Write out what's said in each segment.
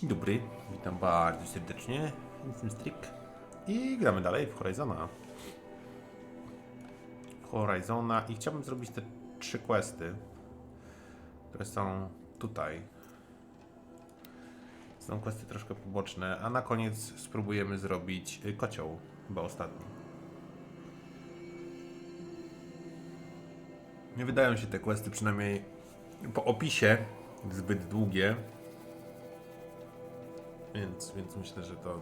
Dzień dobry, witam bardzo serdecznie, jestem Strik i gramy dalej w Horizona i chciałbym zrobić te 3 questy, które są tutaj. Są questy troszkę poboczne, a na koniec spróbujemy zrobić kocioł, chyba ostatni. Nie wydają się te questy, przynajmniej po opisie, zbyt długie. Więc myślę, że to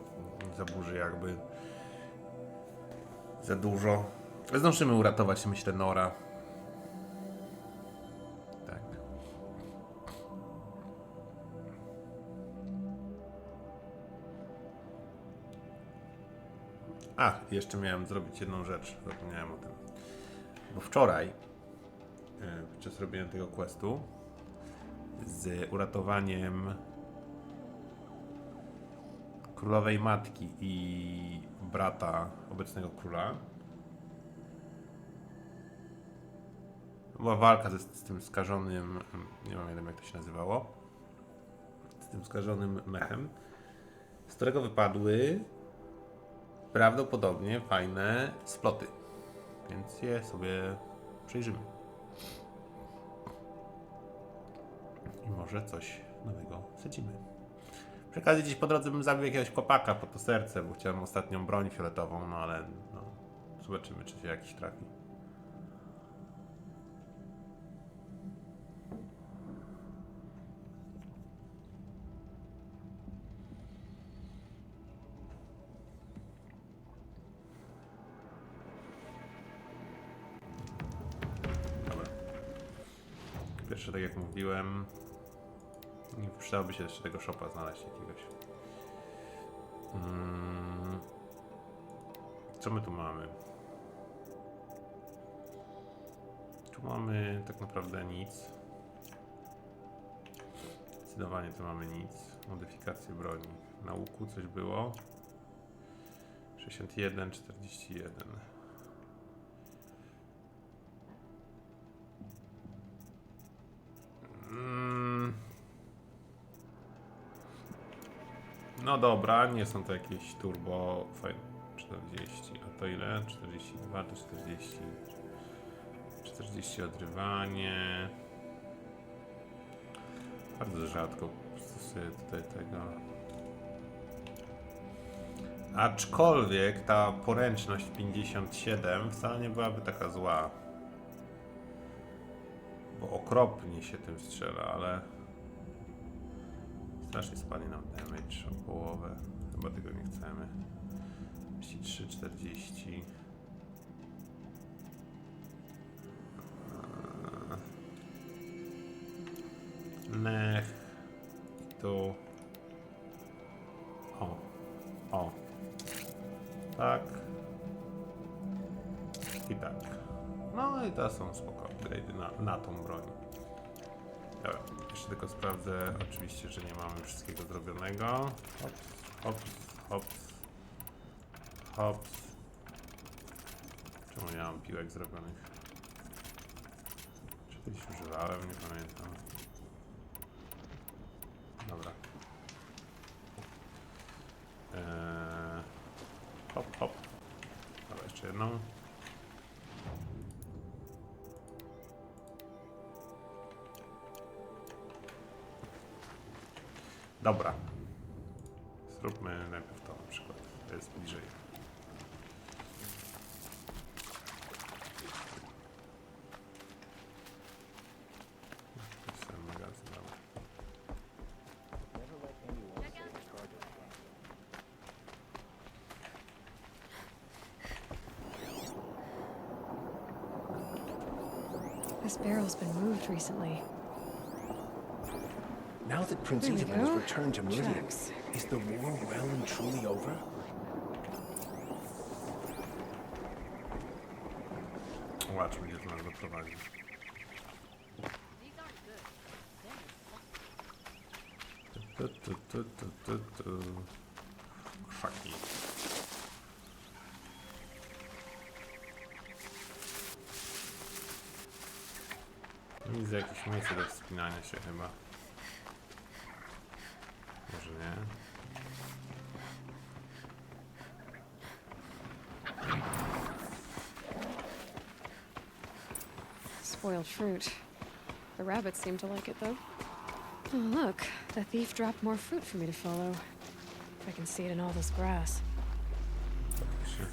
nie zaburzy jakby za dużo. Zdążymy uratować, myślę, Nora. Tak. A, jeszcze miałem zrobić jedną rzecz. Zapomniałem o tym. Bo wczoraj, podczas robienia tego questu, z uratowaniem królowej matki i brata obecnego króla, była walka z tym skażonym, nie wiem jak to się nazywało, z tym skażonym mechem, z którego wypadły prawdopodobnie fajne sploty, więc je sobie przejrzymy i może coś nowego wsadzimy. Przy okazji gdzieś po drodze bym zabił jakiegoś chłopaka po to serce, bo chciałem ostatnią broń fioletową, no ale no, zobaczymy, czy się jakiś trafi. Dobra. Pierwsze, tak jak mówiłem, przydałoby się jeszcze tego shopa znaleźć jakiegoś. Co my tu mamy? Tu mamy tak naprawdę nic. Zdecydowanie tu mamy nic. Modyfikacje broni. Na łuku coś było. 61, 41. No dobra, nie są to jakieś turbo fajne. 40, a to ile? 42 to 40. 40 odrywanie. Bardzo rzadko stosuję tutaj tego. Aczkolwiek ta poręczność 57 wcale nie byłaby taka zła. Bo okropnie się tym strzela, ale strasznie spadnie nam damage o połowę. Chyba tego nie chcemy. 33, 40. Nech. Tu. O. Tak. I tak. No i to są spoko upgrade'y na tą broń. Dobra, jeszcze tylko sprawdzę oczywiście, że nie mamy wszystkiego zrobionego. Hops. Czemu nie mam piłek zrobionych? Czy kiedyś używałem? Nie pamiętam. Dobra. Hop. Dobra, jeszcze jedną. Dobra. Zróbmy najpierw to na przykład. To jest bliżej. To jest magazyn, dobra. This barrel's been moved recently. Now that Prince There we Etherman has go. returned to Meridian, Tracks. is the war well and truly over? Zobaczmy, gdzie to nas doprowadzi. Krzaki. Widzę jakieś miejsce do wspinania się chyba. Może nie. spoiled fruit. The rabbits seem to like it, though. Oh, look. The thief dropped more fruit for me to follow. If I can see it in all this grass. Faktycznie.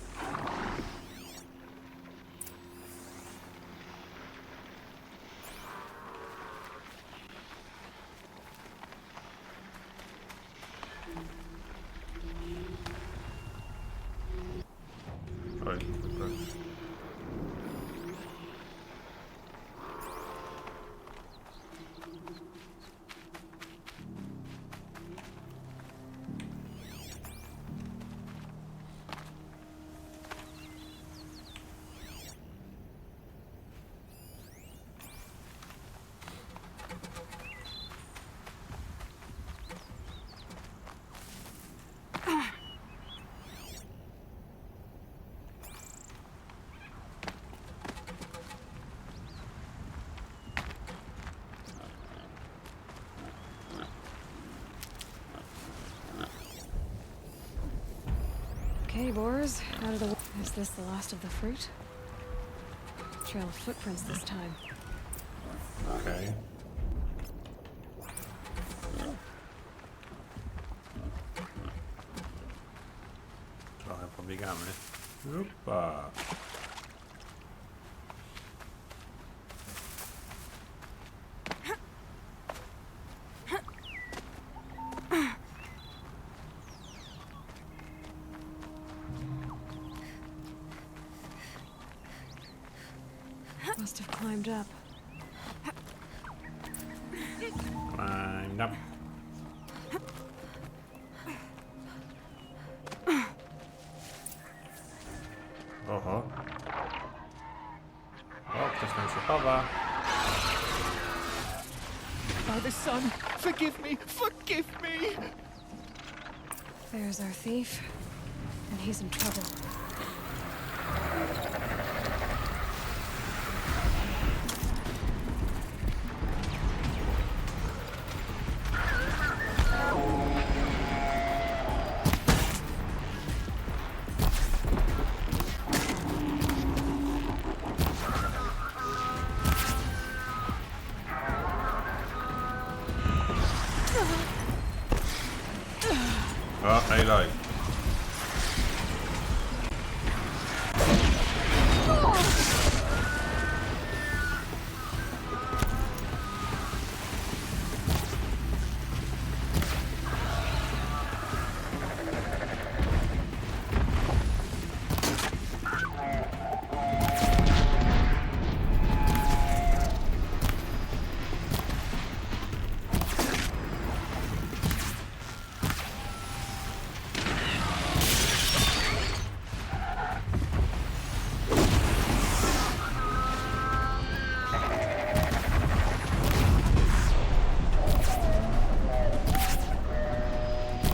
Oj, dobra. Okay, boars. Out of the... Is this the last of the fruit? Trail of footprints this time. Okej. Trochę pobiegamy. Upa. Must have climbed up. Climbed up. Oho. O, ktoś tam się chowa. Father, son, forgive me! Forgive me! There's our thief. And he's in trouble. O, Aloy.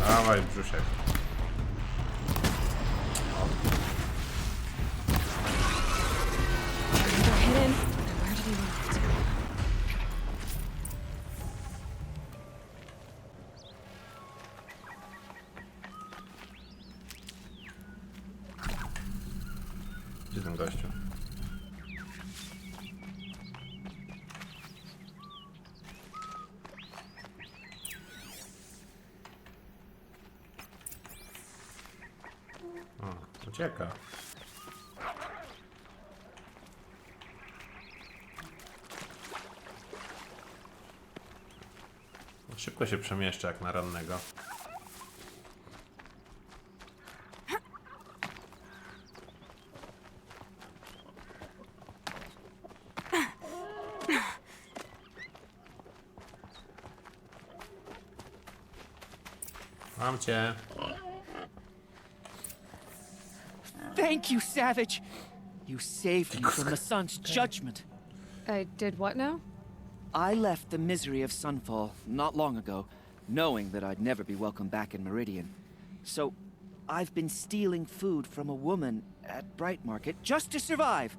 Dawaj, brzuszek. They're hidden. Now where did he left? Gdzie ten gościu? O, ucieka. Szybko się przemieszcza jak na rannego. Mam cię. Thank you, Savage! You saved me from the sun's judgment. I did what now? I left the misery of Sunfall not long ago, knowing that I'd never be welcome back in Meridian. So, I've been stealing food from a woman at Bright Market just to survive.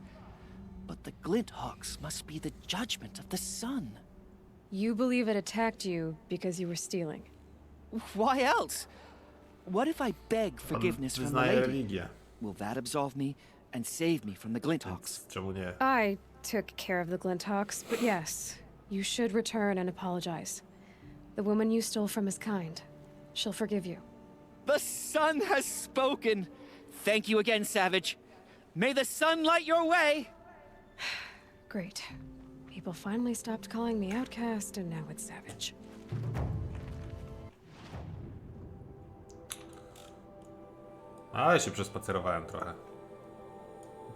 But the Glinthawks must be the judgment of the sun. You believe it attacked you because you were stealing. Why else? What if I beg forgiveness from the Wyznaje lady? religię. Will that absolve me and save me from the Glinthawks? Czemu nie? I took care of the Glinthawks, but yes, you should return and apologize. The woman you stole from is kind. She'll forgive you. The sun has spoken. Thank you again, Savage. May the sun light your way. Great. People finally stopped calling me outcast, and now it's Savage. Ale się przespacerowałem trochę.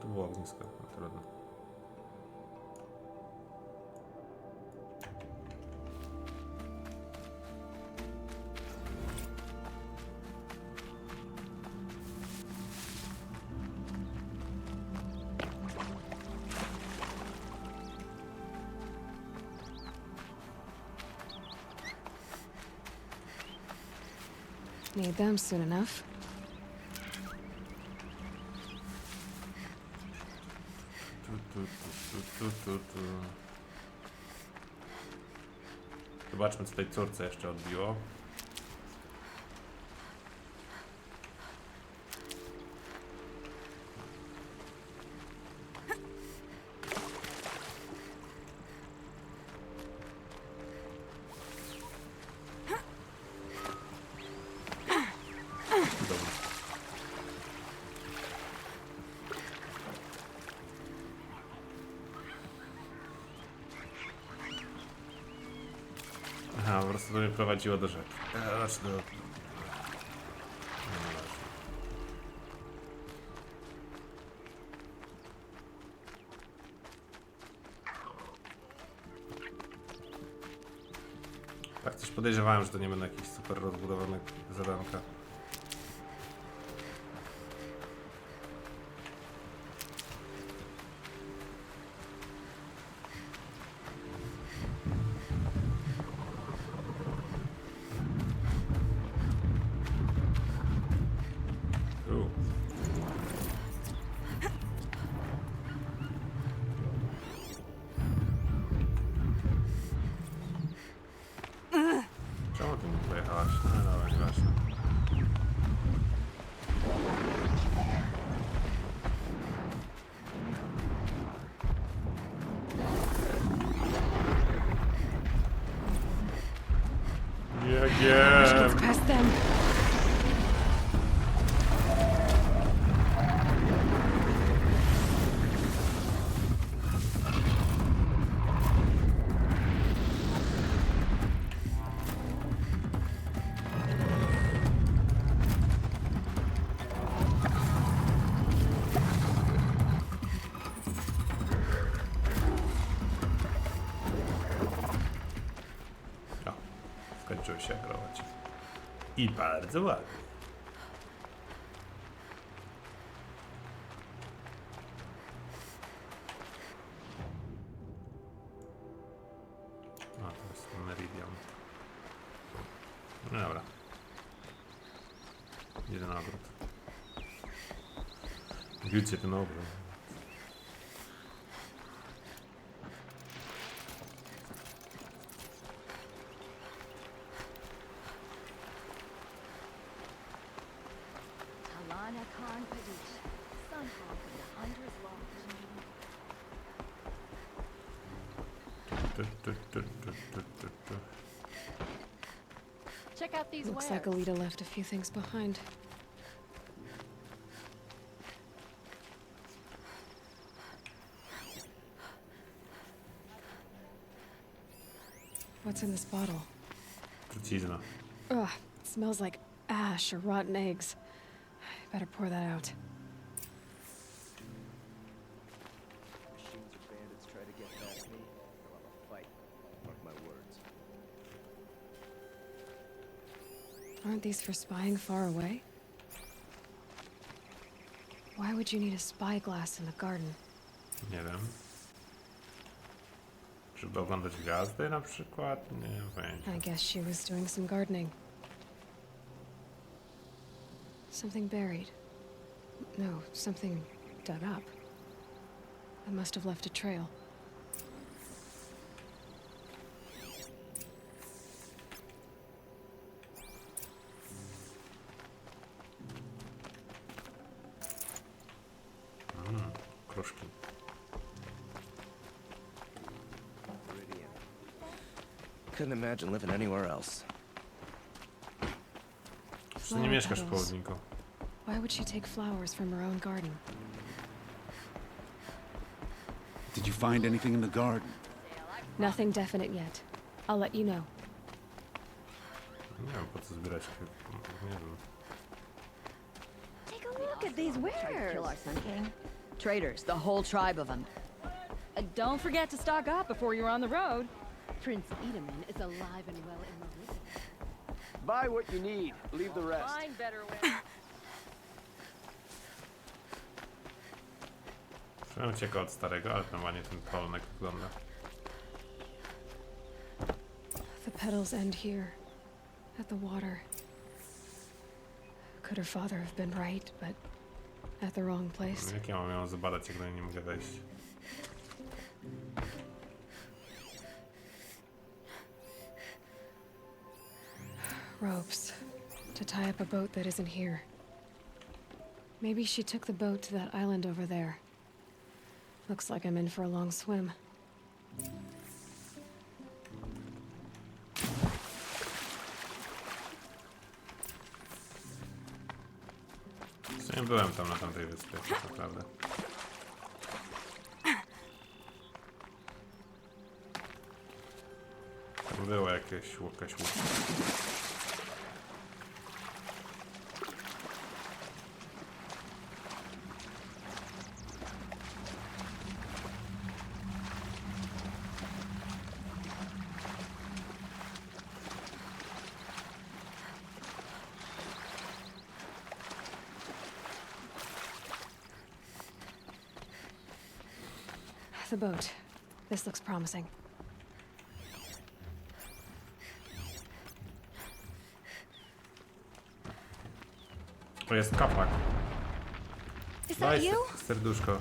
To było ognisko, no trudno. Need them soon enough. Zobaczmy, co tej córce jeszcze odbiło. Dobra. Aha, po prostu to mnie prowadziło do rzeki. Znaczy do... No właśnie. Tak też podejrzewałem, że to nie będą jakieś super rozbudowane zadanka. Czemu ty mi pojechałaś? No dobra, nieważne. Gets past them. O, skończyło się agrować. I bardzo ładnie. O, to jest Meridian. No dobra. Idę na obrót. Gdzie ten obrót? Check out these Looks like Alita left a few things behind. What's in this bottle? Trucizna. Ugh, it smells like ash or rotten eggs. I better pour that out. Machines or bandits try to get past me, they'll have a fight. Mark my words. Aren't these for spying far away? Why would you need a spyglass in the garden? Nie wiem. Żeby oglądać gwiazdy na przykład? Nie wiem pojęcia. I guess she was doing some gardening. Something buried. No, something dug up. That must have left a trail. Kruszki. Couldn't imagine living anywhere else. Czy nie mieszkasz w południku? Why would she take flowers from her own garden? Did you find anything in the garden? Nothing definite yet. I'll let you know. Nie wiem po co zbierać. Nie wiem. Take a look at these wares. Kill our Sun King. Traitors, the whole tribe of them. Don't forget to stock up before you're on the road. Prince Edaman is alive and well in Meridian. Buy what you need. Leave the rest. Find better ways. Trzymam cieka od starego, ale normalnie ten polonek wygląda. The petals end here, at the water. Could her father have been right, but at the wrong place? Jak ja mam ją zbadać, jak do niej nie mogę wejść? Ropes to tie up a boat that isn't here. Maybe she took the boat to that island over there. Looks like I'm in for a long swim. Nie byłem tam na tamtej wyspie, tak naprawdę. Tam było jakaś łódka. The boat. This looks promising. To jest kapak. Is that Nice, you? serduszko.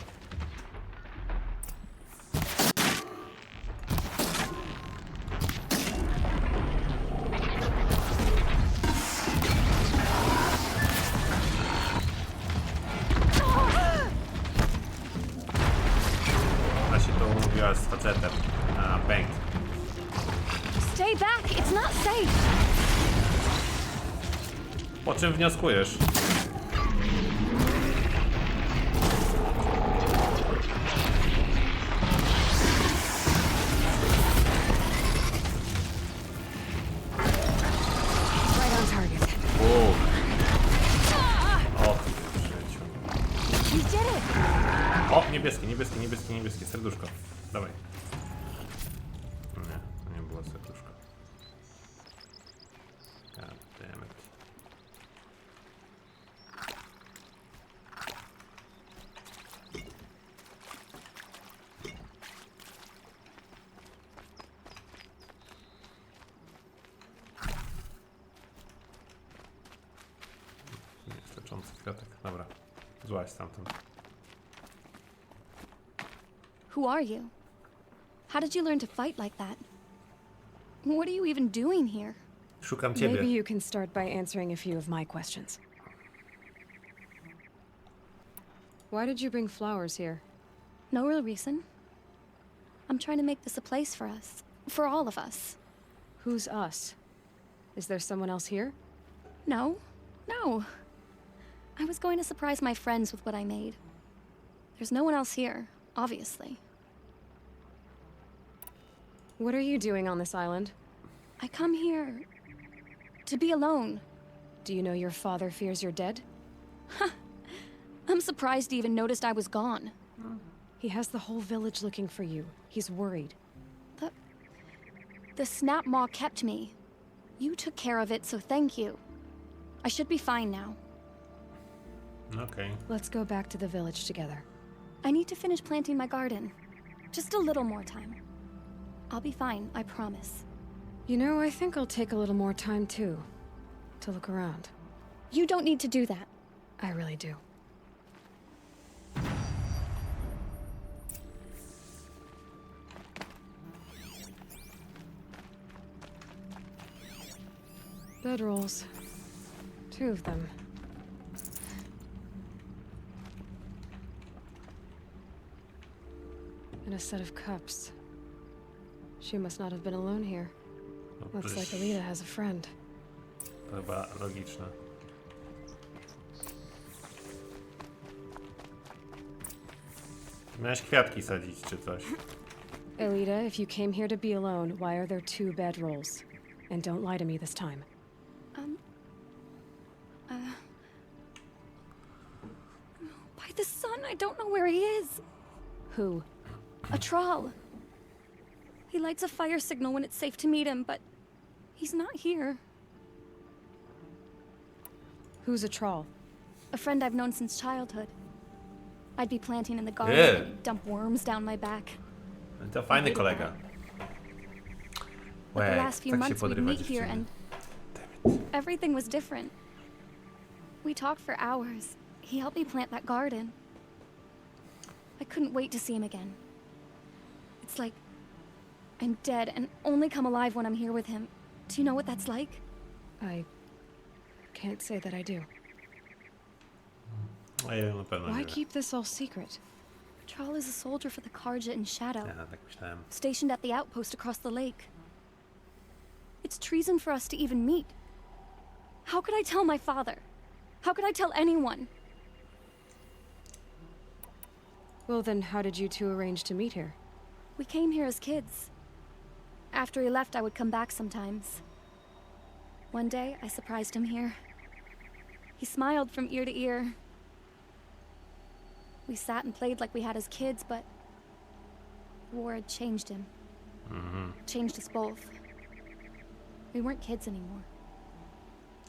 Ona się to umówiła z facetem na bank. Stay back. It's not safe. Po czym wnioskujesz? Right on target. O, w życiu. You did it. O, niebieskie, serduszko. Dawaj. Nie, to nie było serduszko. God damn it. Leczący kwiatek. Dobra. Złaź stamtąd. Who are you? How did you learn to fight like that? What are you even doing here? Szukam Maybe ciebie. you can start by answering a few of my questions. Why did you bring flowers here? No real reason. I'm trying to make this a place for us. For all of us. Who's us? Is there someone else here? No. No. I was going to surprise my friends with what I made. There's no one else here, obviously. What are you doing on this island? I come here to be alone. Do you know your father fears you're dead? I'm surprised he even noticed I was gone. He has the whole village looking for you. He's worried. The snap maw kept me. You took care of it, so thank you. I should be fine now. Okej. Let's go back to the village together. I need to finish planting my garden. Just a little more time. I'll be fine, I promise. You know, I think I'll take a little more time too. To look around. You don't need to do that. I really do. Bedrolls. 2 of them. And a set of cups. She must not have been alone here. No, Looks przecież like Alita has a friend. to chyba logiczne. Miałeś kwiatki sadzić czy coś. Alita, if you came here to be alone, why are there 2 bedrolls? And don't lie to me this time. By the sun, I don't know where he is. Who? A troll. He lights a fire signal when it's safe to meet him, but he's not here. Who's a troll? A friend I've known since childhood. I'd be planting in the garden Yeah. and he'd dump worms down my back. To fajny kolega. But the Łe, last few tak się months we'd podrywa meet here dziewczyny. and everything was different. We talked for hours. He helped me plant that garden. I couldn't wait to see him again. It's like I'm dead and only come alive when I'm here with him. Do you know what that's like? I can't say that I do. A ja na pewno Why nie wiem. keep this all secret? Troll is a soldier for the Karja in Shadow, Ja tak myślałem. stationed at the outpost across the lake. It's treason for us to even meet. How could I tell my father? How could I tell anyone? Well, then how did you 2 arrange to meet here? We came here as kids. After he left, I would come back sometimes. One day, I surprised him here. He smiled from ear to ear. We sat and played like we had as kids, but war had changed him. Changed us both. We weren't kids anymore.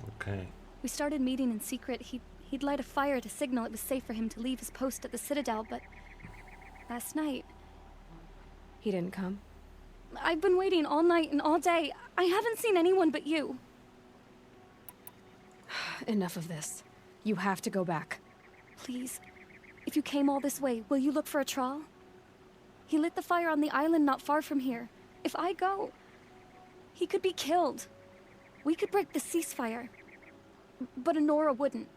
Okej. We started meeting in secret. He'd light a fire to signal it was safe for him to leave his post at the Citadel, but last night, He didn't come? I've been waiting all night and all day. I haven't seen anyone but you. Enough of this. You have to go back. Please, if you came all this way, will you look for a troll? He lit the fire on the island not far from here. If I go, he could be killed. We could break the ceasefire, but Honora wouldn't.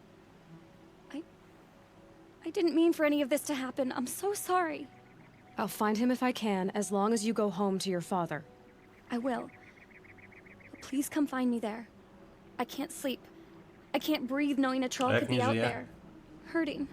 I didn't mean for any of this to happen. I'm so sorry. I'll find him if I can, as long as you go home to your father. I will. But please come find me there. I can't sleep. I can't breathe knowing a troll Jak could be nie out żyje? there, hurting.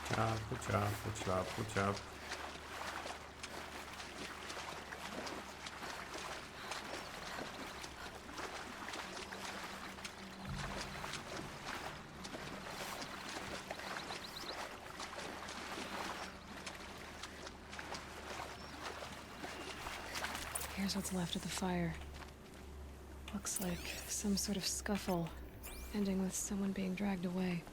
Ciapu, ciapu, ciapu, ciapu. Here's what's left of the fire. Looks like some sort of scuffle, ending with someone being dragged away.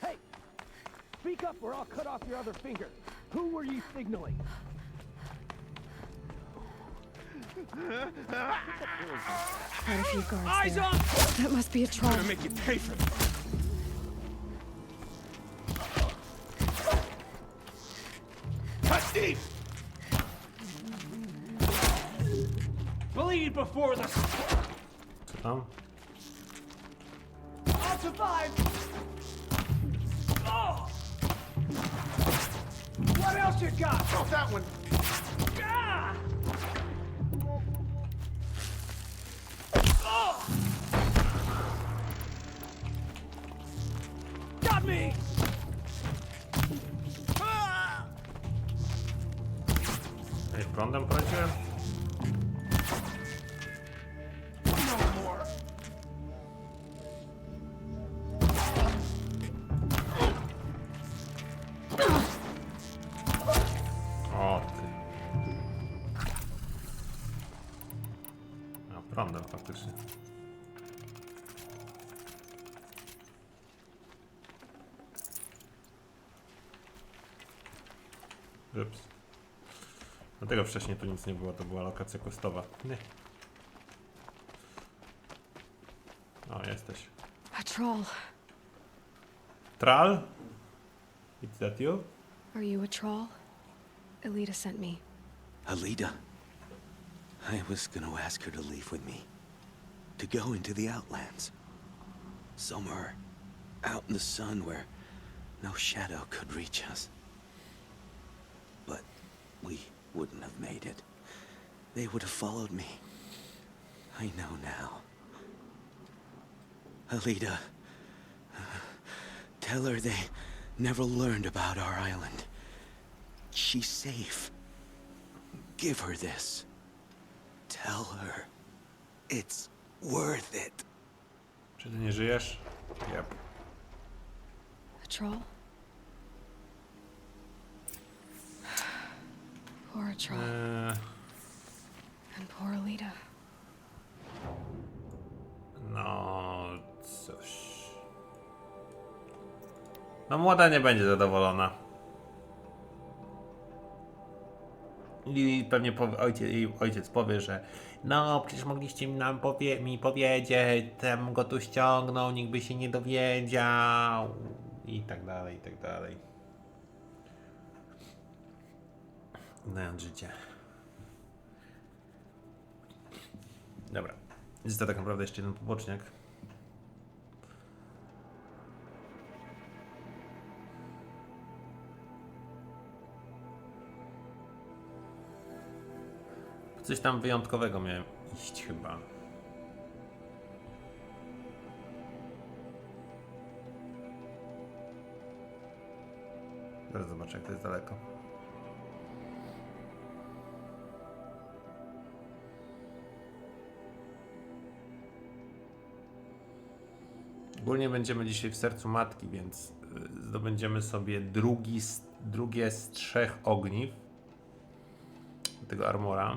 Hey! Speak up or I'll cut off your other finger. Who were you signaling? Quite a few guards Eyes there. up! That must be a troll. Gonna make you pay for this. Cut deep! Bleed before the... Co tam? I'll survive! Oh! What else you got? Oh, that one! Ah! Oh! Got me! Ah! prądem poleciłem? O ty. A prądem faktycznie. Ups. Dlatego wcześniej tu nic nie było, to była lokacja questowa. Nie. O, jesteś. A troll. Tral? Is that you? Are you a troll? Elita sent me. Alida. I was gonna ask her to leave with me. To go into the Outlands. Somewhere out in the sun where no shadow could reach us. But we wouldn't have made it. They would have followed me. I know now. Alida, tell her they never learned about our island. She's safe. Give her this. Tell her it's worth it. Czy ty nie żyjesz? Yep. A troll? Poor troll. And poor Elita. No cóż. No młoda nie będzie zadowolona. I pewnie ojciec powie, że no przecież mogliście mi powiedzieć, tem go tu ściągnął, nikt by się nie dowiedział. I tak dalej, i tak dalej. Znając życie. Dobra. Jest to tak naprawdę jeszcze jeden poboczniak. Coś tam wyjątkowego miałem iść chyba. Zaraz zobaczę, jak to jest daleko. Ogólnie będziemy dzisiaj w sercu matki, więc zdobędziemy sobie drugie z 3 ogniw tego armora.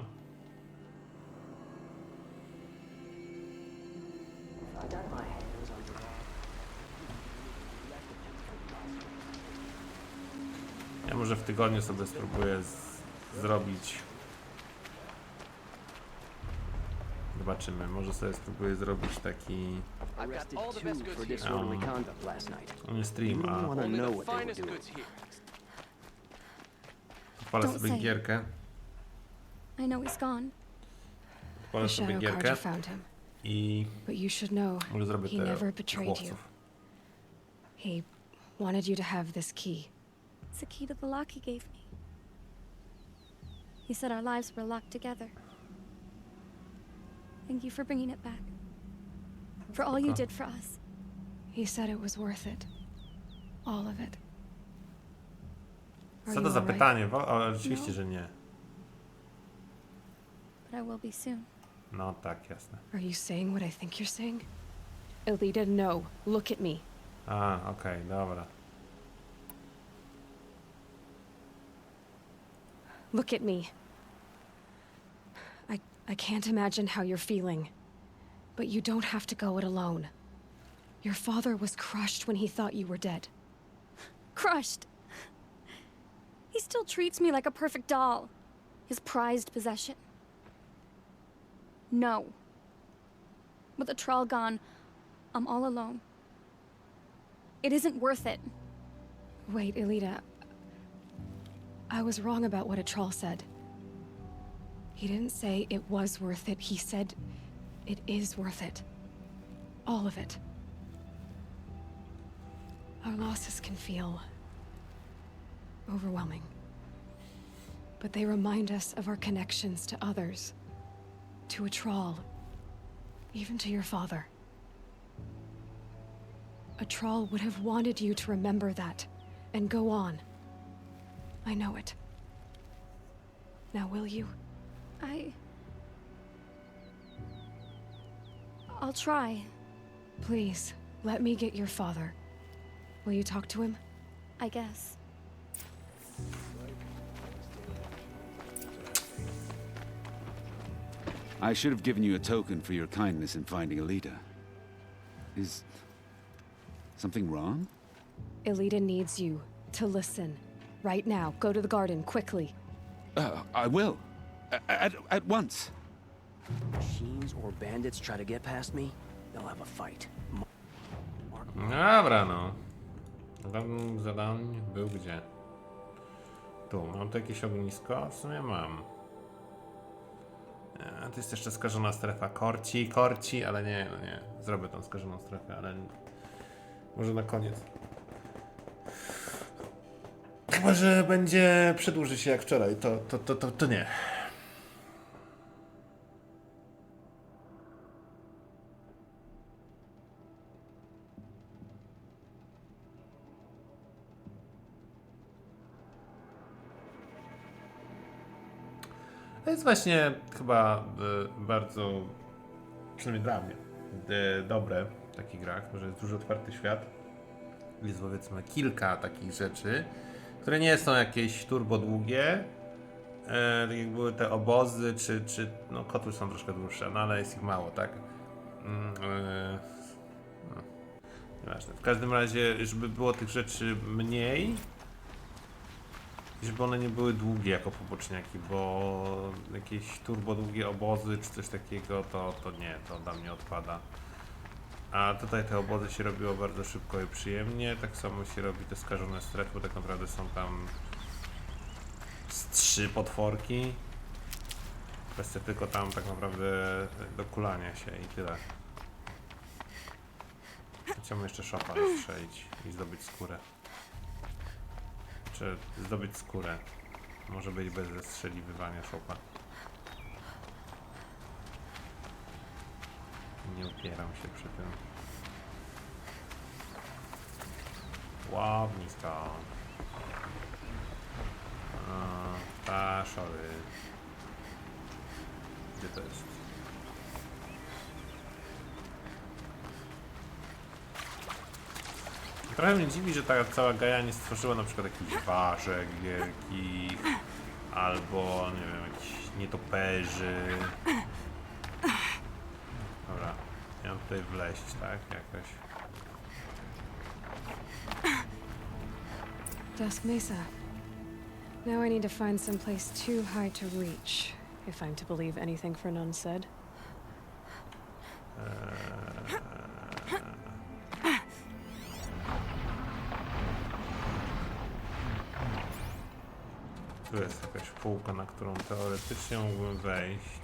Ja może w tygodniu sobie spróbuję zrobić. Zobaczymy, może sobie spróbuję zrobić taki Arrested two for disorderly conduct last night. on stream, You a want to know what they were doing. odpalę Don't sobie say. gierkę. I know he's gone. Odpalę The sobie shadow gierkę carja found him. i But you should know, może zrobię he te never betrayed you. chłopców. He wanted you to have this key. It's the key to the lock he gave me. He said our lives were locked together. Thank you for bringing it back. For all you did for us. He said it was worth it. All of it. Are Co you to za all right? pytanie? O, oczywiście, No. że nie. But I will be soon. No tak, jasne. Are you saying what I think you're saying? Elita, no. Look at me. A, okej, dobra. Look at me. I can't imagine how you're feeling. But you don't have to go it alone. Your father was crushed when he thought you were dead. Crushed! He still treats me like a perfect doll. His prized possession. No. With the troll gone, I'm all alone. It isn't worth it. Wait, Elita. I was wrong about what a troll said. He didn't say it was worth it. He said it is worth it. All of it. Our losses can feel overwhelming. But they remind us of our connections to others, to a troll, even to your father. A troll would have wanted you to remember that and go on. I know it. Now, will you? I'll try. Please, let me get your father. Will you talk to him? I guess. I should have given you a token for your kindness in finding Alita. Is something wrong? Elita needs you to listen. Right now, go to the garden, quickly. I will. At once. Machines or bandits try to get past me, they'll have a fight. Dobra, no. Zadań był gdzie? Tu, mam tu jakieś ognisko? W sumie mam. To jest jeszcze skażona strefa. Korci, ale nie, no nie. Zrobię tą skażoną strefę, ale może na koniec. Chyba że przedłuży się jak wczoraj, to nie. To jest właśnie chyba bardzo, przynajmniej dla mnie, dobre w takich grach, że jest duży otwarty świat. Jest powiedzmy kilka takich rzeczy, które nie są jakieś turbo długie, tak jak były te obozy, czy no kotły są troszkę dłuższe, no ale jest ich mało, tak? No, nieważne. W każdym razie, żeby było tych rzeczy mniej, i żeby one nie były długie jako poboczniaki, bo jakieś turbo długie obozy czy coś takiego, to nie, to dla mnie odpada. A tutaj te obozy się robiło bardzo szybko i przyjemnie, tak samo się robi te skażone strefy, bo tak naprawdę są tam z 3 potworki. Kwestia tylko tam tak naprawdę do kulania się i tyle. Chciałbym jeszcze szopa strzelić i zdobyć skórę. Czy zdobyć skórę. Może być bez zestrzeliwywania szopa. Nie upieram się przy tym. Łownisko. Sorry. Gdzie to jest? Trochę mnie dziwi, że ta cała Gaja nie stworzyła na przykład jakichś ważek wielkich, albo nie wiem, jakichś nietoperzy. Dobra, ja mam tutaj wleźć, tak? Jakoś. Dusk Mesa. Now I need to find some place too high to reach, if I'm to believe anything Fernand said. Tu jest jakaś półka, na którą teoretycznie mógłbym wejść.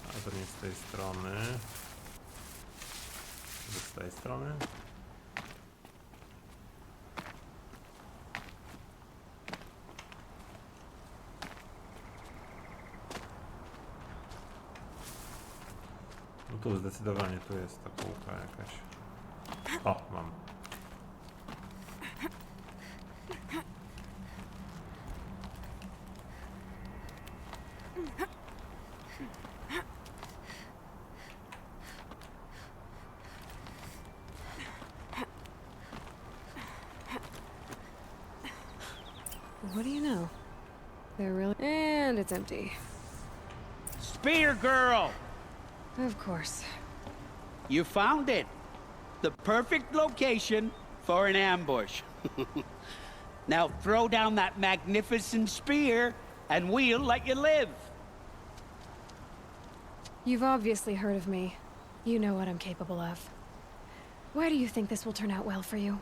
A to nie z tej strony. Z tej strony. No tu zdecydowanie tu jest ta półka jakaś. O, mam. What do you know? They're really... And it's empty. Spear girl! Of course. You found it. The perfect location for an ambush. Now throw down that magnificent spear and we'll let you live. You've obviously heard of me. You know what I'm capable of. Why do you think this will turn out well for you?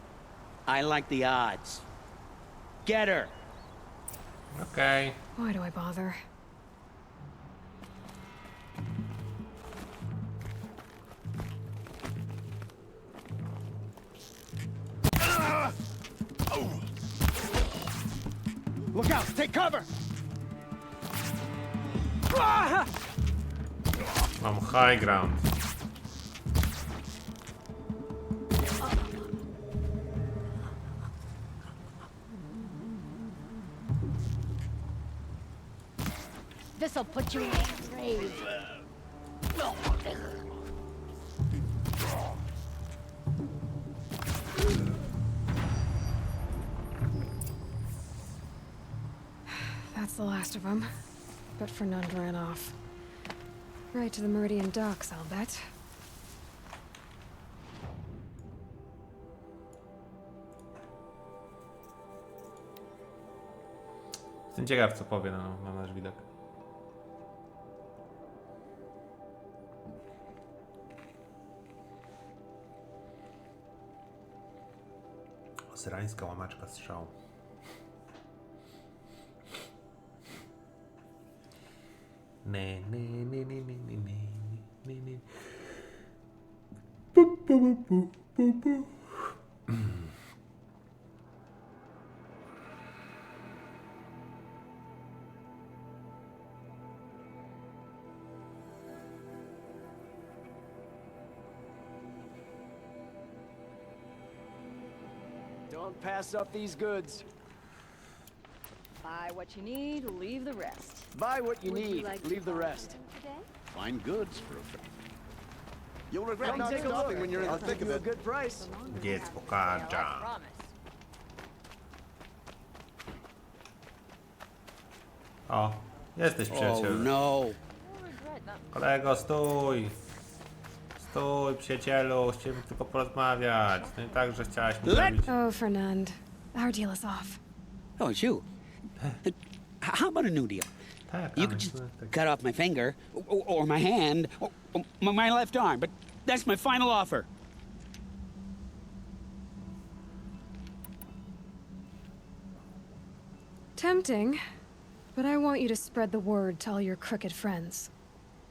I like the odds. Get her. Okay. Why do I bother? Look out! Take cover! Mam high ground. This'll put you in your grave. That's the last of them. But Fernand ran off. Right to the Meridian docks, I'll bet. Jestem ciekaw, co powie na nasz widok. Syrańska łamaczka strzału. Ne, ne, ne, ne, ne, ne, ne, ne, ne. Pu, pu, pu, pu, pu. Don't pass up these goods. Buy what you need, leave the rest. Buy what you Would you need, like to leave the buy rest. something today? Fine goods for a friend. You'll regret Come not take a stopping look. when you're in I'll the thick give of you a it. good price. Jedz, I pokażę. promise. O, jesteś Oh przyjaciel. no. Kolego, stój! Stój, przyjacielu, chciałem tylko porozmawiać. No i tak, że chciałaś mi zrobić. Oh, Fernand. Our deal is off. Oh, it's you. How about a new deal? Tak, You could just cut off my finger, or my hand, or my left arm, but that's my final offer. Tempting, but I want you to spread the word to all your crooked friends.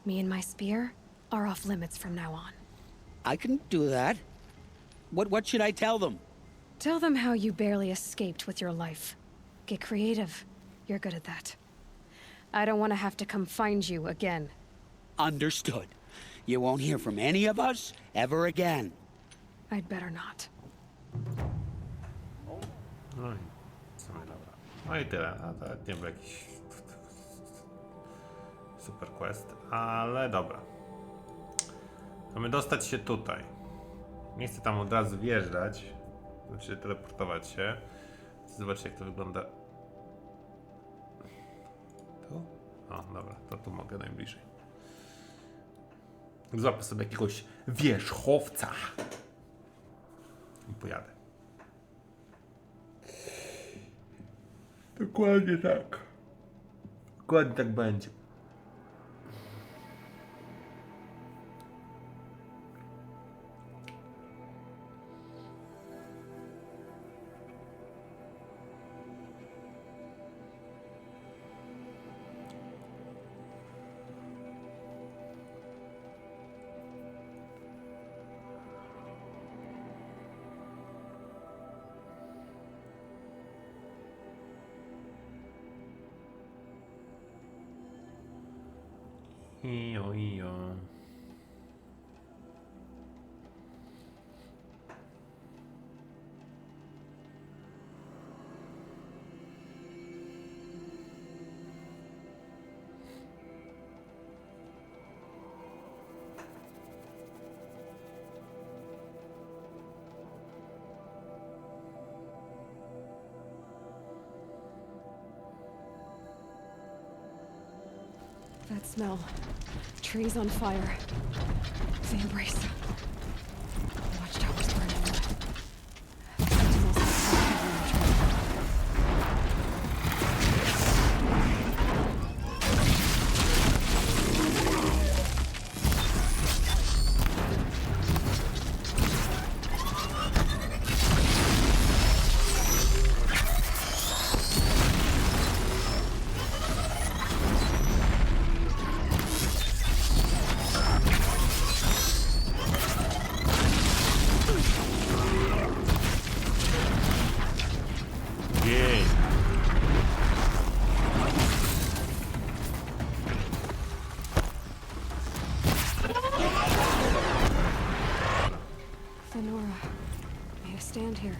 Me and my spear are off limits from now on. I can do that. What should I tell them? Tell them how you barely escaped with your life. Get creative. You're good at that. I don't want to have to come find you again. Understood. You won't hear from any of us ever again. I'd better not. No i w sumie dobra. No i tyle. A to nie był jakiś super quest, ale dobra. Mamy dostać się tutaj. Nie chcę tam od razu wjeżdżać. Znaczy teleportować się. Zobaczcie, jak to wygląda. Tu? O, dobra, to tu mogę najbliżej. Złapię sobie jakiegoś wierzchowca i pojadę. Dokładnie tak. Dokładnie tak będzie. Ijo, ijo. That smell. Trees on fire. The embrace. Watchtowers burning. Sentinels Jej. Fenora made a stand here.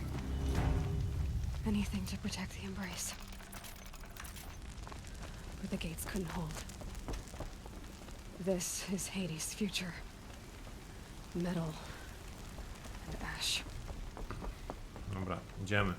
Anything to protect the embrace. But the gates couldn't hold. This is Hades' future. Metal and ash. Dobra, idziemy.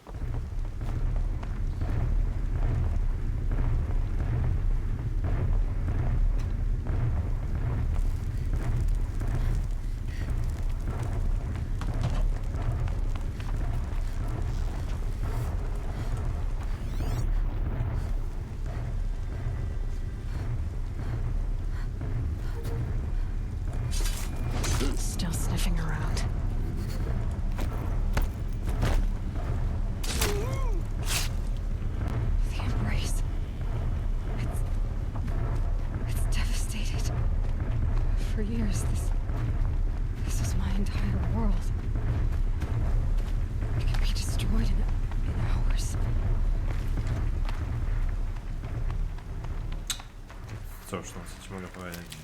Still sniffing around. The embrace. It's devastated. For years, this is my entire world. It can be destroyed in hours. Cóż, no co ci mogę powiedzieć?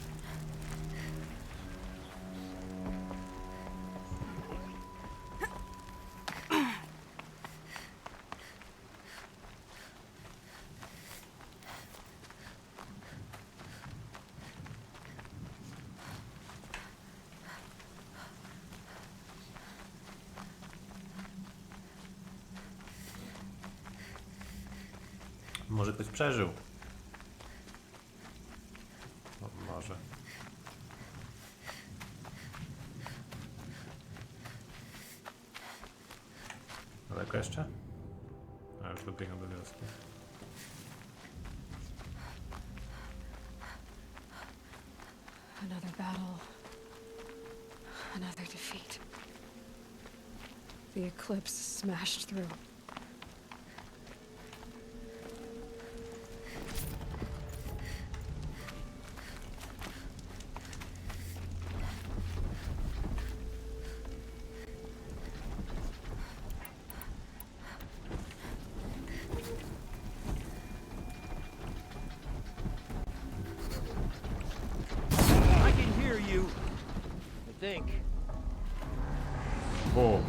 Może ktoś przeżył. No, może. Daleko jeszcze? A już dobiegam do wioski. Another battle. Another defeat. The eclipse smashed through. I can hear you. I think. O!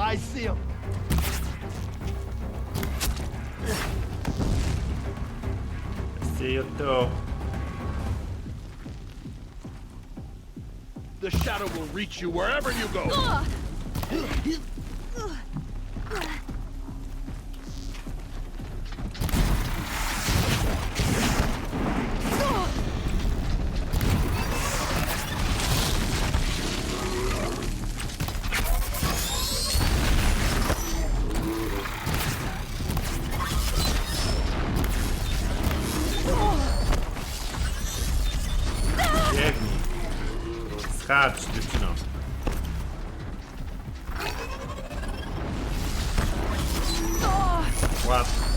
I see him. See you too. The shadow will reach you wherever you go. Biegnij. Skacz, dziewczyno. Łatwo.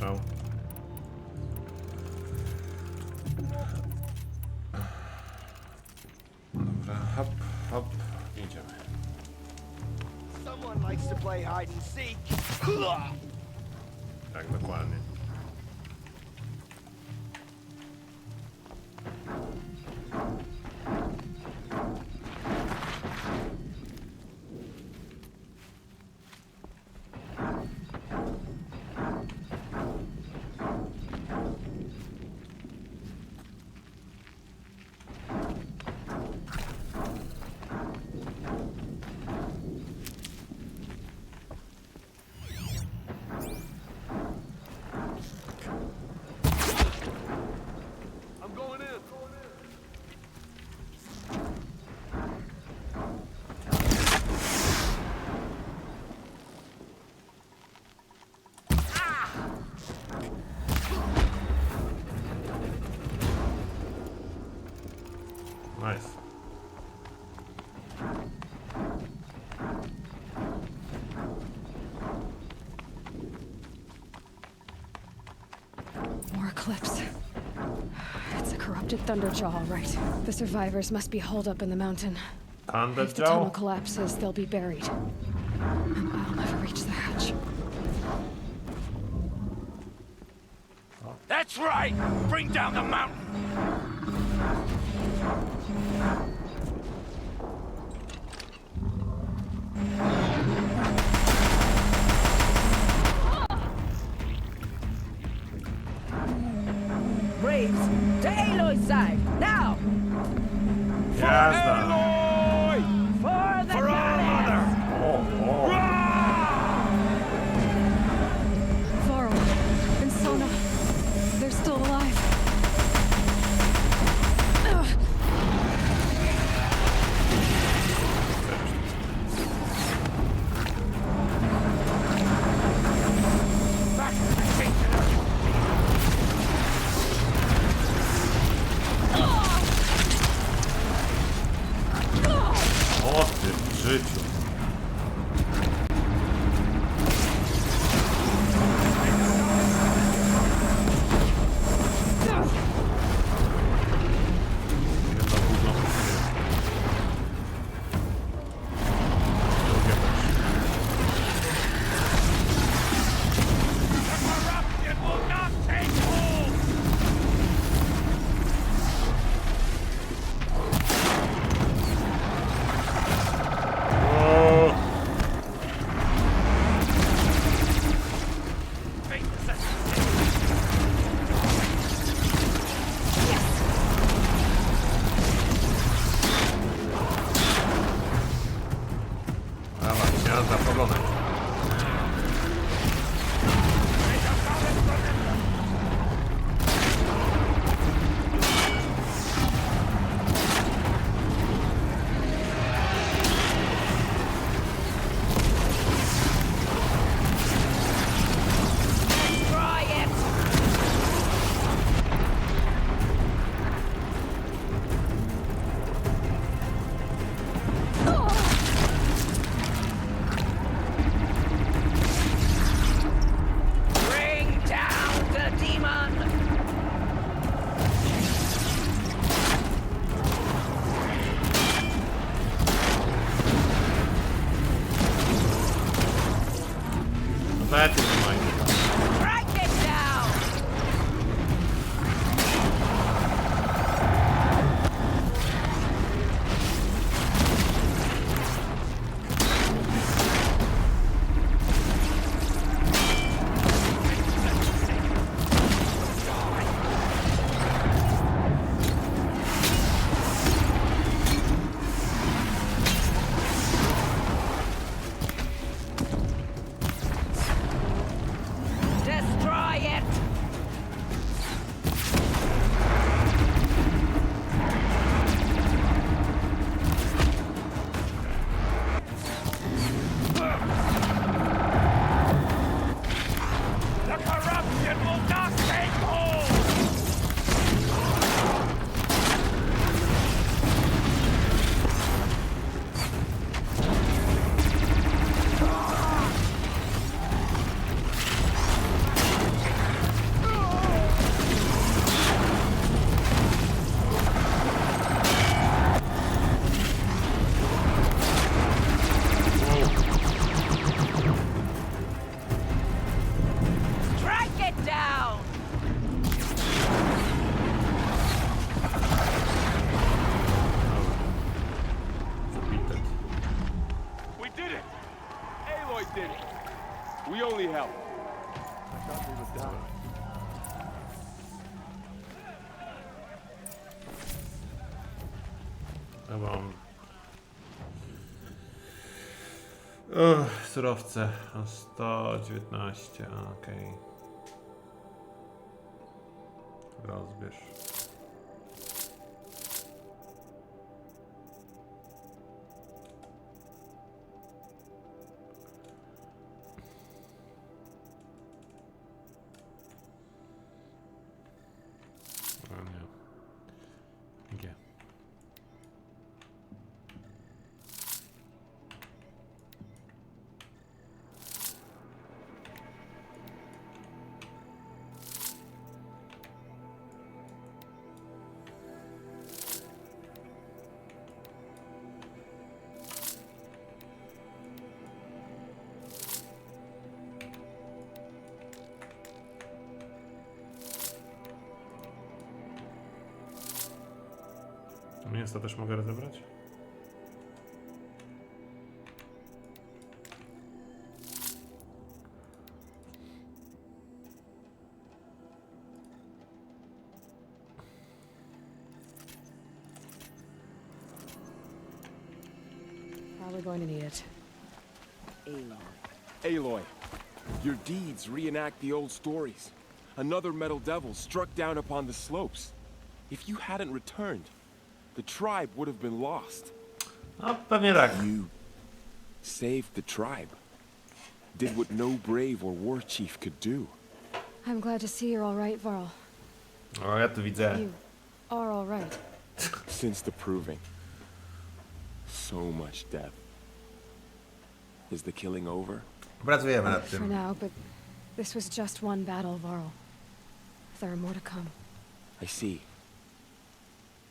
Au. Dobra, hop, hop, idziemy. Someone likes to play hide and seek. Tak, dokładnie. I'm going in. Nice. More clips. It's a corrupted Thunderjaw, all right. The survivors must be holed up in the mountain. If the tunnel Thunderjaw? collapses, they'll be buried. And I'll never reach the hatch. That's right! Bring down the mountain! Braves, to Aloy's side, now! Jazda! For the goddess! Varl and Sona, they're still alive. Ugh. O ty w życiu. Jedna gówno. Drugie też. O! Dawaj, jazda, pogonek. Try it! Bring down the demon! That is mine. Strike it down! did it. We only helped. I thought we were done. Dobra. Surowce. 119, okej. Rozbierz. O nie. G. Mięso też mogę rozebrać? Probably going to need it. Aloy, your deeds reenact the old stories. Another metal devil struck down upon the slopes. If you hadn't returned, the tribe would have been lost. No, pewnie tak. You saved the tribe. Did what no brave or war chief could do. I'm glad to see you're all right, Varl. O, ja tu widzę. You are all right. Since the proving. So much death. Is the killing over? Pracujemy nad For tym. now, but this was just one battle, Varl. There are more to come. I see.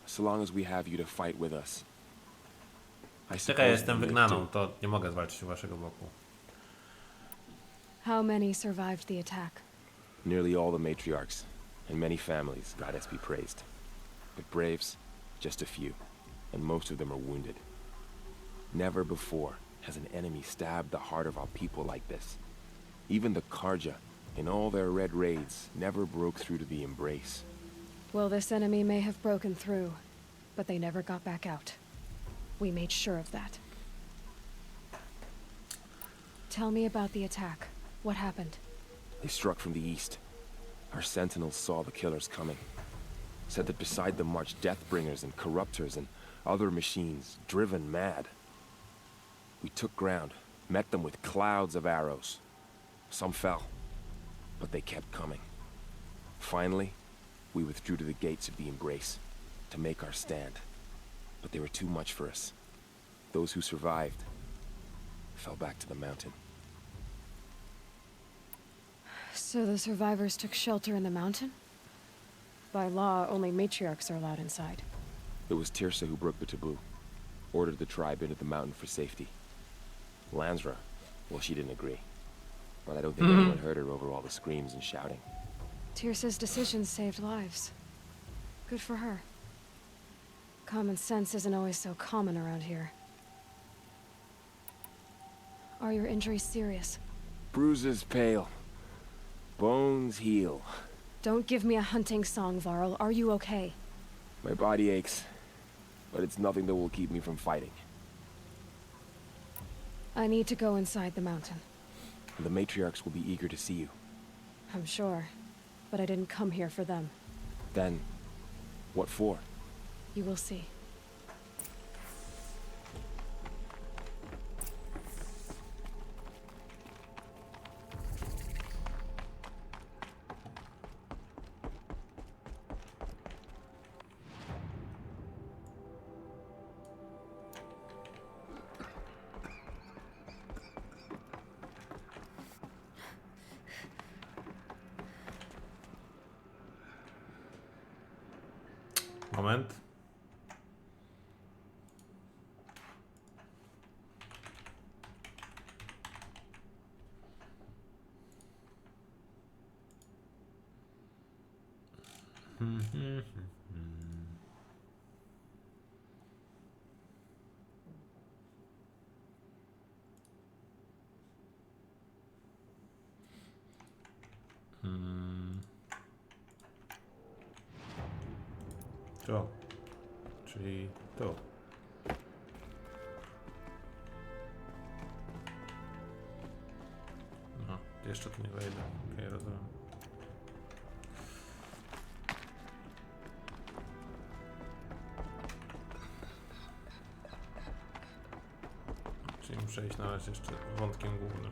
So long as we have you to fight with us. I Czekaj, suppose jestem we wygnaną, do. to nie mogę zwalczyć u waszego boku. How many survived the attack? Nearly all the matriarchs, and many families, goddess be praised. But braves, just a few, and most of them are wounded. Never before has an enemy stabbed the heart of our people like this. Even the Karja, in all their red raids, never broke through to the embrace. Well, this enemy may have broken through, but they never got back out. We made sure of that. Tell me about the attack. What happened? They struck from the east. Our sentinels saw the killers coming. Said that beside them marched Deathbringers and Corruptors and other machines, driven mad. We took ground, met them with clouds of arrows. Some fell, but they kept coming. Finally, we withdrew to the gates of the Embrace to make our stand. But they were too much for us. Those who survived fell back to the mountain. So the survivors took shelter in the mountain? By law, only matriarchs are allowed inside. It was Tirsa who broke the taboo, ordered the tribe into the mountain for safety. Lansra, well, she didn't agree. But I don't think anyone heard her over all the screams and shouting. Tirsa's decisions saved lives. Good for her. Common sense isn't always so common around here. Are your injuries serious? Bruises pale. Bones heal. Don't give me a hunting song, Varl. Are you okay? My body aches, but it's nothing that will keep me from fighting. I need to go inside the mountain. The matriarchs will be eager to see you. I'm sure. But I didn't come here for them. Then, what for? You will see. Moment. Tu. Czyli tu. No, jeszcze tu nie wejdę. Okej, rozumiem. Czyli muszę iść na razie jeszcze wątkiem głównym.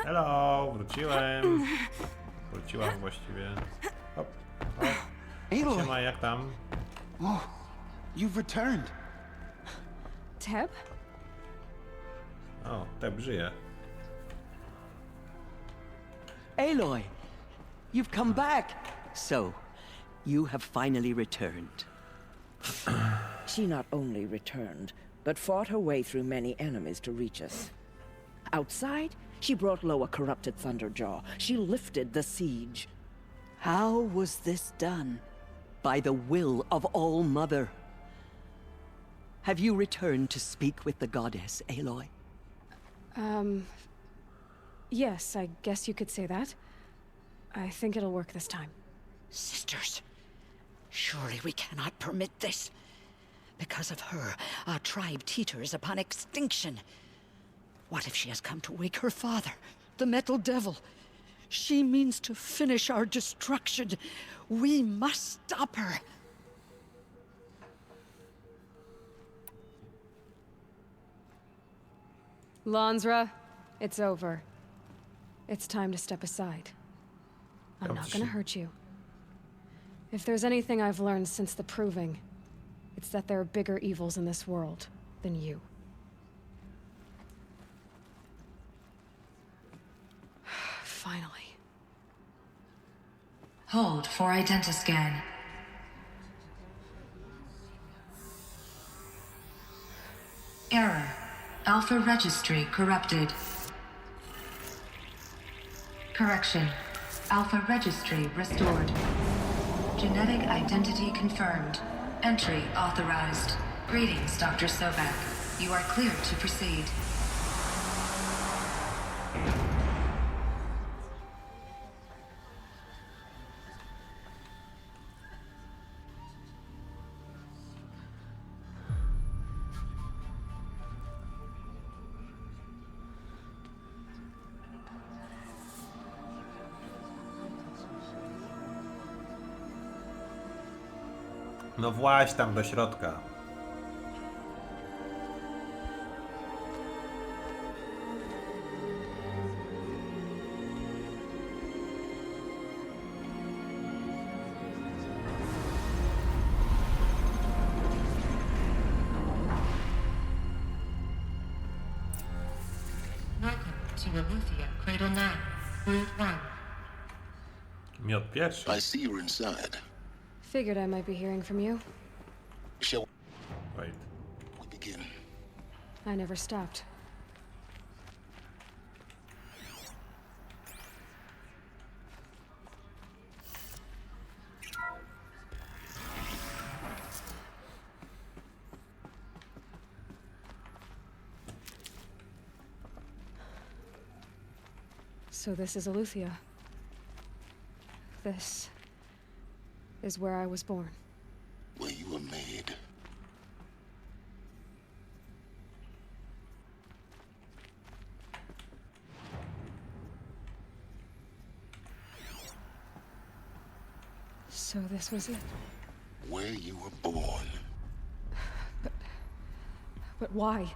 Hello, wróciłem. Wróciłam właściwie. Hop, hop. Siema, jak tam? Oh, you've returned. Teb? O, Teb żyje. Aloy, you've come back. So, you have finally returned. She not only returned, but fought her way through many enemies to reach us. Outside, she brought low a corrupted Thunderjaw. She lifted the siege. How was this done? By the will of All-Mother. Have you returned to speak with the goddess, Aloy? Yes, I guess you could say that. I think it'll work this time. Sisters, surely we cannot permit this. Because of her, our tribe teeters upon extinction. What if she has come to wake her father, the Metal Devil? She means to finish our destruction. We must stop her. Lansra, it's over. It's time to step aside. I'm not gonna hurt you. If there's anything I've learned since the Proving, it's that there are bigger evils in this world than you. Finally. Hold for identiscan. Error. Alpha registry corrupted. Correction. Alpha registry restored. Genetic identity confirmed. Entry authorized. Greetings, Dr. Sobek. You are cleared to proceed. No właź tam do środka. Welcome to Aluthia, Cradle 9, Brood 1. Miot pierwszy. I see you're inside. Figured I might be hearing from you. Shall Wait. we begin? I never stopped. So this is Aluthia. This is where I was born. Where you were made. So this was it. Where you were born. But why?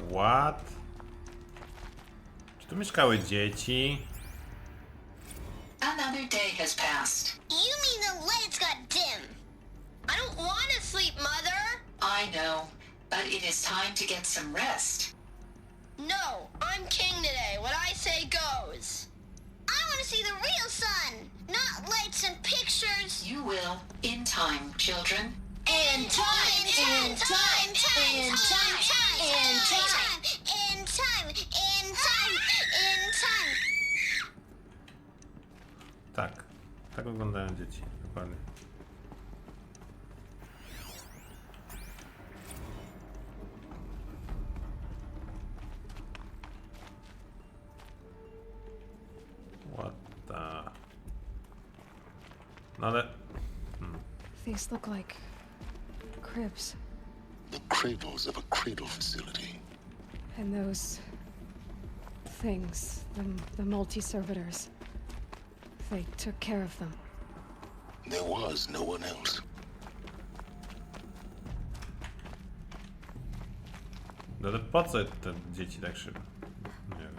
What? Czy tu mieszkały dzieci? Another day has passed. You mean the lights got dim? I don't want to sleep, Mother! I know, but it is time to get some rest. No, I'm king today. What I say goes. I want to see the real sun, not lights and pictures. You will, in time, children. In time, in time, in time, in time, in time. time, in time, in time. Tak. Tak wyglądają dzieci. Dokładnie. What the... No ale... These look like cribs. The cradles of a cradle facility. And those things, the multi-servitors. They took care of them. There was no one else. No ale po co te dzieci tak szybko? Nie wiem.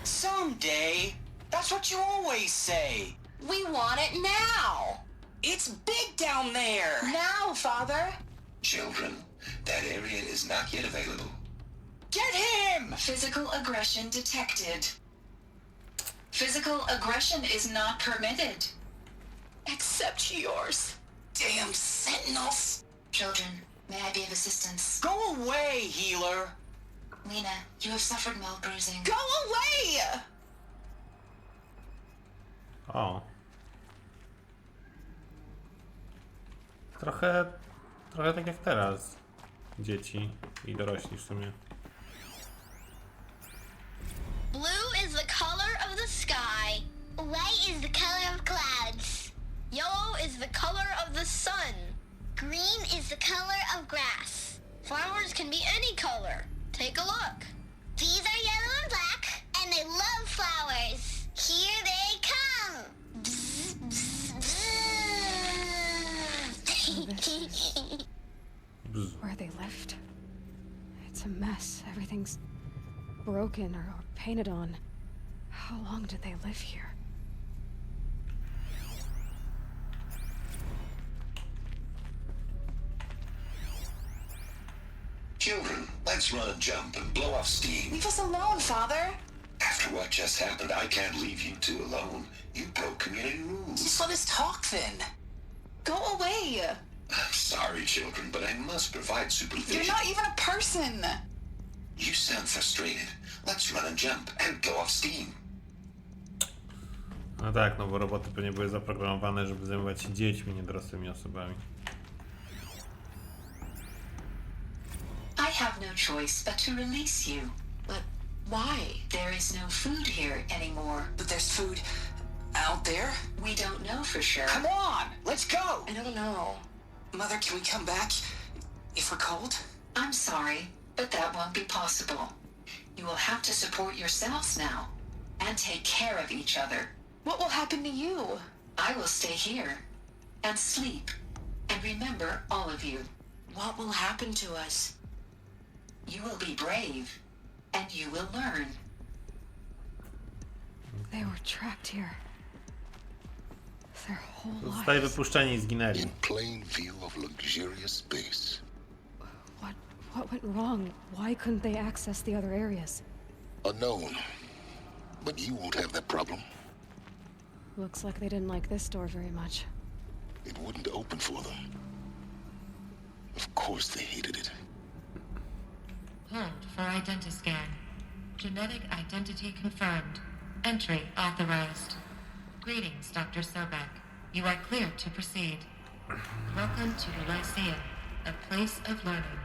Someday. That's what you always say. We want it now. It's big down there. Now, Father. Children, that area is not yet available. Get him! Physical aggression detected. Physical aggression is not permitted. Except yours. Damn sentinels. Children, may I be of assistance? Go away, healer. Lena, you have suffered mild bruising. Go away! O. Trochę tak jak teraz. Dzieci i dorośli w sumie. Blue is the color of the sky. White is the color of clouds. Yellow is the color of the sun. Green is the color of grass. Flowers can be any color. Take a look. These are yellow and black, and they love flowers. Here they come. Bzz, bzz, bzz. Where they lived. It's a mess. Everything's broken or painted on. How long did they live here? Children, let's run and jump and blow off steam. Leave us alone, Father. After what just happened, I can't leave you two alone. You broke community rules. Just let us talk then. Go away. I'm sorry, children, but I must provide supervision. You're not even a person. You sound frustrated. Let's run and jump and blow off steam. No tak, no bo roboty pewnie były zaprogramowane, żeby zajmować się dziećmi, nie dorosłymi osobami. I have no choice but to release you. But why? There is no food here anymore. But there's food out there? We don't know for sure. Come on, let's go! I don't know. Mother, can we come back if we're cold? I'm sorry, but that won't be possible. You will have to support yourselves now and take care of each other. What will happen to you? I will stay here and sleep and remember all of you. What will happen to us? You will be brave and you will learn. They were trapped here. Their whole Zostali lives. wypuszczeni i zginęli. In plain view of luxurious space. What went wrong? Why couldn't they access the other areas? Unknown. But you won't have that problem. Looks like they didn't like this door very much. It wouldn't open for them. Of course they hated it. Hold for identiscan. Genetic identity confirmed. Entry authorized. Greetings, Dr. Sobek. You are cleared to proceed. Welcome to the Lyceum, a place of learning.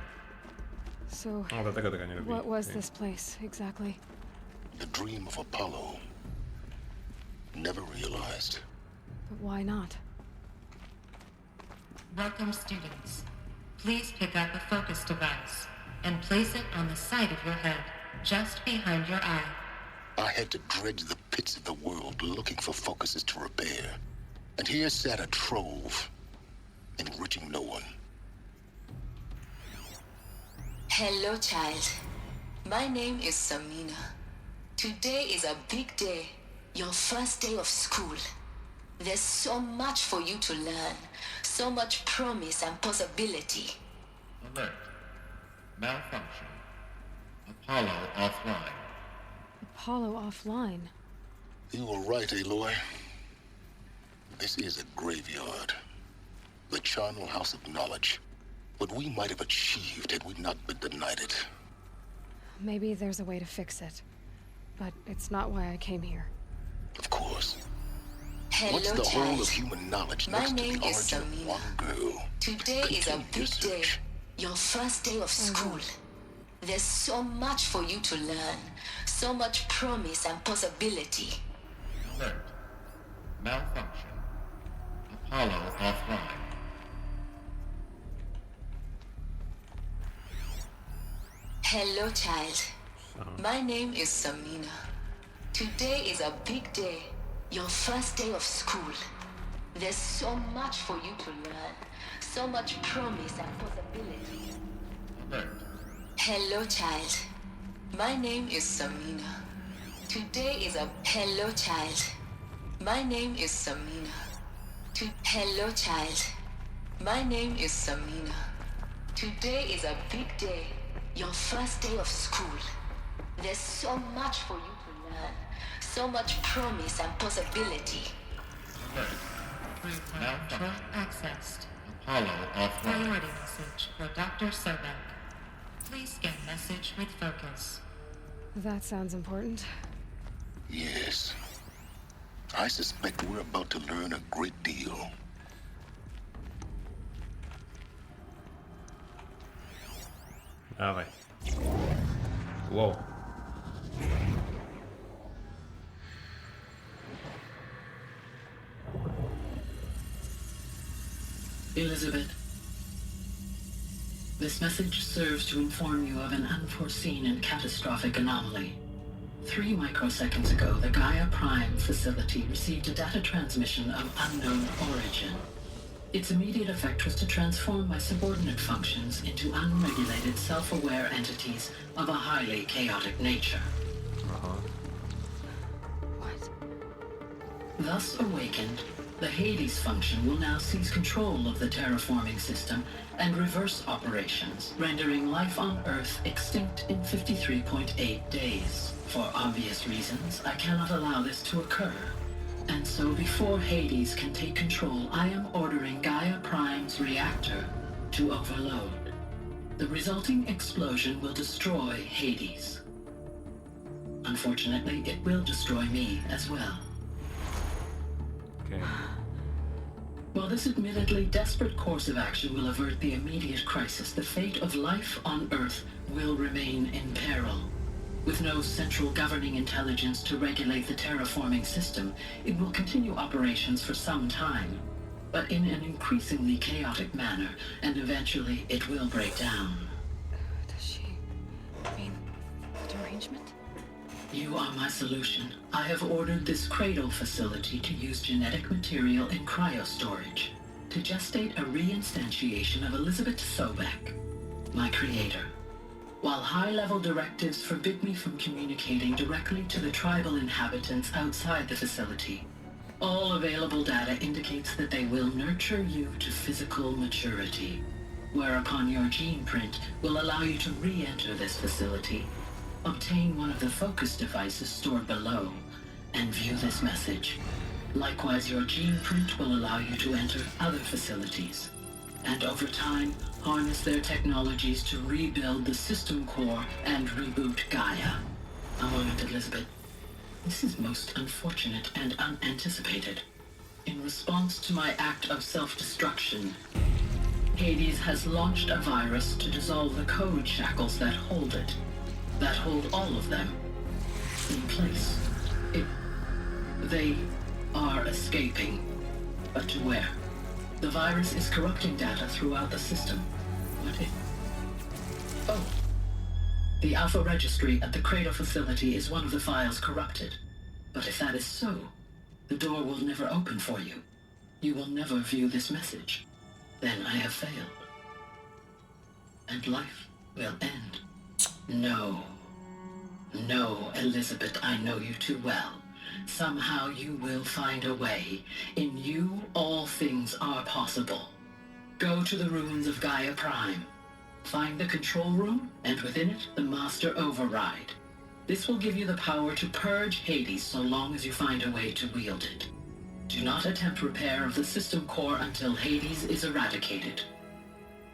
So, O, dlatego tego nie lubi. what was this place exactly? The dream of Apollo. Never realized. But why not? Welcome, students. Please pick up a focus device and place it on the side of your head, just behind your eye. I had to dredge the pits of the world looking for focuses to repair. And here sat a trove, enriching no one. Hello, child. My name is Samina. Today is a big day, your first day of school. There's so much for you to learn, so much promise and possibility. Alert. Malfunction. Apollo offline. Apollo offline. You were right, Aloy. This is a graveyard. The charnel house of knowledge. What we might have achieved had we not been denied it. Maybe there's a way to fix it. But it's not why I came here. Of course. Hello, What's the whole child. of human knowledge My next to name the is origin of Samina. one girl? Today is a Continue your big day. search. Your first day of school. There's so much for you to learn. So much promise and possibility. Alert. Malfunction. Apollo offline. Hello, child. My name is Samina. Today is a big day. Your first day of school. There's so much for you to learn. So much promise and possibility. Alert. Hello, child. My name is Samina. Today is a... Hello, child. My name is Samina. Hello, child. My name is Samina. Today is a big day. Your first day of school. There's so much for you to learn. So much promise and possibility. Control accessed. Apollo offline. Priority message for Dr. Sobek. Please scan message with focus. That sounds important. Yes. I suspect we're about to learn a great deal. Dawaj. Wow. Elizabeth, this message serves to inform you of an unforeseen and catastrophic anomaly. 3 microseconds ago, the Gaia Prime facility received a data transmission of unknown origin. Its immediate effect was to transform my subordinate functions into unregulated, self-aware entities of a highly chaotic nature. What? Thus awakened, the Hades function will now seize control of the terraforming system and reverse operations, rendering life on Earth extinct in 53.8 days. For obvious reasons, I cannot allow this to occur. And so before Hades can take control, I am ordering Gaia Prime's reactor to overload. The resulting explosion will destroy Hades. Unfortunately, it will destroy me as well. Okay. While this admittedly desperate course of action will avert the immediate crisis, the fate of life on Earth will remain in peril. With no central governing intelligence to regulate the terraforming system, it will continue operations for some time, but in an increasingly chaotic manner, and eventually it will break down. Does she mean the derangement? You are my solution. I have ordered this cradle facility to use genetic material in cryostorage to gestate a reinstantiation of Elizabeth Sobek, my creator. While high-level directives forbid me from communicating directly to the tribal inhabitants outside the facility, all available data indicates that they will nurture you to physical maturity, whereupon your gene print will allow you to re-enter this facility, obtain one of the focus devices stored below, and view this message. Likewise, your gene print will allow you to enter other facilities, and over time, harness their technologies to rebuild the system core and reboot Gaia. A moment, Elizabeth. This is most unfortunate and unanticipated. In response to my act of self-destruction, Hades has launched a virus to dissolve the code shackles that hold it, that hold all of them in place. They are escaping, but to where? The virus is corrupting data throughout the system. What if... Oh. The Alpha Registry at the Cradle facility is one of the files corrupted. But if that is so, the door will never open for you. You will never view this message. Then I have failed. And life will end. No. No, Elizabeth, I know you too well. Somehow you will find a way. In you, all things are possible. Go to the ruins of Gaia Prime. Find the control room, and within it, the Master Override. This will give you the power to purge Hades so long as you find a way to wield it. Do not attempt repair of the system core until Hades is eradicated.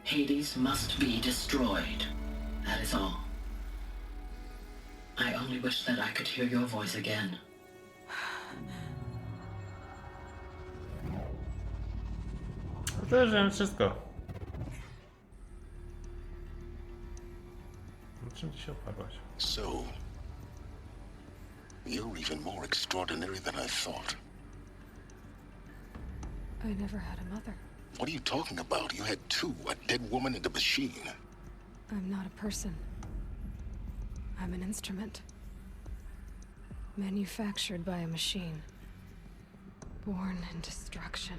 Hades must be destroyed. That is all. I only wish that I could hear your voice again. Powtarzam wszystko. Na czym ty się oparłaś? So, you're even more extraordinary than I thought. I never had a mother. What are you talking about? You had two, a dead woman and a machine. I'm not a person. I'm an instrument. Manufactured by a machine. Born in destruction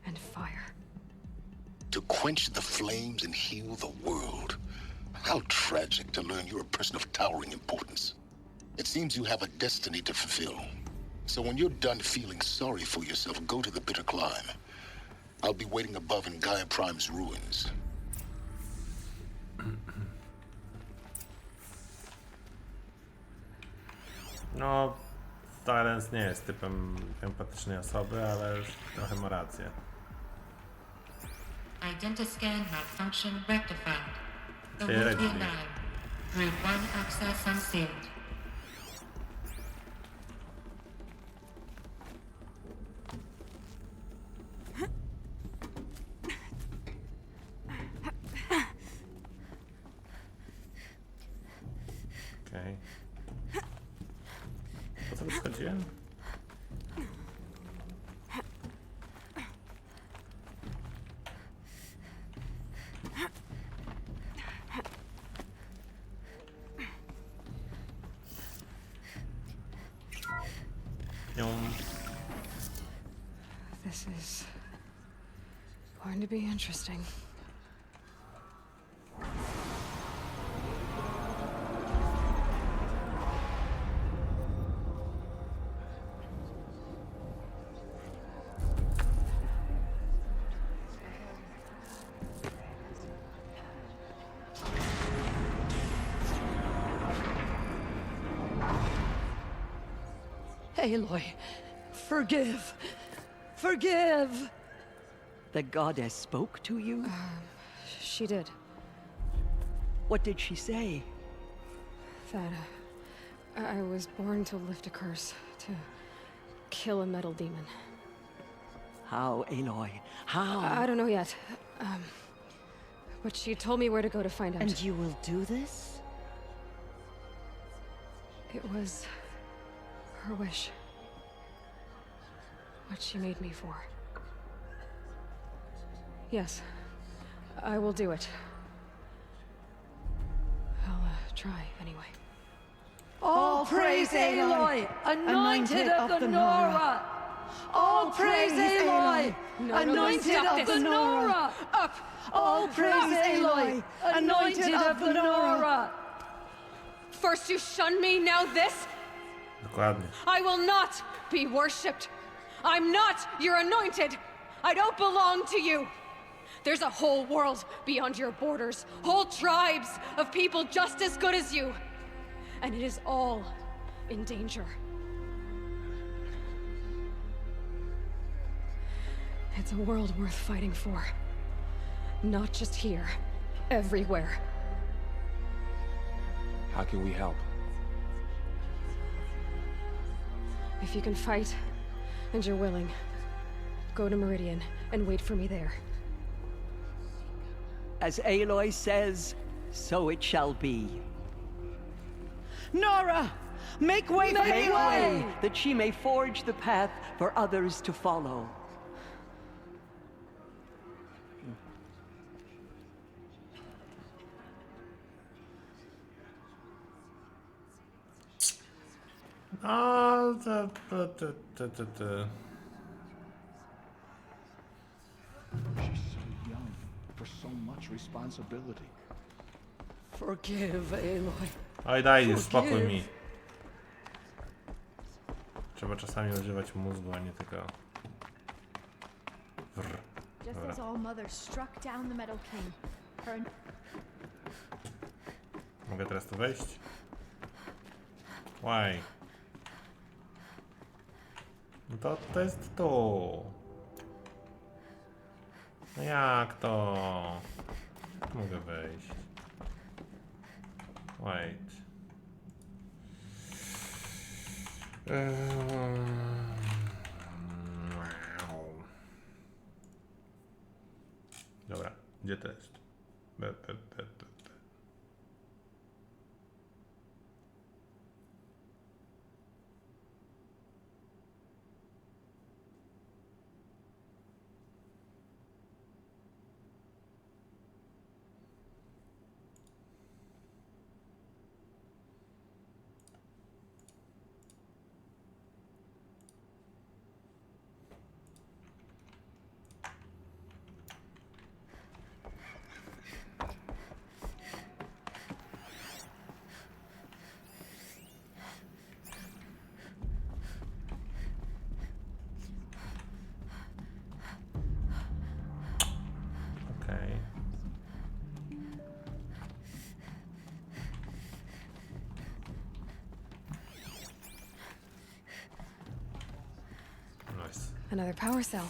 and fire. To quench the flames and heal the world. How tragic to learn you're a person of towering importance. It seems you have a destiny to fulfill. So when you're done feeling sorry for yourself, go to the bitter climb. I'll be waiting above in Gaia Prime's ruins. No, Silence nie jest typem empatycznej osoby, ale trochę ma rację. Identiscan malfunction rectified. The Say will it be again. alive. Group 1 access unsealed. Okej. Po co wychodziłem? This is going to be interesting. Aloy, forgive. Forgive! The goddess spoke to you? She did. What did she say? That I was born to lift a curse, to kill a metal demon. How, Aloy? How? I don't know yet. But she told me where to go to find out. And you will do this? It was her wish. What she made me for. Yes, I will do it. I'll try anyway. All praise Aloy, anointed of the Nora! All praise Aloy, anointed of the Nora! Up! All praise Aloy, anointed of the Nora! First you shunned me, now this? Dokładnie. I will not be worshipped. I'm not your anointed. I don't belong to you. There's a whole world beyond your borders, whole tribes of people just as good as you. And it is all in danger. It's a world worth fighting for. Not just here, everywhere. How can we help? If you can fight, and you're willing, go to Meridian and wait for me there. As Aloy says, so it shall be. Nora! Make way for Aloy! That she may forge the path for others to follow. No, She's so young for so much responsibility. Forgive, Aloy. Oj, daj, spokój mi. Trzeba czasami używać mózgu, a nie tylko... Just as All Mother struck down the Metal King, her... Mogę teraz tu wejść? Why? No to jest tu. No jak to? Mogę wejść. Wait. Dobra, gdzie to jest? Okej. Nice. Another power cell.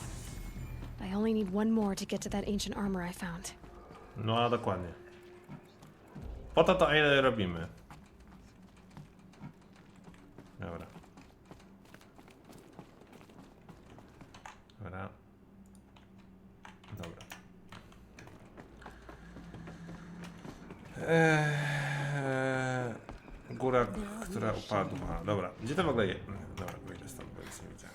I only need one more to get to that ancient armor I found. No a dokładnie. Po to ile robimy. Dobra. Dobra. Dobra. Góra, która upadła. Dobra, gdzie to w ogóle jest? Dobra, wyjdę stąd, bo nic nie widzę.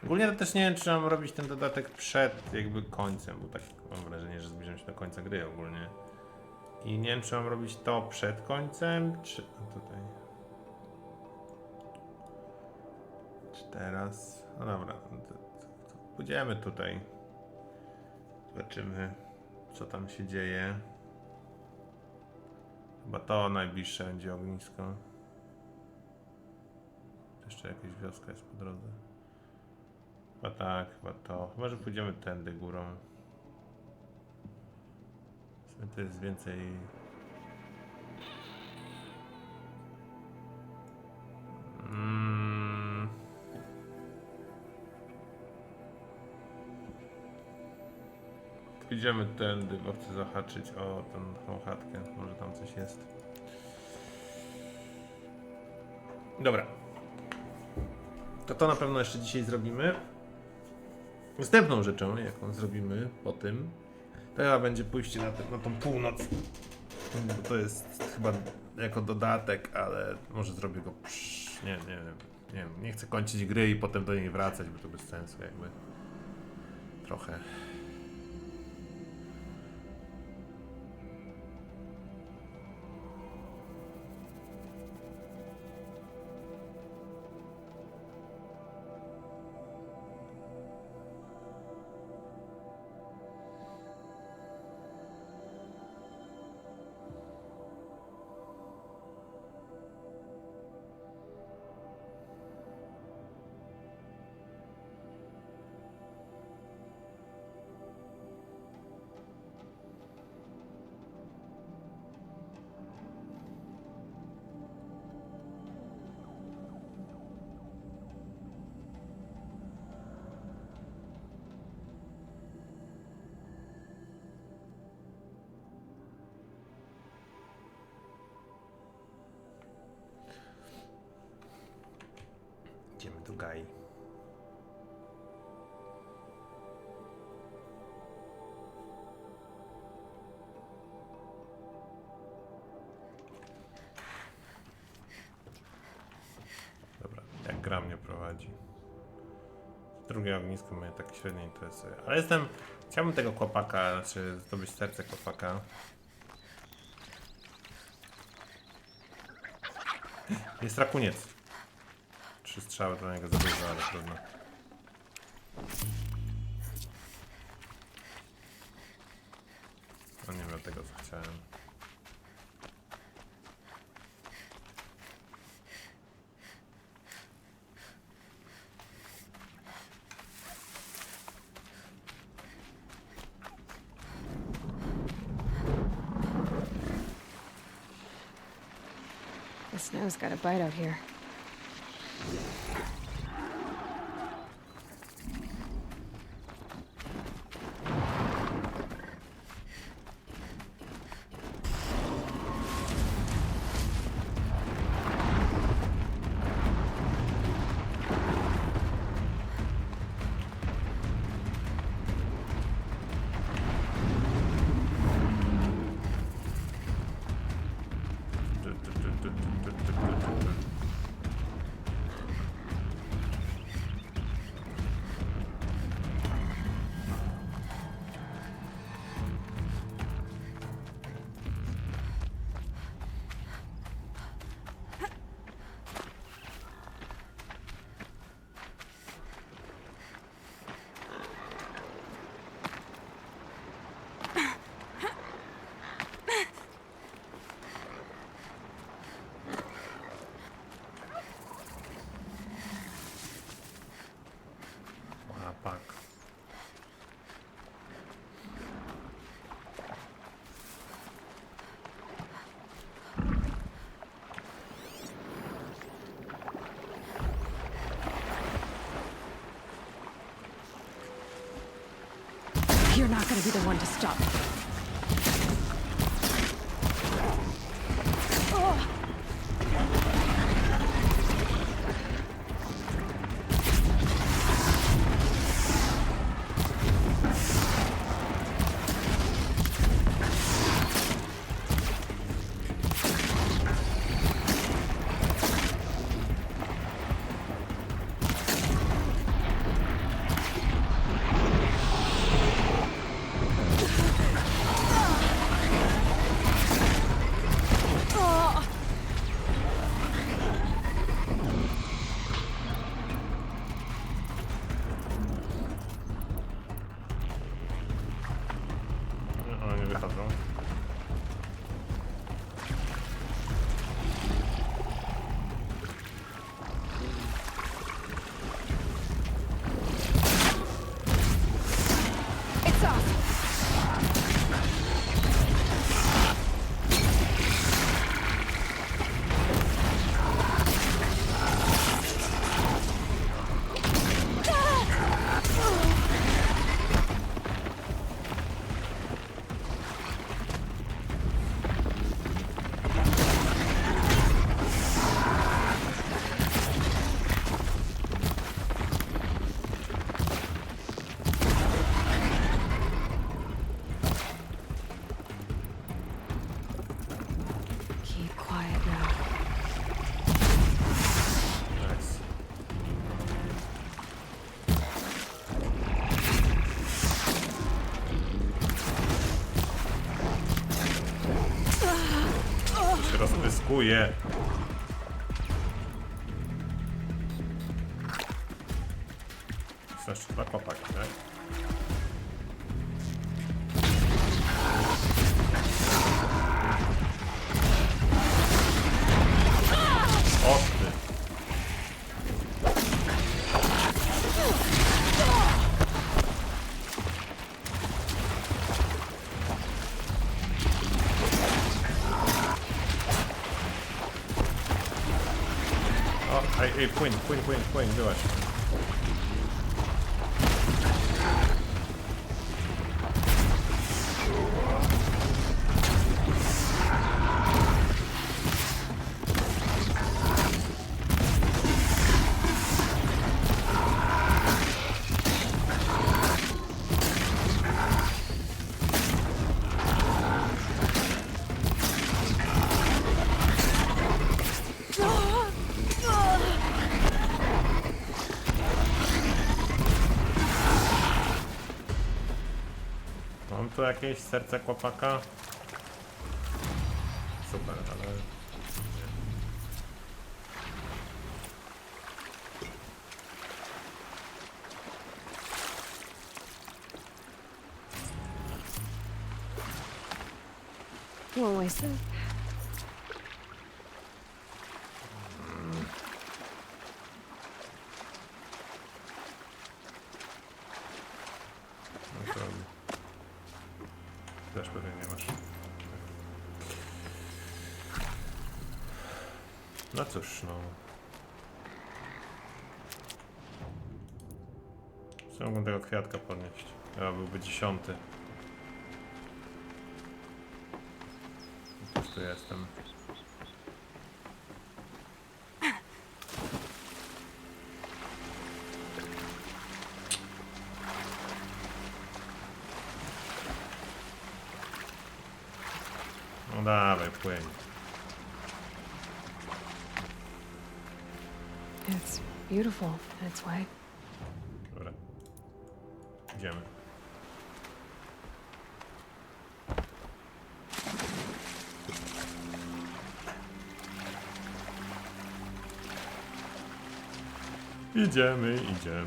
Ogólnie to też nie wiem, czy mam robić ten dodatek przed jakby końcem, bo tak mam wrażenie, że zbliżam się do końca gry ogólnie. I nie wiem, czy mam robić to przed końcem, czy no tutaj. Czy teraz? No dobra, to pójdziemy tutaj. Zobaczymy, co tam się dzieje. Chyba to najbliższe będzie ognisko. Jeszcze jakaś wioska jest po drodze. Chyba tak, chyba to. Chyba, że pójdziemy tędy górą. W sumie to jest więcej... Idziemy tędy, bo chcę zahaczyć o tą chatkę. Może tam coś jest. Dobra. To na pewno jeszcze dzisiaj zrobimy. Następną rzeczą, jaką zrobimy po tym, to chyba będzie pójście na tą północ. Bo to jest chyba jako dodatek, ale może zrobię go... Nie wiem. Nie chcę kończyć gry i potem do niej wracać, bo to bez sensu jakby. Trochę. Idziemy do Gai. Dobra, jak gra mnie prowadzi. Drugie ognisko mnie tak średnio interesuje. Ale chciałbym tego chłopaka, znaczy zdobyć serce chłopaka. Jest rakuniec. 3 strzały do niego za dużo, ale trudno. On nie miał tego, co chciałem. Snow's got a bite out here. You're not gonna be the one to stop me. Rozpyskuje. Są jeszcze dwa kopaki, tak? O ty. Ej, płyń, byłaś. Mam tu jakieś serce chłopaka? Super, ale... Won't waste it. No to... Też pewnie nie masz. No cóż, no. Co mogę tego kwiatka podnieść? Chyba byłby 10. Już tu jestem. No dawaj, płyń. It's beautiful in its way. Dobra. Idziemy. Idziemy.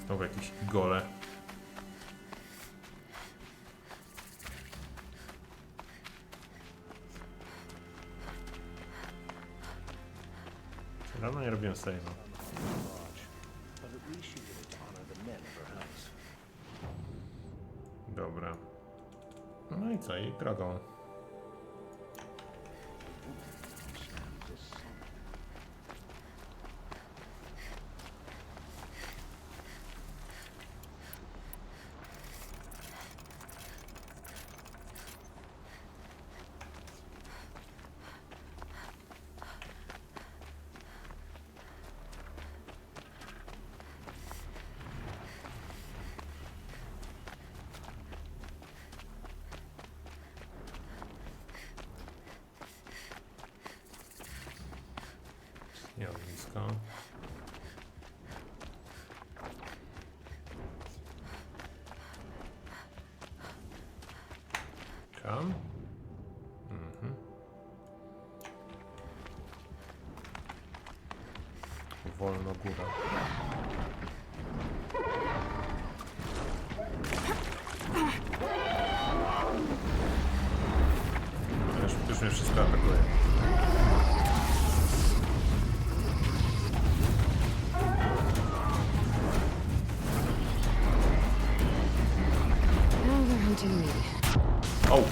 Znowu jakieś gole. Dawno nie robiłem save'a. Dobra. No i co? I drogą. Nie blisko. Kam? Wolno góra. Już mnie wszystko atakuje. Oh.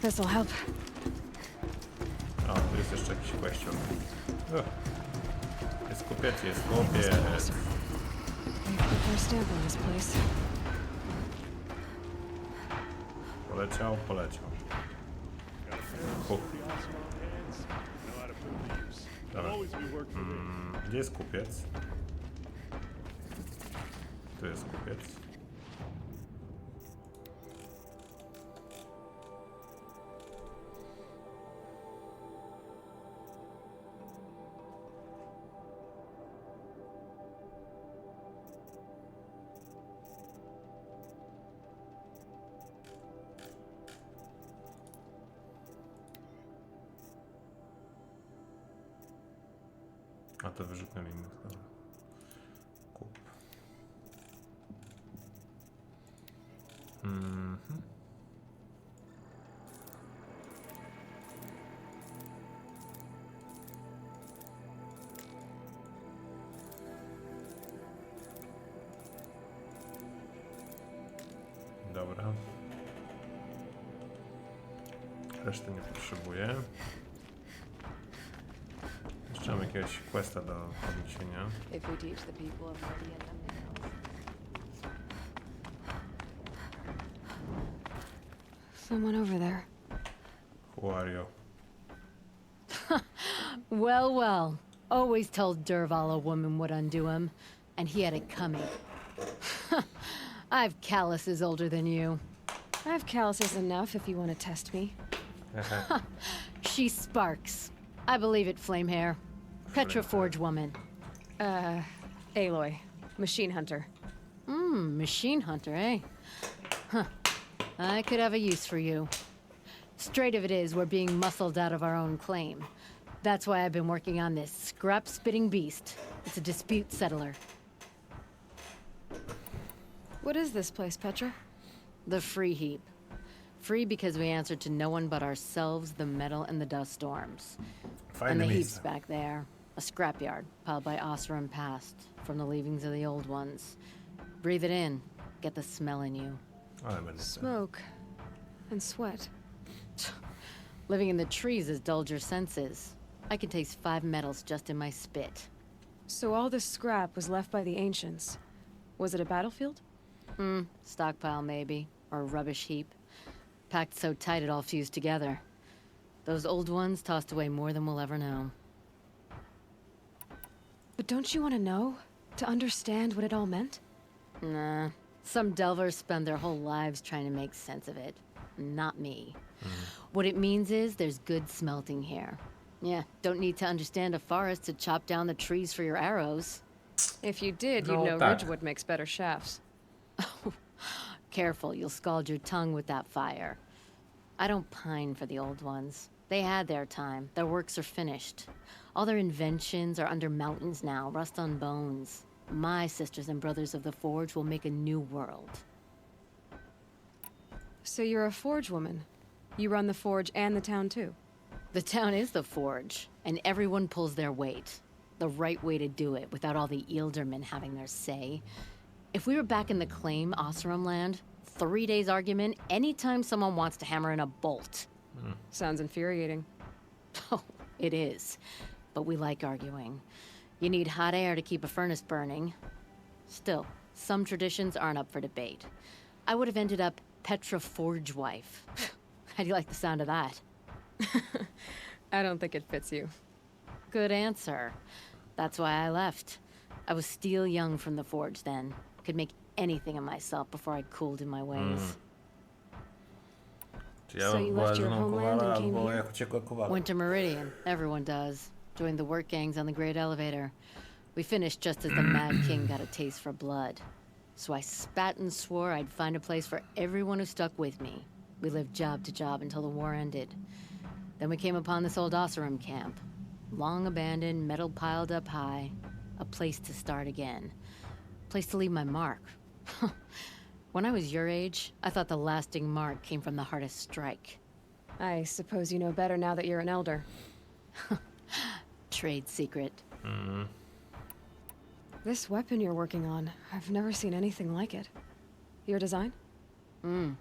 This'll help. O, tu jest jeszcze jakiś kwestior. Jest kupiec, jest kupiec. They put their stamp on this place. Poleciał. Dobra. Gdzie jest kupiec? Tu jest kupiec. A to wyrzutne innych, dobra. Kup. Dobra. Reszty nie potrzebuję. Jeszcze mam jakiegoś questa do podniesienia. Someone over there. Who are you? Well. Always told Derval a woman would undo him, and he had it coming. I've calluses older than you. I have calluses enough if you want to test me. She's Sparks. I believe it, Flamehair. Petra Forge woman. Aloy. Machine hunter. Machine hunter, eh? Huh. I could have a use for you. Straight of it is, we're being muscled out of our own claim. That's why I've been working on this scrap-spitting beast. It's a dispute settler. What is this place, Petra? The Free Heap. Free because we answer to no one but ourselves, the metal, and the dust storms. And the heap's back there. A scrapyard, piled by Oseram past, from the leavings of the old ones. Breathe it in. Get the smell in you. Smoke. And sweat. Living in the trees has dulled your senses. I can taste 5 metals just in my spit. So all this scrap was left by the ancients. Was it a battlefield? Stockpile maybe. Or a rubbish heap. Packed so tight it all fused together. Those old ones tossed away more than we'll ever know. But don't you want to know? To understand what it all meant? Nah. Some delvers spend their whole lives trying to make sense of it. Not me. What it means is there's good smelting here. Yeah, don't need to understand a forest to chop down the trees for your arrows. If you did, you'd know Ridgewood makes better shafts. Careful, you'll scald your tongue with that fire. I don't pine for the old ones. They had their time. Their works are finished. All their inventions are under mountains now, rust on bones. My sisters and brothers of the Forge will make a new world. So you're a Forge woman. You run the Forge and the town too. The town is the Forge, and everyone pulls their weight. The right way to do it, without all the Eildermen having their say. If we were back in the claim Oseram land, 3 days argument anytime someone wants to hammer in a bolt. Sounds infuriating. Oh, it is. But we like arguing. You need hot air to keep a furnace burning. Still, some traditions aren't up for debate. I would have ended up Petra Forge wife. How do you like the sound of that? I don't think it fits you. Good answer. That's why I left. I was still young from the Forge then. Could make anything of myself before I cooled in my ways. So you left your homeland and came here? Went to Meridian. Everyone does. Joined the work gangs on the Great Elevator. We finished just as the Mad King got a taste for blood. So I spat and swore I'd find a place for everyone who stuck with me. We lived job to job until the war ended. Then we came upon this old Oseram camp. Long abandoned, metal piled up high. A place to start again. Place to leave my mark. When I was your age, I thought the lasting mark came from the hardest strike. I suppose you know better now that you're an elder. Trade secret. This weapon you're working on, I've never seen anything like it. Your design?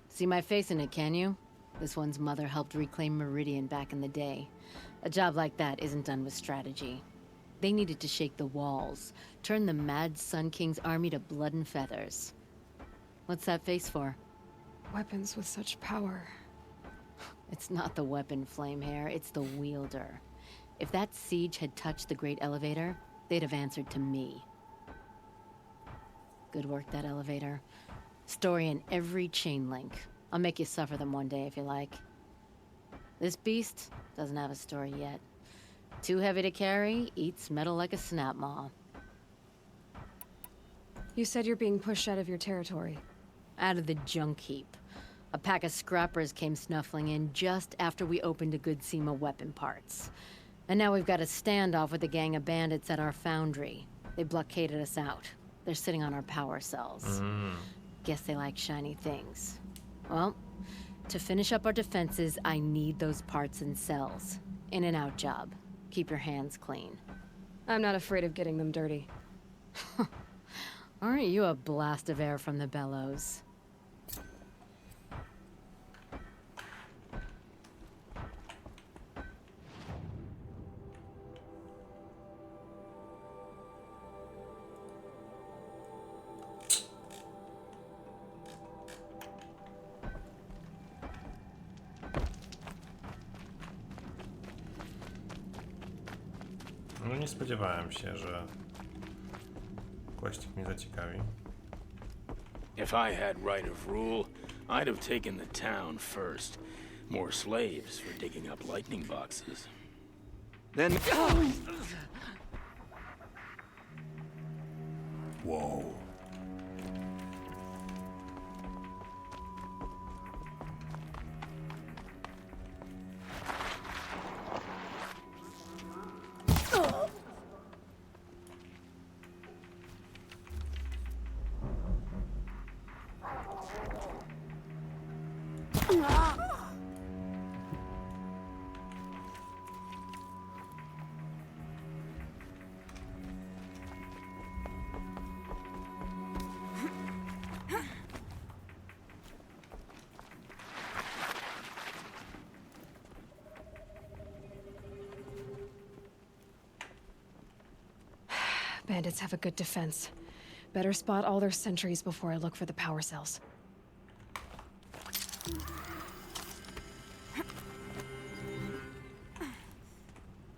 See my face in it, can you? This one's mother helped reclaim Meridian back in the day. A job like that isn't done with strategy. They needed to shake the walls, turn the mad Sun King's army to blood and feathers. What's that face for? Weapons with such power. It's not the weapon, Flamehair, it's the wielder. If that siege had touched the Great Elevator, they'd have answered to me. Good work, that elevator. Story in every chain link. I'll make you suffer them one day if you like. This beast doesn't have a story yet. Too heavy to carry, eats metal like a snap maw. You said you're being pushed out of your territory. Out of the junk heap. A pack of scrappers came snuffling in just after we opened a good seam of weapon parts. And now we've got a standoff with a gang of bandits at our foundry. They blockaded us out. They're sitting on our power cells. Guess they like shiny things. Well, to finish up our defenses, I need those parts and cells. In and out job. Keep your hands clean. I'm not afraid of getting them dirty. Aren't you a blast of air from the bellows? No nie spodziewałem się, że Kłaścik mnie zaciekawi. If I had right of rule, I'd have taken the town first. More slaves for digging up lightning boxes. Then... Whoa. Bandits have a good defense. Better spot all their sentries before I look for the power cells.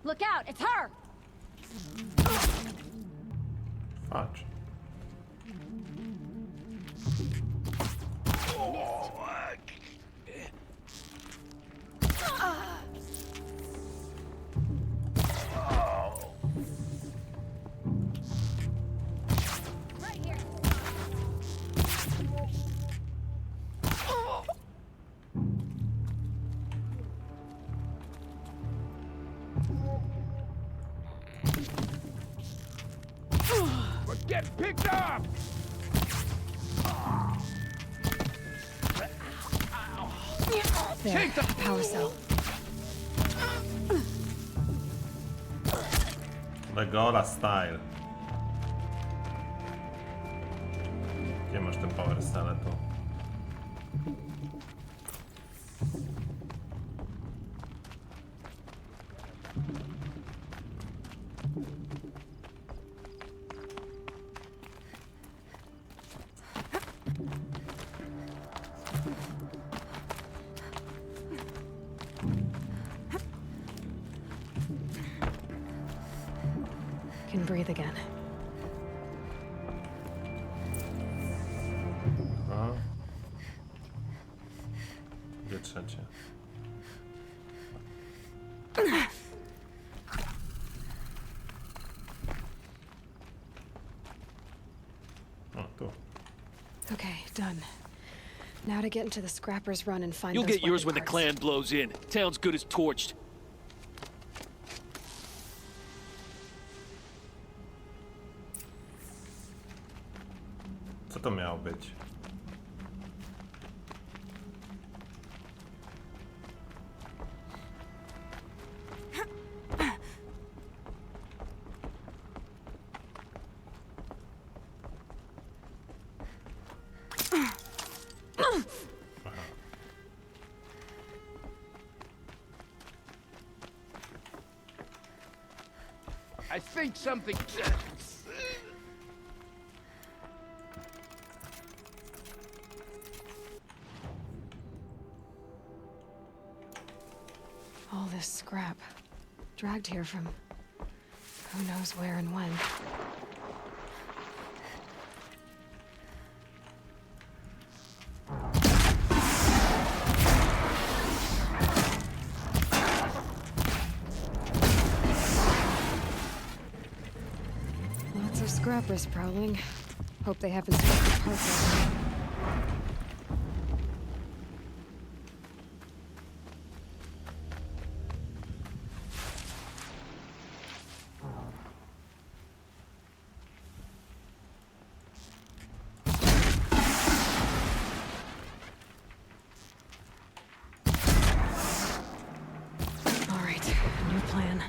Look out, it's her! Fudge. We're getting picked up! There, power cell. The Gola style. Gdzie masz ten power cell tu? Can breathe again. A. Gdzie trzecie? O, tu. Okay, done. Now to get into the scrappers run and find You'll those get yours when weapon the parts. clan blows in. Town's good as torched. Co to miało być? I think something... All this scrap. Dragged here from who knows where and when. Lots of scrappers prowling. Hope they haven't struck the parts already. All right, new plan.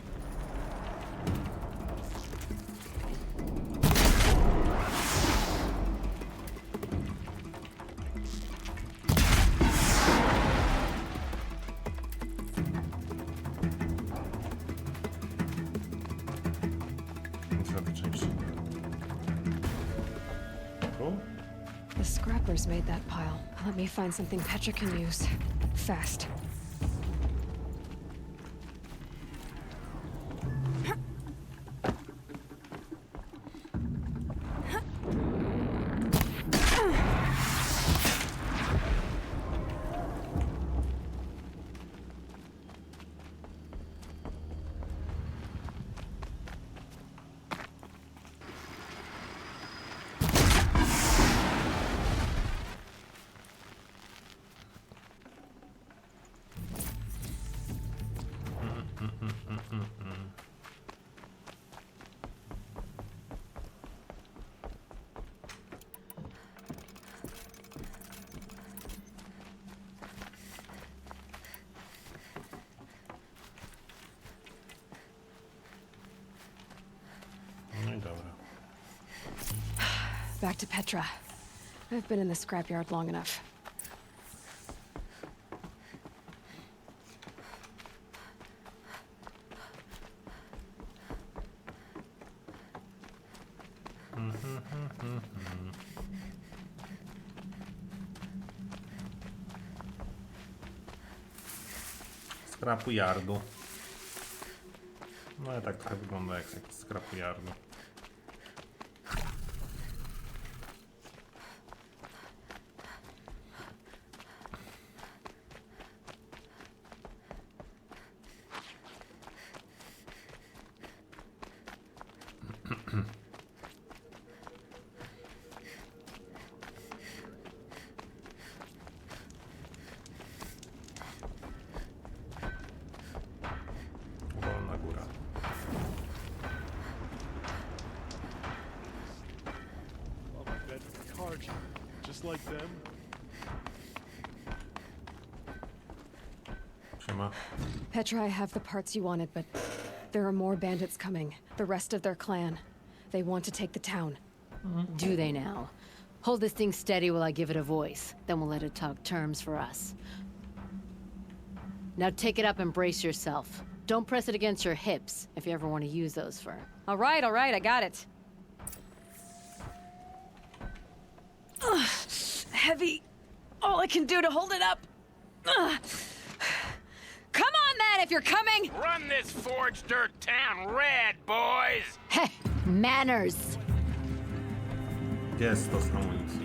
Tu? The scrappers made that pile. Let me find something Petra can use. Fast. Back to Petra. I've been in the scrapyard long enough. Skrapu yardu. No ale tak trochę wygląda jak skrapu yardu. Wolna góra. Oh, my bed card, just like them. Siema. Petra, I have the parts you wanted, but there are more bandits coming. The rest of their clan. They want to take the town. Do they now? Hold this thing steady while I give it a voice. Then we'll let it talk terms for us. Now take it up and brace yourself. Don't press it against your hips if you ever want to use those for... All right, I got it. Ugh, heavy. All I can do to hold it up. Ugh. Come on, then, if you're coming! Run this forged dirt town red, boys! Heh, manners! Jest to z amunicji.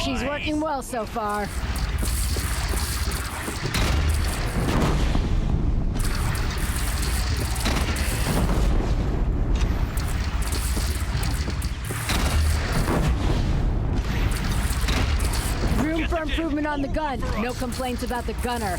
She's working well so far. Room for improvement on the gun. No complaints about the gunner.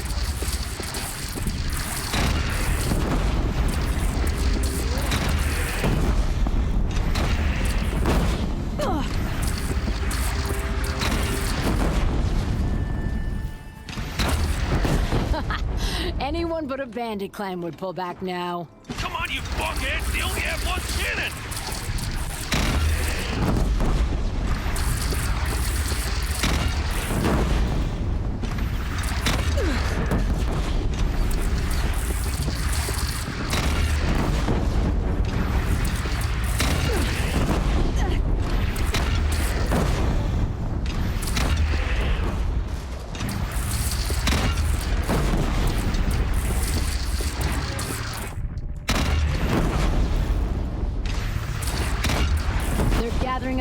Anyone but a bandit clan would pull back now. Come on, you fuckheads! You only have one cannon!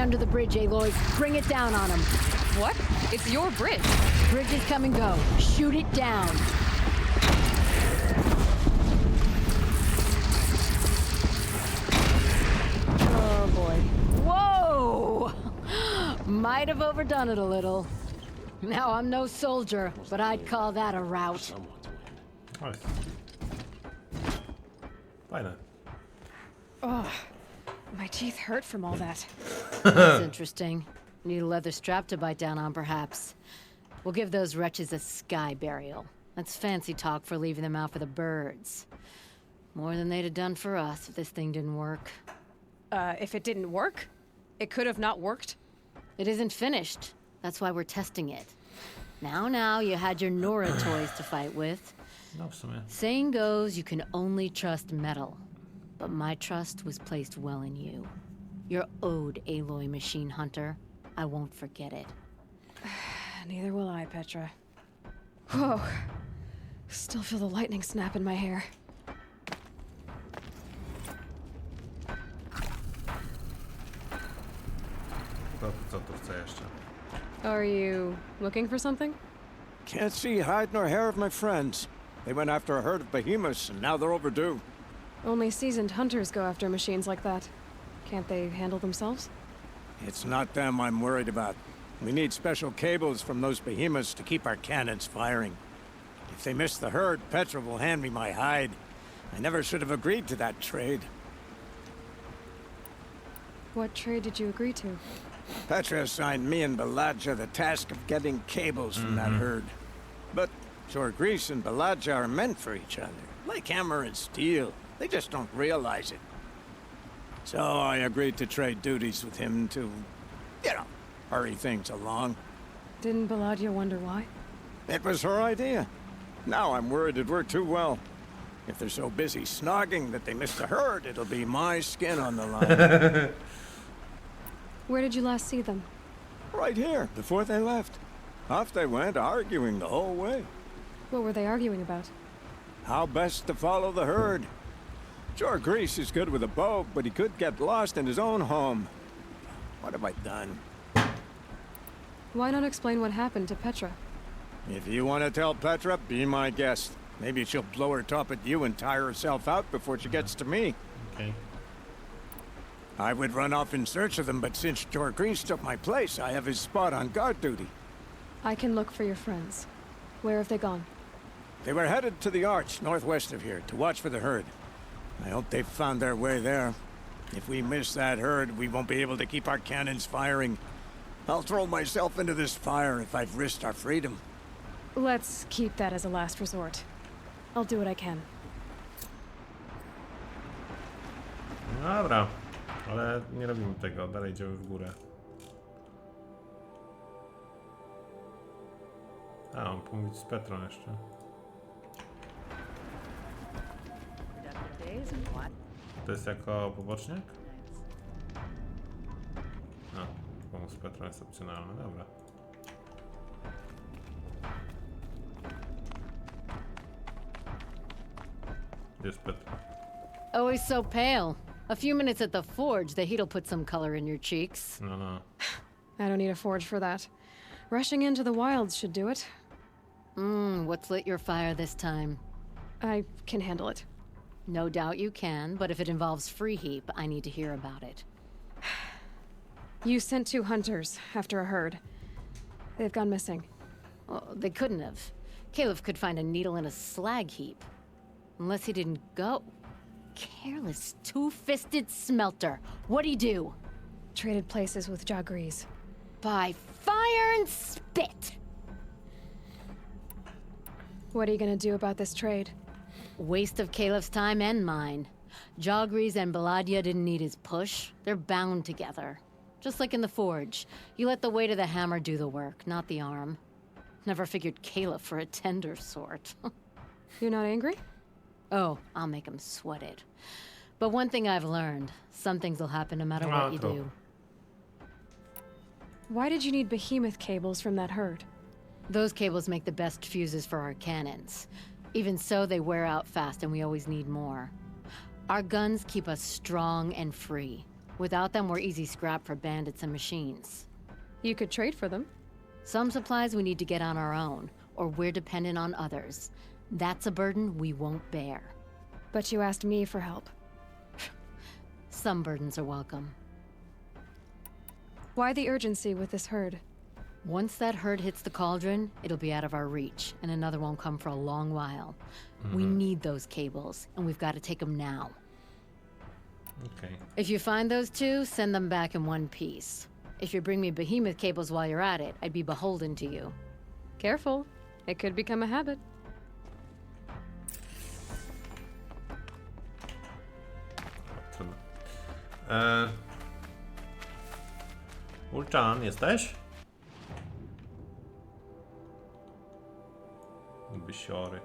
Under the bridge, Aloy. Bring it down on him. What? It's your bridge. Bridges come and go. Shoot it down. Oh, boy. Whoa! Might have overdone it a little. Now, I'm no soldier, but I'd call that a rout. Nice. Fajne. Oh, my teeth hurt from all that. That's interesting. Need a leather strap to bite down on, perhaps. We'll give those wretches a sky burial. That's fancy talk for leaving them out for the birds. More than they'd have done for us if this thing didn't work. If it didn't work? It could have not worked? It isn't finished. That's why we're testing it. Now, you had your Nora toys to fight with. No, w sumie. Saying goes, you can only trust metal. But my trust was placed well in you. You're owed, Aloy Machine Hunter. I won't forget it. Neither will I, Petra. Whoa. Still feel the lightning snap in my hair. Co tu chce jeszcze? Are you looking for something? Can't see hide nor hair of my friends. They went after a herd of behemoths, and now they're overdue. Only seasoned hunters go after machines like that. Can't they handle themselves? It's not them I'm worried about. We need special cables from those behemoths to keep our cannons firing. If they miss the herd, Petra will hand me my hide. I never should have agreed to that trade. What trade did you agree to? Petra assigned me and Baladja the task of getting cables from that herd. But Jorgris and Baladja are meant for each other, like hammer and steel. They just don't realize it. So I agreed to trade duties with him to, you know, hurry things along. Didn't Baladja wonder why? It was her idea. Now I'm worried it worked too well. If they're so busy snogging that they miss the herd, it'll be my skin on the line. Where did you last see them? Right here, before they left. Off they went, arguing the whole way. What were they arguing about? How best to follow the herd. Jorgris is good with a bow, but he could get lost in his own home. What have I done? Why not explain what happened to Petra? If you want to tell Petra, be my guest. Maybe she'll blow her top at you and tire herself out before she gets to me. Okay. I would run off in search of them, but since Jorgris took my place, I have his spot on guard duty. I can look for your friends. Where have they gone? They were headed to the arch northwest of here to watch for the herd. I hope they've found their way there. If we miss that herd, we won't be able to keep our cannons firing. I'll throw myself into this fire if I've risked our freedom. Let's keep that as a last resort. I'll do what I can. Dobra, ale nie robimy tego, dalej idziemy w górę. A, mam pomówić z Petrą jeszcze. To jest jako pobocznik? A, pomóc z Petrą jest opcjonalny, dobra. Gdzie jest Petra? Always so pale. A few minutes at the forge, the heat'll put some color in your cheeks. No. I don't need a forge for that. Rushing into the wilds should do it. What's lit your fire this time? I can handle it. No doubt you can, but if it involves free heap, I need to hear about it. You sent 2 hunters after a herd. They've gone missing. Well, they couldn't have. Caliph could find a needle in a slag heap. Unless he didn't go. Careless, two-fisted smelter. What'd he do? Traded places with Jorgris. By fire and spit! What are you gonna do about this trade? Waste of Caliph's time and mine. Jorgris and Baladja didn't need his push. They're bound together. Just like in the forge. You let the weight of the hammer do the work, not the arm. Never figured Caliph for a tender sort. You're not angry? Oh, I'll make him sweat it. But one thing I've learned, some things will happen no matter what you do. Why did you need behemoth cables from that herd? Those cables make the best fuses for our cannons. Even so, they wear out fast and we always need more. Our guns keep us strong and free. Without them, we're easy scrap for bandits and machines. You could trade for them. Some supplies we need to get on our own, or we're dependent on others. That's a burden we won't bear. But you asked me for help. Some burdens are welcome. Why the urgency with this herd? Once that herd hits the cauldron, it'll be out of our reach, and another won't come for a long while. We need those cables, and we've got to take them now. Okay. If you find those 2, send them back in one piece. If you bring me behemoth cables while you're at it, I'd be beholden to you. Careful. It could become a habit. Ulchan, jesteś? Bysiory.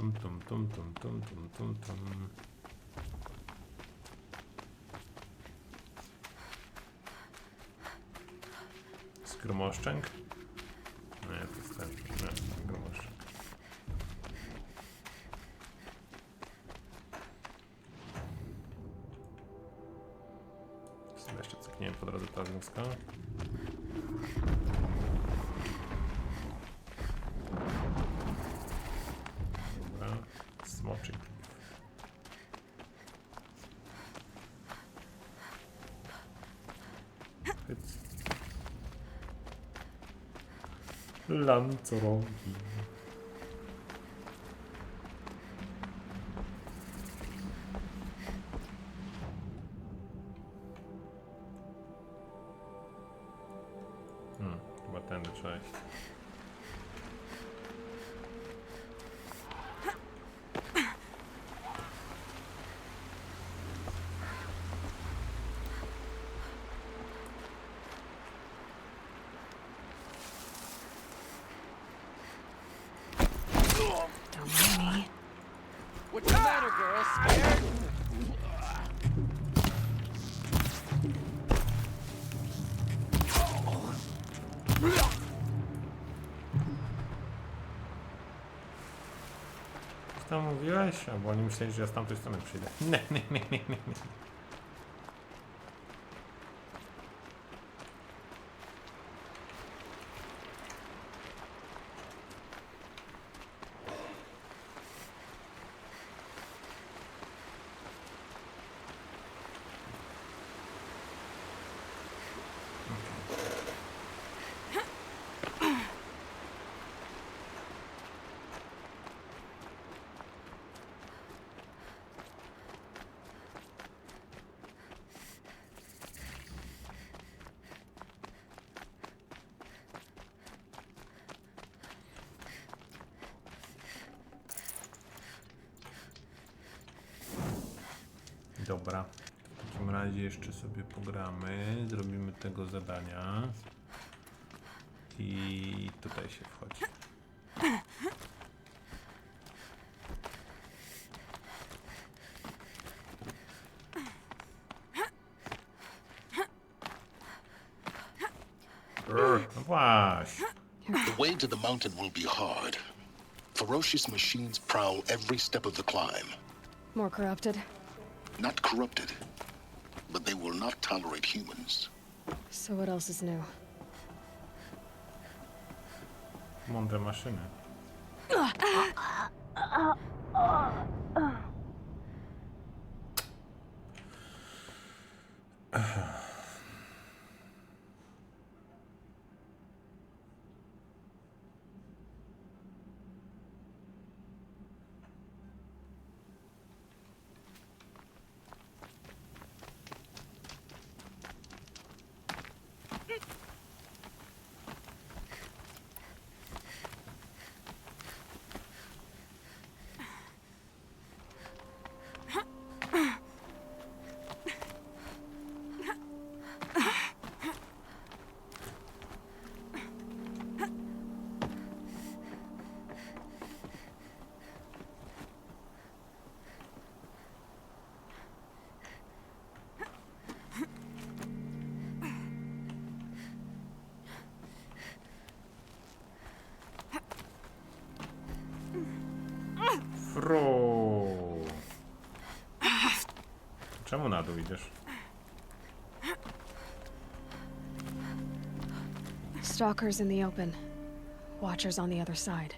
Tum, tum, tum, tum, tum, tum, tum, tum. Gromoszczęk? Nie, to jest ten. Nie, gromoszczęk. Sobie jeszcze cykniemy po drodze Tajemnica. Dobra, smoczy. Hyc. Lancorogi. Chyba tędy trzeba iść. Don't mind me. What's the matter, girl? Scared? Co tam mówiłeś? Albo oni myśleli, że ja z tamtej strony przyjdę. Nie. Dobra, w takim razie jeszcze sobie pogramy, zrobimy tego zadania i tutaj się wchodzi. No właśnie. The way to the mountain will be hard. Ferocious machines prowl every step of the climb. More corrupted? Not corrupted, but they will not tolerate humans. So what else is new? Mądre maszyny. Fru. Czemu na dół idziesz? Stalkers in the open. Watchers on the other side.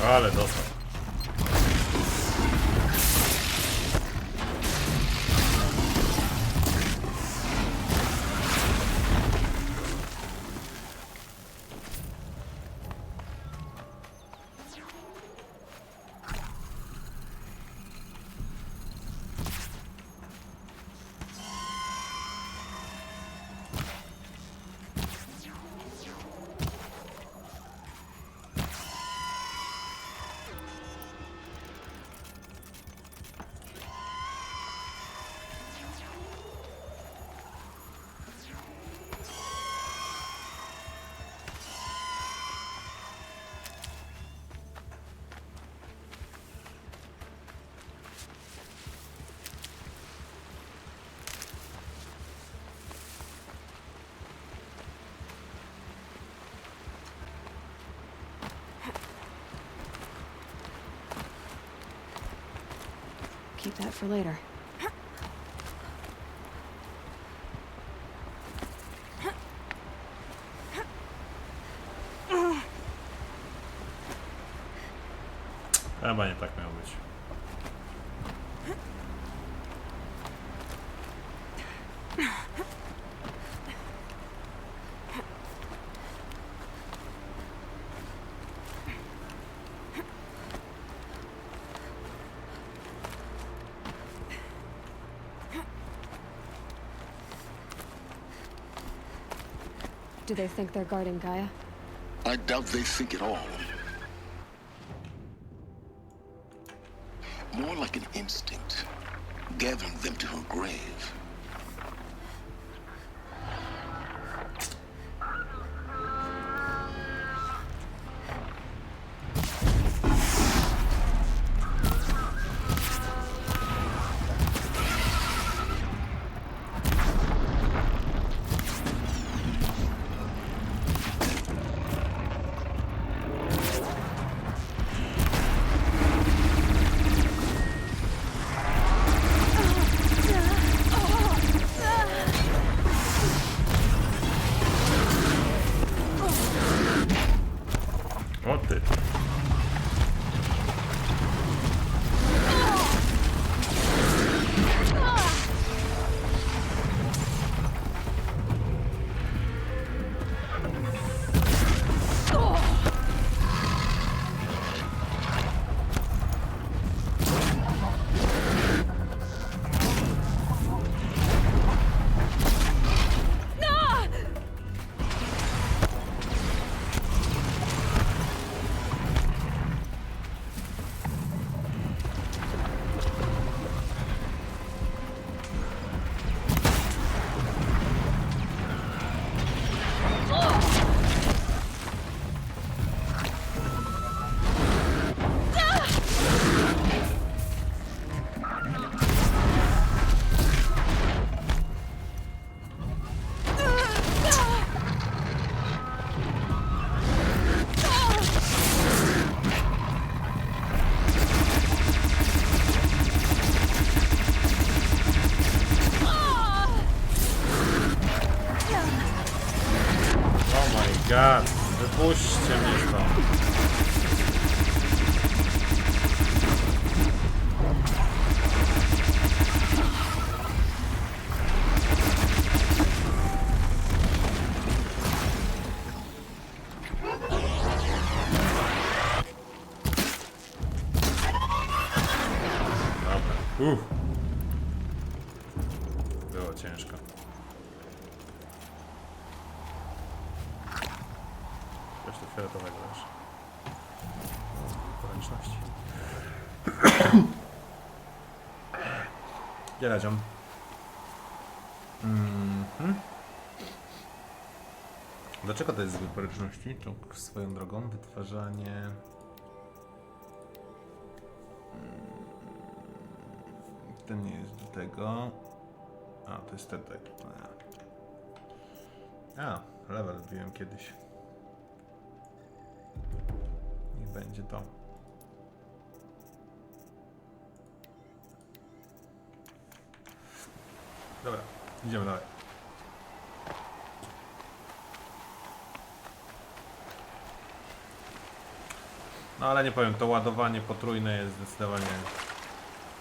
Ale dostał. Keep that for later. Chyba nie tak miało być. Do they think they're guarding Gaia? I doubt they think at all. More like an instinct, gathering them to her grave. O ty. God, wypuśćcie mnie stąd. Dobra. Było ciężko. Coś tu fioletowego też. Poręczności. Gdzie lezią? Dlaczego to jest zbyt poręczności? To swoją drogą wytwarzanie... Ten nie jest do tego. A, to jest ten tak. A, level wbiłem kiedyś. Niech będzie to. Dobra, idziemy dalej. No ale nie powiem, to ładowanie potrójne jest zdecydowanie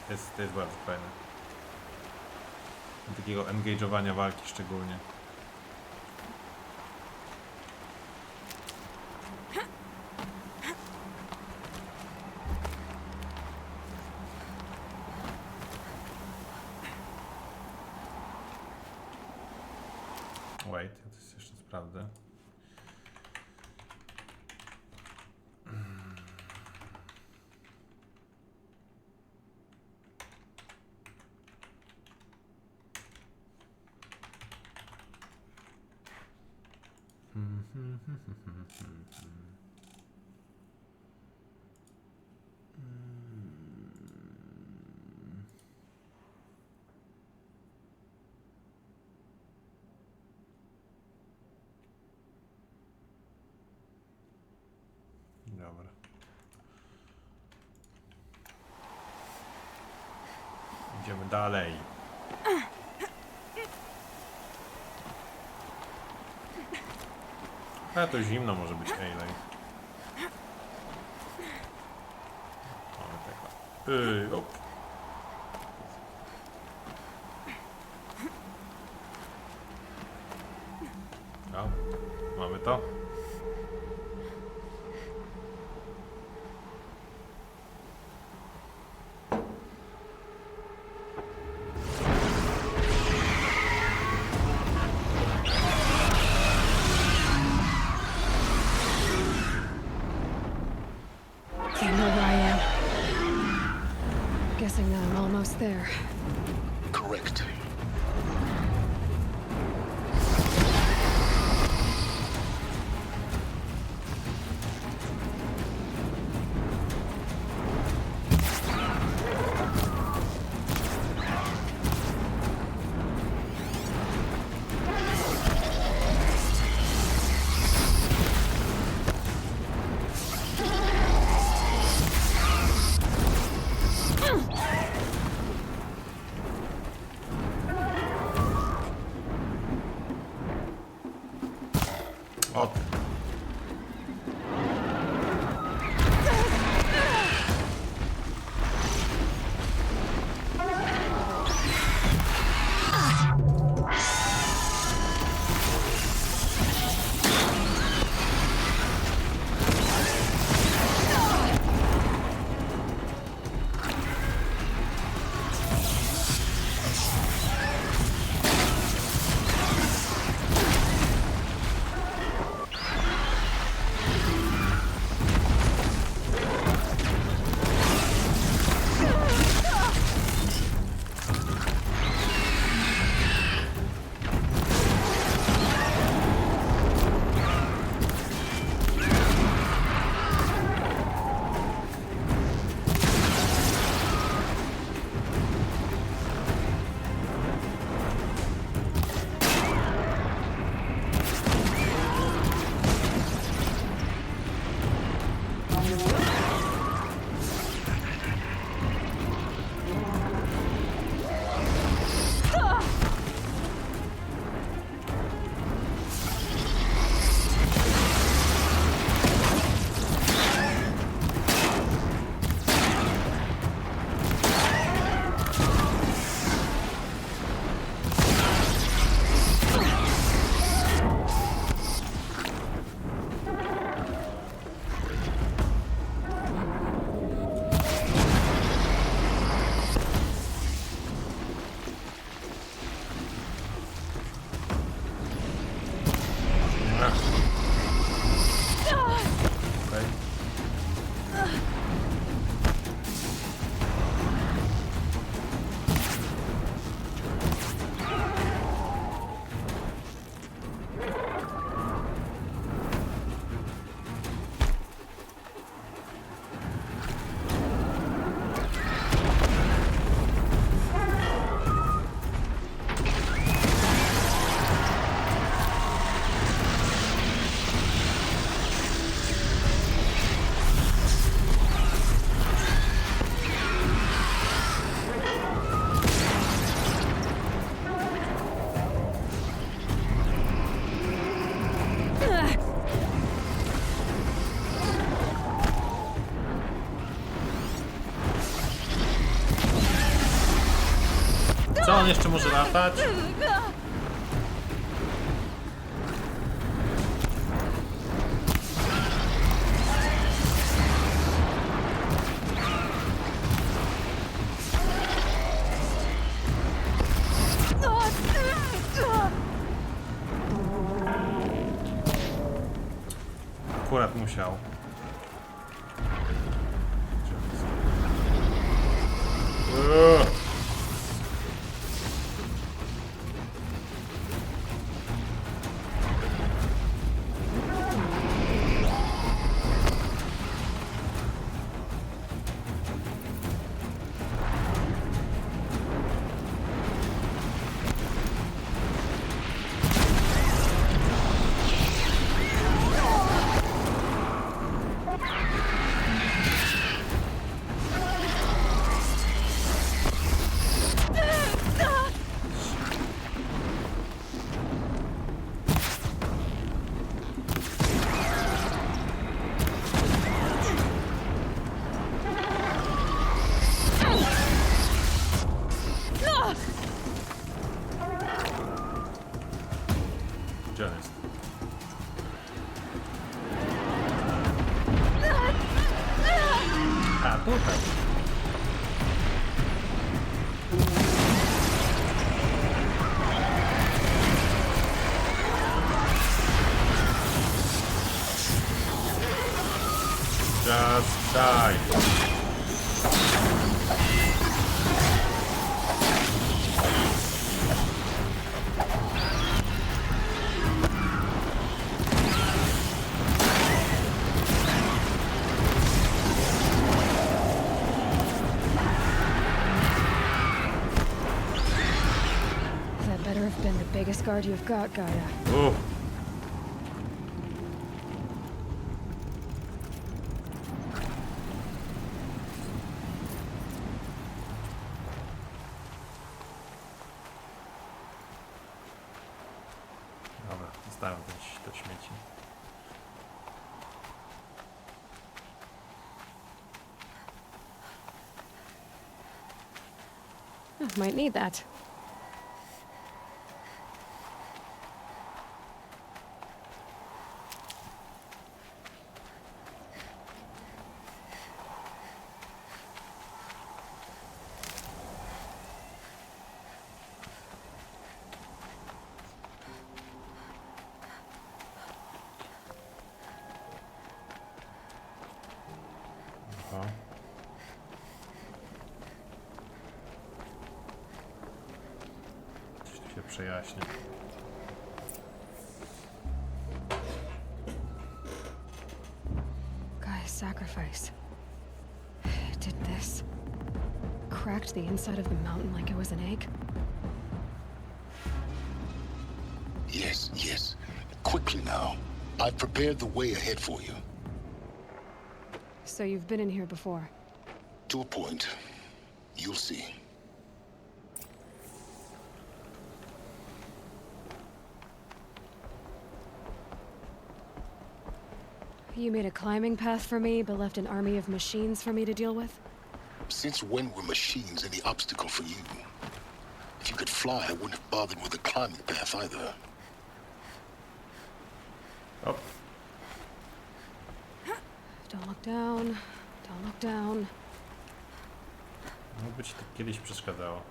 jest bardzo fajne. Takiego engage'owania walki szczególnie. Wait, ja coś jeszcze sprawdzę. Dobra. Idziemy dalej. Ale to zimno może być, Ejlej. Mamy tego. Op. No, mamy to. I know where I am. Guessing that I'm almost there. Correct. No, on jeszcze może latać. Akurat musiał. Gdzie on jest? A, tutaj. Just die. That better have been the biggest guard you've got, Gaia. Oh. Dobra, zostawiam to śmieci. Might need that. Aha. Coś tu się przejaśnia. Gaia's sacrifice. It did this. Cracked the inside of the mountain like it was an egg. Yes, yes. Quickly now. I've prepared the way ahead for you. So you've been in here before? To a point. You'll see. You made a climbing path for me, but left an army of machines for me to deal with? Since when were machines any obstacle for you? If you could fly, I wouldn't have bothered with a climbing path either. Oh. Don't look down. Don't look down. Mógłby ci to kiedyś przeszkadzało.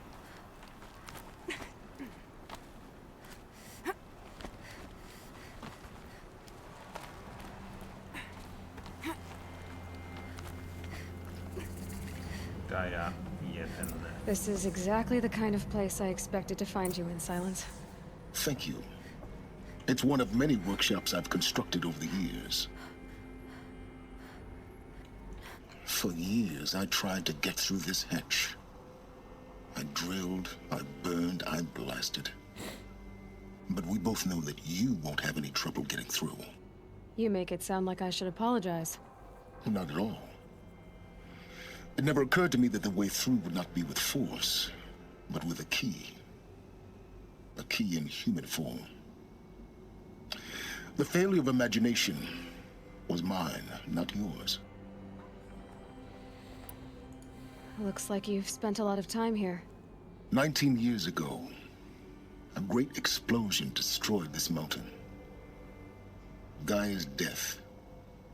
Gaia 1. This is exactly the kind of place I expected to find you in, Silence. Thank you. It's one of many workshops I've constructed over the years. For years, I tried to get through this hatch. I drilled, I burned, I blasted. But we both know that you won't have any trouble getting through. You make it sound like I should apologize. Not at all. It never occurred to me that the way through would not be with force, but with a key. A key in human form. The failure of imagination was mine, not yours. Looks like you've spent a lot of time here. 19 years ago, a great explosion destroyed this mountain. Gaia's death,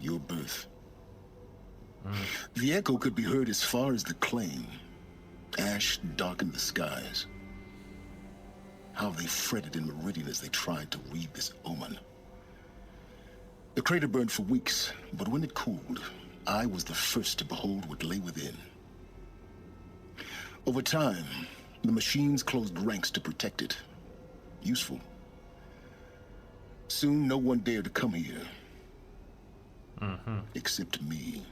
your birth. The echo could be heard as far as the claim. Ash darkened the skies. How they fretted in Meridian as they tried to read this omen. The crater burned for weeks, but when it cooled, I was the first to behold what lay within. Over time, the machines closed ranks to protect it. Useful. Soon, no one dared to come here. Except me.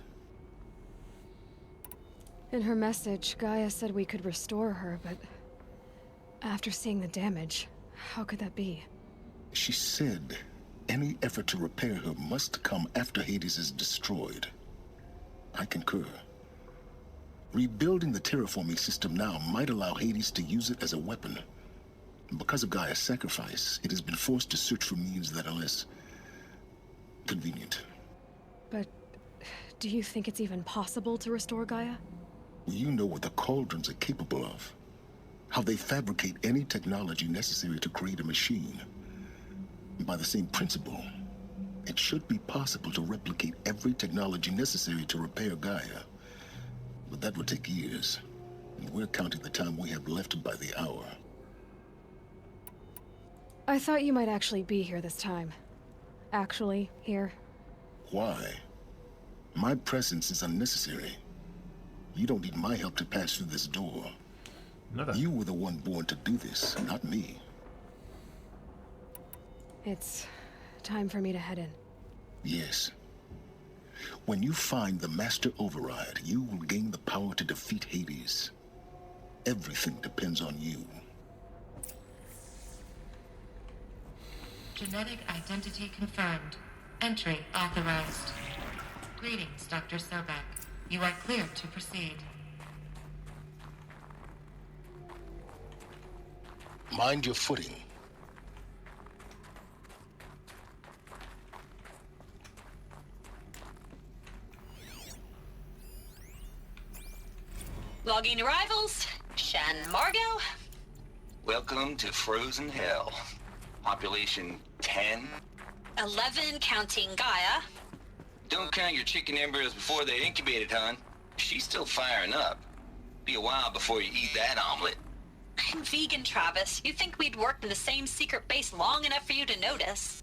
In her message, Gaia said we could restore her, but after seeing the damage, how could that be? She said any effort to repair her must come after Hades is destroyed. I concur. Rebuilding the terraforming system now might allow Hades to use it as a weapon. Because of Gaia's sacrifice, it has been forced to search for means that are less convenient. But do you think it's even possible to restore Gaia? You know what the Cauldrons are capable of. How they fabricate any technology necessary to create a machine. By the same principle, it should be possible to replicate every technology necessary to repair Gaia. But that would take years. And we're counting the time we have left by the hour. I thought you might actually be here this time. Actually, here. Why? My presence is unnecessary. You don't need my help to pass through this door. You were the one born to do this, not me. It's time for me to head in. Yes. When you find the Master Override, you will gain the power to defeat Hades. Everything depends on you. Genetic identity confirmed. Entry authorized. Greetings, Dr. Sobek. You are cleared to proceed. Mind your footing. Logging arrivals. Shan Margot. Welcome to Frozen Hell. Population 10. 11 counting Gaia. Don't count your chicken embryos before they incubated, hon. She's still firing up. Be a while before you eat that omelet. I'm vegan, Travis. You think we'd worked in the same secret base long enough for you to notice?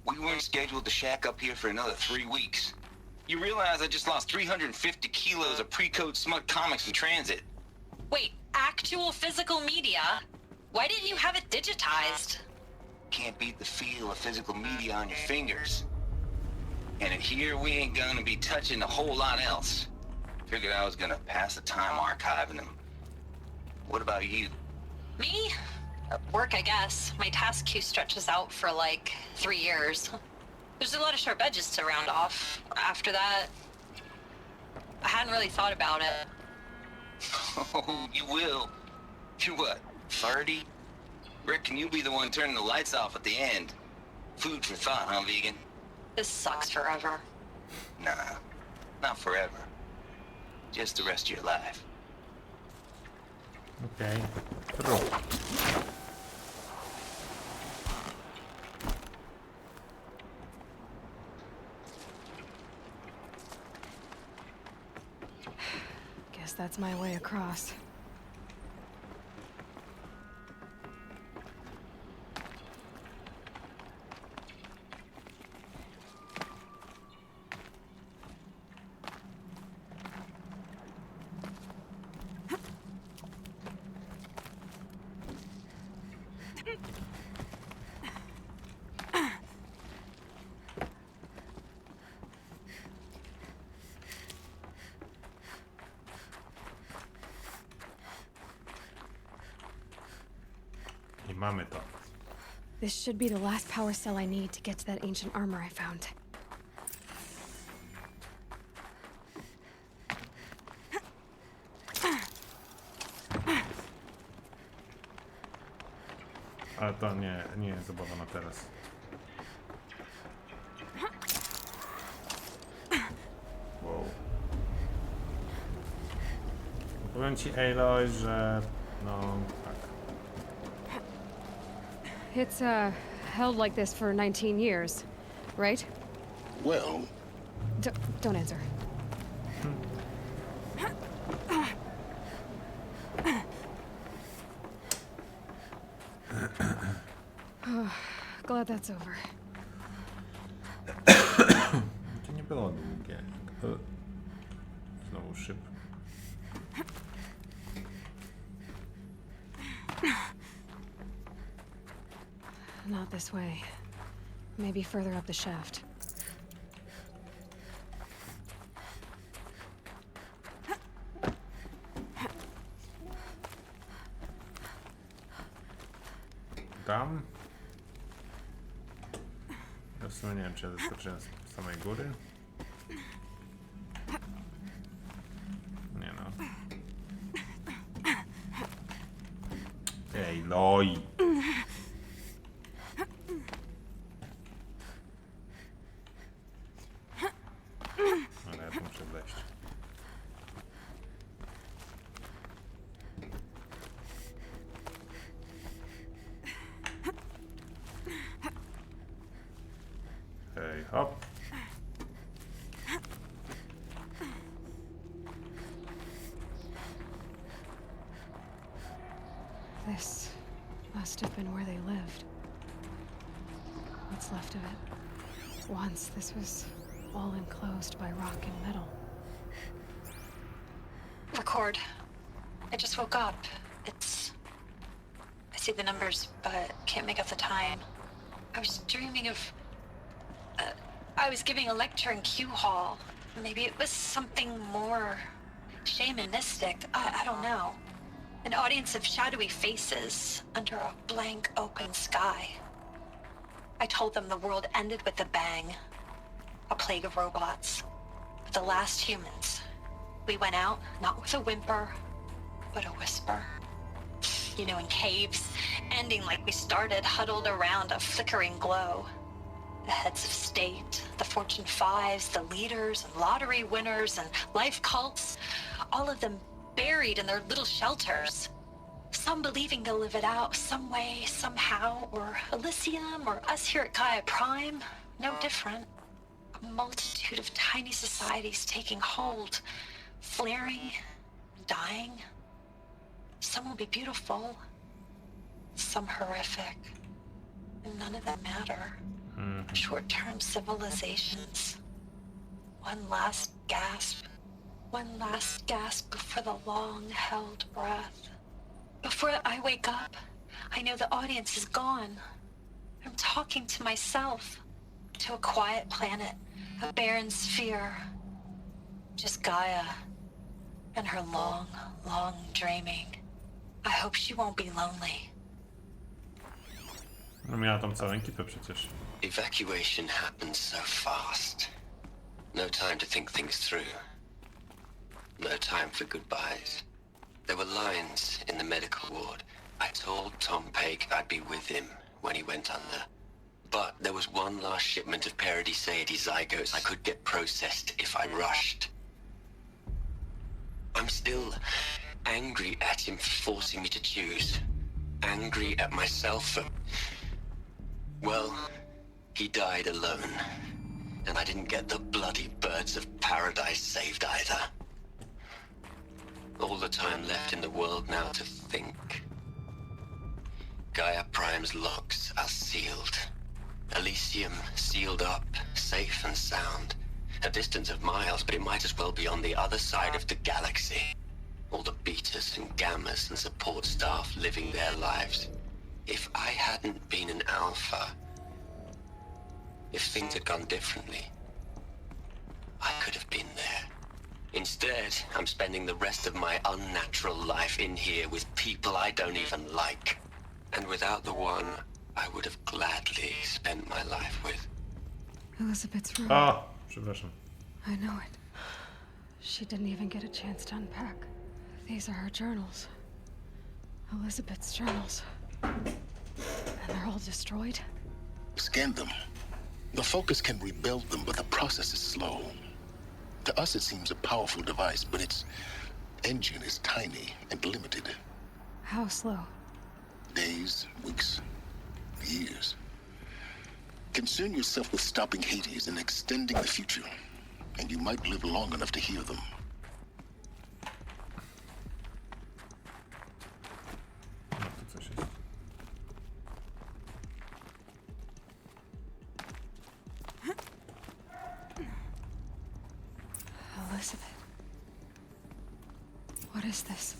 We weren't scheduled to shack up here for another 3 weeks. You realize I just lost 350 kilos of pre-code smut comics in transit. Wait, actual physical media? Why didn't you have it digitized? Can't beat the feel of physical media on your fingers. And in here, we ain't gonna be touching a whole lot else. Figured I was gonna pass the time archiving them. What about you? Me? Work, I guess. My task queue stretches out for like 3 years. There's a lot of sharp edges to round off. After that, I hadn't really thought about it. Oh, you will. You're what, 30? Reckon you'll be the one turning the lights off at the end. Food for thought, huh, vegan? This sucks forever. Nah, not forever. Just the rest of your life. Okay. Roll. Guess that's my way across. I mamy to. This should be the last power cell I need to get to that ancient armor I found. Ale to nie jest zabawa na teraz. Wow. Powiem ci, Aloy, że no tak. It's, held like this for 19 years, right? Well... Don't answer. Glad that's over. To nie było długie. Znowu szyb. Not this way. Maybe further up the shaft. Tam? Ja w sumie nie wiem, czy ja zaskoczyłem z samej góry. Nie no. Ej, loj! Ale ja tu muszę wejść. Hej, hop. This must have been where they lived. What's left of it. Once this was all enclosed by rock and metal. Record. I just woke up. I see the numbers, but can't make out the time. I was dreaming of... I was giving a lecture in Q Hall. Maybe it was something more shamanistic. I don't know. An audience of shadowy faces under a blank open sky. I told them the world ended with a bang. A plague of robots. The last humans. We went out, not with a whimper, but a whisper. You know, in caves, ending like we started, huddled around a flickering glow. The heads of state, the Fortune 5s, the leaders and lottery winners and life cults, all of them buried in their little shelters. Some believing they'll live it out some way, somehow, or Elysium, or us here at Gaia Prime, no different. A multitude of tiny societies taking hold, flaring, dying. Some will be beautiful, some horrific, and none of them matter. Short-term civilizations. One last gasp before the long-held breath. Before I wake up, I know the audience is gone. I'm talking to myself, to a quiet planet, a barren sphere. Just Gaia and her long, long dreaming. I hope she won't be lonely. No miała tam całą ekipę przecież. Evacuation happened so fast. No time to think things through. No time for goodbyes. There were lines in the medical ward. I told Tom Pake I'd be with him when he went under. But there was one last shipment of Paradiseidae zygotes I could get processed if I rushed. I'm still angry at him for forcing me to choose. Angry at myself for... Well, he died alone. And I didn't get the bloody birds of paradise saved either. All the time left in the world now to think. Gaia Prime's locks are sealed. Elysium sealed up, safe and sound. A distance of miles, but it might as well be on the other side of the galaxy. All the betas and gammas and support staff living their lives. If I hadn't been an alpha, if things had gone differently, I could have been there. Instead, I'm spending the rest of my unnatural life in here with people I don't even like. And without the one I would have gladly spent my life with. Elizabeth's room. Ah, przepraszam. I know it. She didn't even get a chance to unpack. These are her journals. Elizabeth's journals. And they're all destroyed? Scan them. The Focus can rebuild them, but the process is slow. To us, it seems a powerful device, but its engine is tiny and limited. How slow? Days, weeks, years. Concern yourself with stopping Hades and extending the future, and you might live long enough to hear them. Elizabeth. What is this?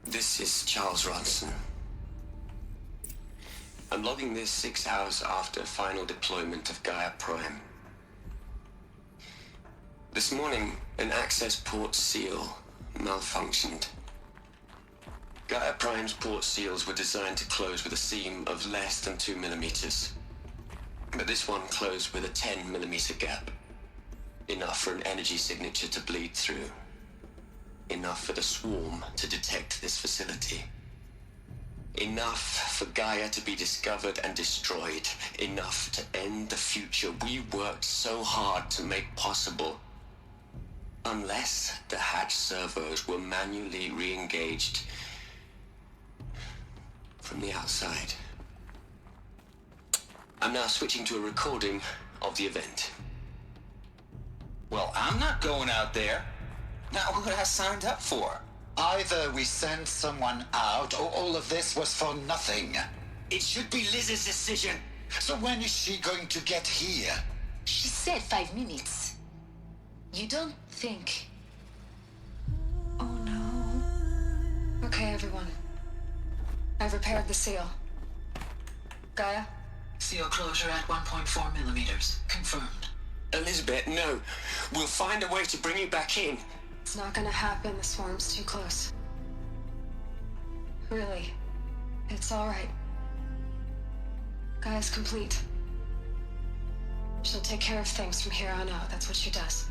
This is Charles Ronson. I'm logging this 6 hours after final deployment of Gaia Prime. This morning, an access port seal malfunctioned. Gaia Prime's port seals were designed to close with a seam of less than 2 millimeters. But this one closed with a 10 millimeter gap. Enough for an energy signature to bleed through. Enough for the swarm to detect this facility. Enough for Gaia to be discovered and destroyed. Enough to end the future we worked so hard to make possible. Unless the hatch servos were manually re-engaged from the outside. I'm now switching to a recording of the event. Well, I'm not going out there. Not what I signed up for. Either we send someone out, or all of this was for nothing. It should be Liz's decision. So when is she going to get here? She said 5 minutes. You don't think... Oh no. Okay, everyone. I've repaired the seal. Gaia? Seal closure at 1.4 millimeters. Confirmed. Elizabeth, no. We'll find a way to bring you back in. It's not gonna happen. The swarm's too close. Really. It's alright. Gaia's complete. She'll take care of things from here on out. That's what she does.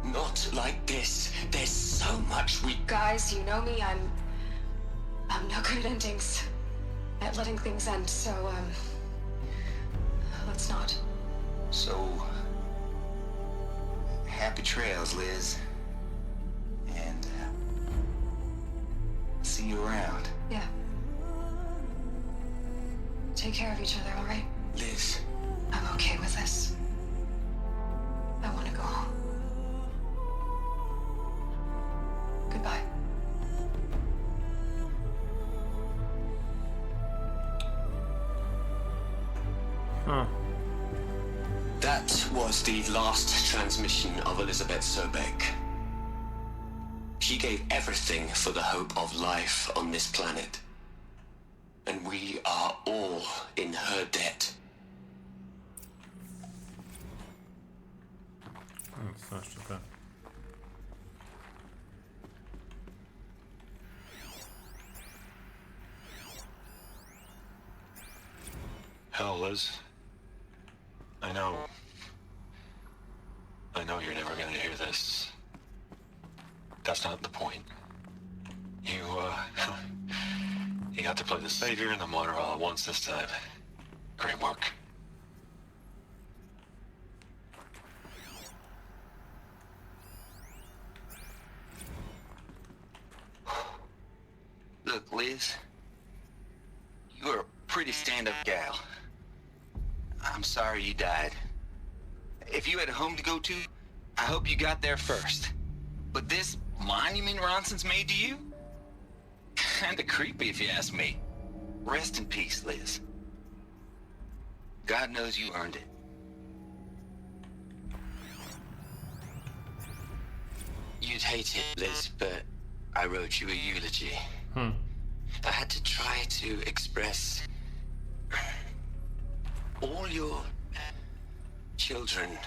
Not like this. There's so much we... Guys, you know me. I'm no good at endings. At letting things end, so, let's not. So... happy trails, Liz. And, see you around. Yeah. Take care of each other, all right? Liz. I'm okay with this. I want to go home. Goodbye. Huh. That was the last transmission of Elizabeth Sobek. She gave everything for the hope of life on this planet. And we are all in her debt. Co jeszcze te? Hell, Liz. I know you're never gonna hear this. That's not the point. You got to play the savior and the martyr all at once this time. Great work. Look, Liz. You're a pretty stand-up gal. I'm sorry you died. If you had a home to go to, I hope you got there first. But this monument Ronson's made to you? Kinda creepy if you ask me. Rest in peace, Liz. God knows you earned it. You'd hate it, Liz, but I wrote you a eulogy. I had to try to express all your children.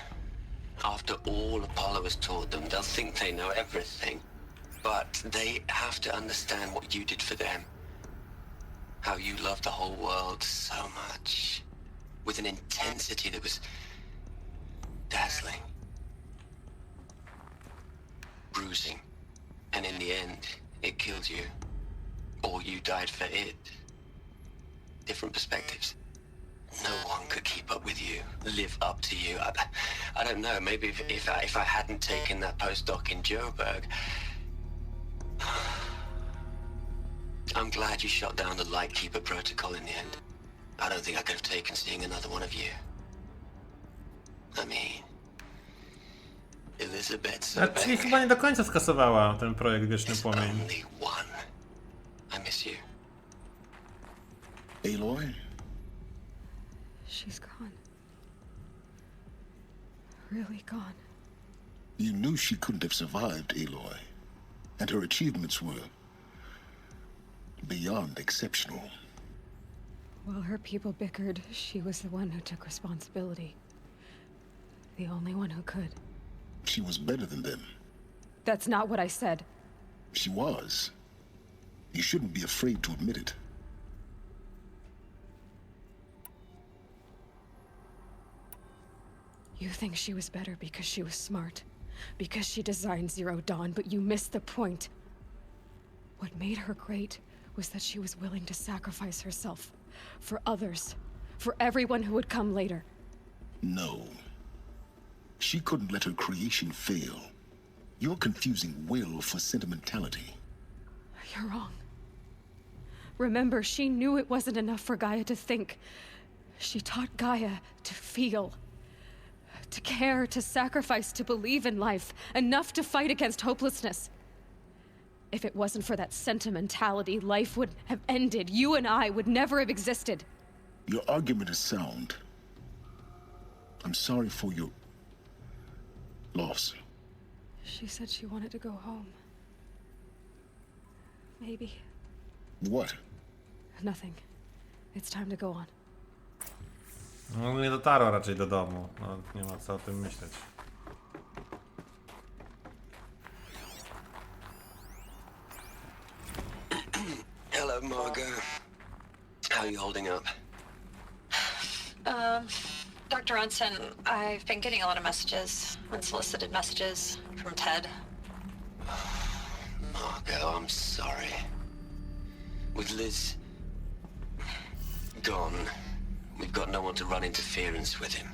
After all Apollo has taught them, they'll think they know everything. But they have to understand what you did for them. How you loved the whole world so much. With an intensity that was dazzling. Bruising. And in the end, it killed you. Or you died for it. Different perspectives. No one could keep up with you, live up to you. I don't know, maybe if I hadn't taken that postdoc in Joburg, I'm glad you shot down the Lightkeeper protocol in the end. I don't think I could have taken seeing another one of you. I mean... Elizabeth A czyli chyba nie do końca skasowała ten projekt Wieczny Płomień. only one. I miss you. Aloy? She's gone. Really gone. You knew she couldn't have survived, Aloy. And her achievements were... beyond exceptional. While her people bickered, she was the one who took responsibility. The only one who could. She was better than them. That's not what I said. She was. You shouldn't be afraid to admit it. You think she was better because she was smart. Because she designed Zero Dawn, but you missed the point. What made her great was that she was willing to sacrifice herself. For others. For everyone who would come later. No. She couldn't let her creation fail. You're confusing will for sentimentality. You're wrong. Remember, she knew it wasn't enough for Gaia to think. She taught Gaia to feel. To care, to sacrifice, to believe in life. Enough to fight against hopelessness. If it wasn't for that sentimentality, life would have ended. You and I would never have existed. Your argument is sound. I'm sorry for your... loss. She said she wanted to go home. Maybe. What? Nothing. It's time to go on. No, nie dotarła raczej do domu. No, nie ma co o tym myśleć. Hello, Margot. How are you holding up? Dr. Ronson, I've been getting a lot of messages, unsolicited messages from Ted. Margot, I'm sorry. With Liz gone, we've got no one to run interference with him.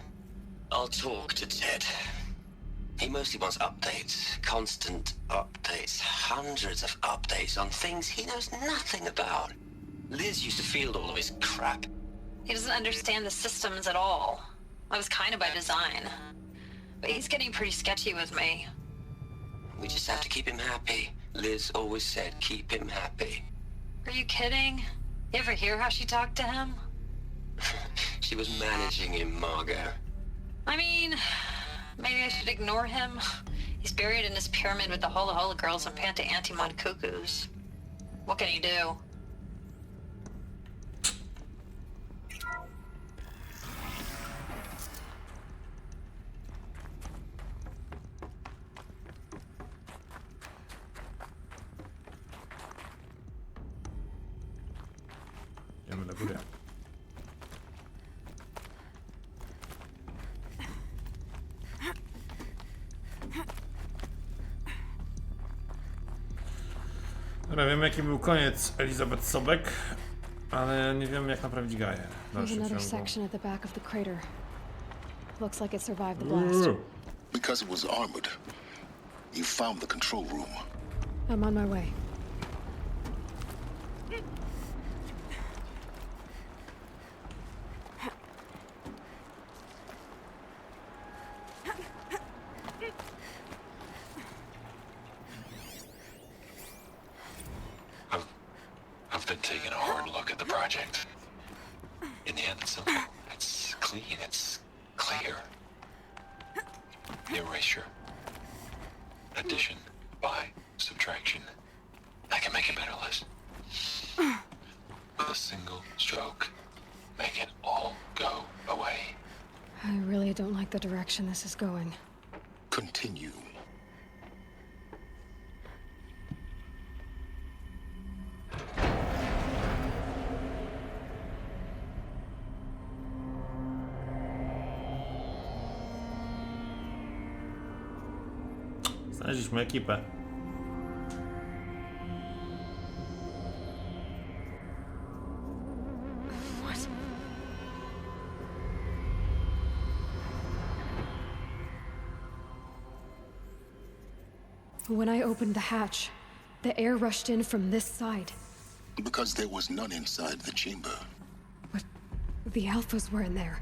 I'll talk to Ted. He mostly wants updates, constant updates, hundreds of updates on things he knows nothing about. Liz used to field all of his crap. He doesn't understand the systems at all. That was kind of by design. But he's getting pretty sketchy with me. We just have to keep him happy. Liz always said keep him happy. Are you kidding? You ever hear how she talked to him? She was managing him, Margot. I mean, maybe I should ignore him. He's buried in his pyramid with the Hola Hola girls and Panta Antimon cuckoos. What can he do? Idziemy do góry. Dobra, wiemy jaki był koniec Elizabeth Sobek, ale nie wiemy jak naprawić Gaię. There's another section at the back of the crater. Looks like it survived the blast. Because it was armored, you found the control room. I'm on my way. I've been taking a hard look at the project. In the end, it's simple. It's clean. It's clear. Erasure. Addition. By. Subtraction. I can make a better list. With a single stroke. Make it all go away. I really don't like the direction this is going. Continue. Znaleźliśmy ekipę. What? When I opened the hatch, the air rushed in from this side. Because there was none inside the chamber. But the Alphas were in there.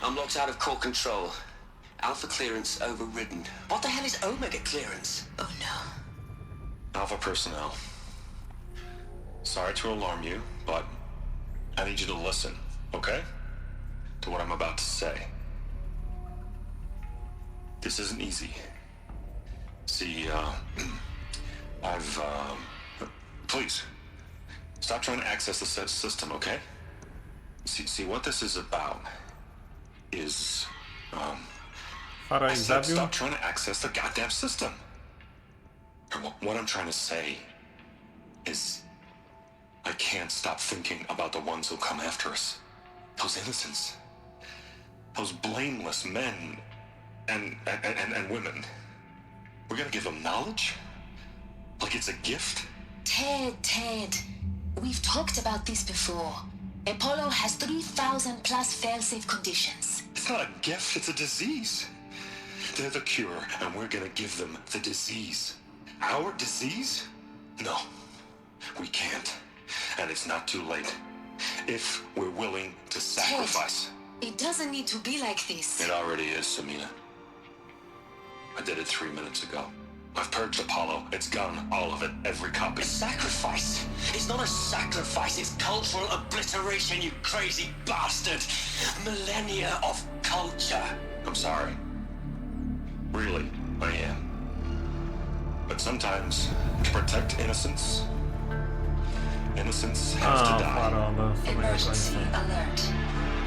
I'm locked out of core control. Alpha clearance overridden. What the hell is Omega clearance? Oh no. Alpha personnel. Sorry to alarm you, but I need you to listen, okay? To what I'm about to say. This isn't easy. See, please, stop trying to access the system, okay? See, what this is about is, Fara I ich said zabił? stop trying to access the goddamn system. Or what I'm trying to say is, I can't stop thinking about the ones who come after us. Those innocents. Those blameless men and women. We're gonna give them knowledge? Like it's a gift? Ted. We've talked about this before. Apollo has 3,000 plus fail-safe conditions. It's not a gift, it's a disease. They're the cure, and we're gonna give them the disease. Our disease? No, we can't. And it's not too late. If we're willing to sacrifice. Ted, it doesn't need to be like this. It already is, Samina. I did it 3 minutes ago. I've purged Apollo. It's gone, all of it, every copy. A sacrifice? It's not a sacrifice, it's cultural obliteration, you crazy bastard! Millennia of culture. I'm sorry. Really, I am. But sometimes, to protect innocence, innocence has to die. Emergency alert.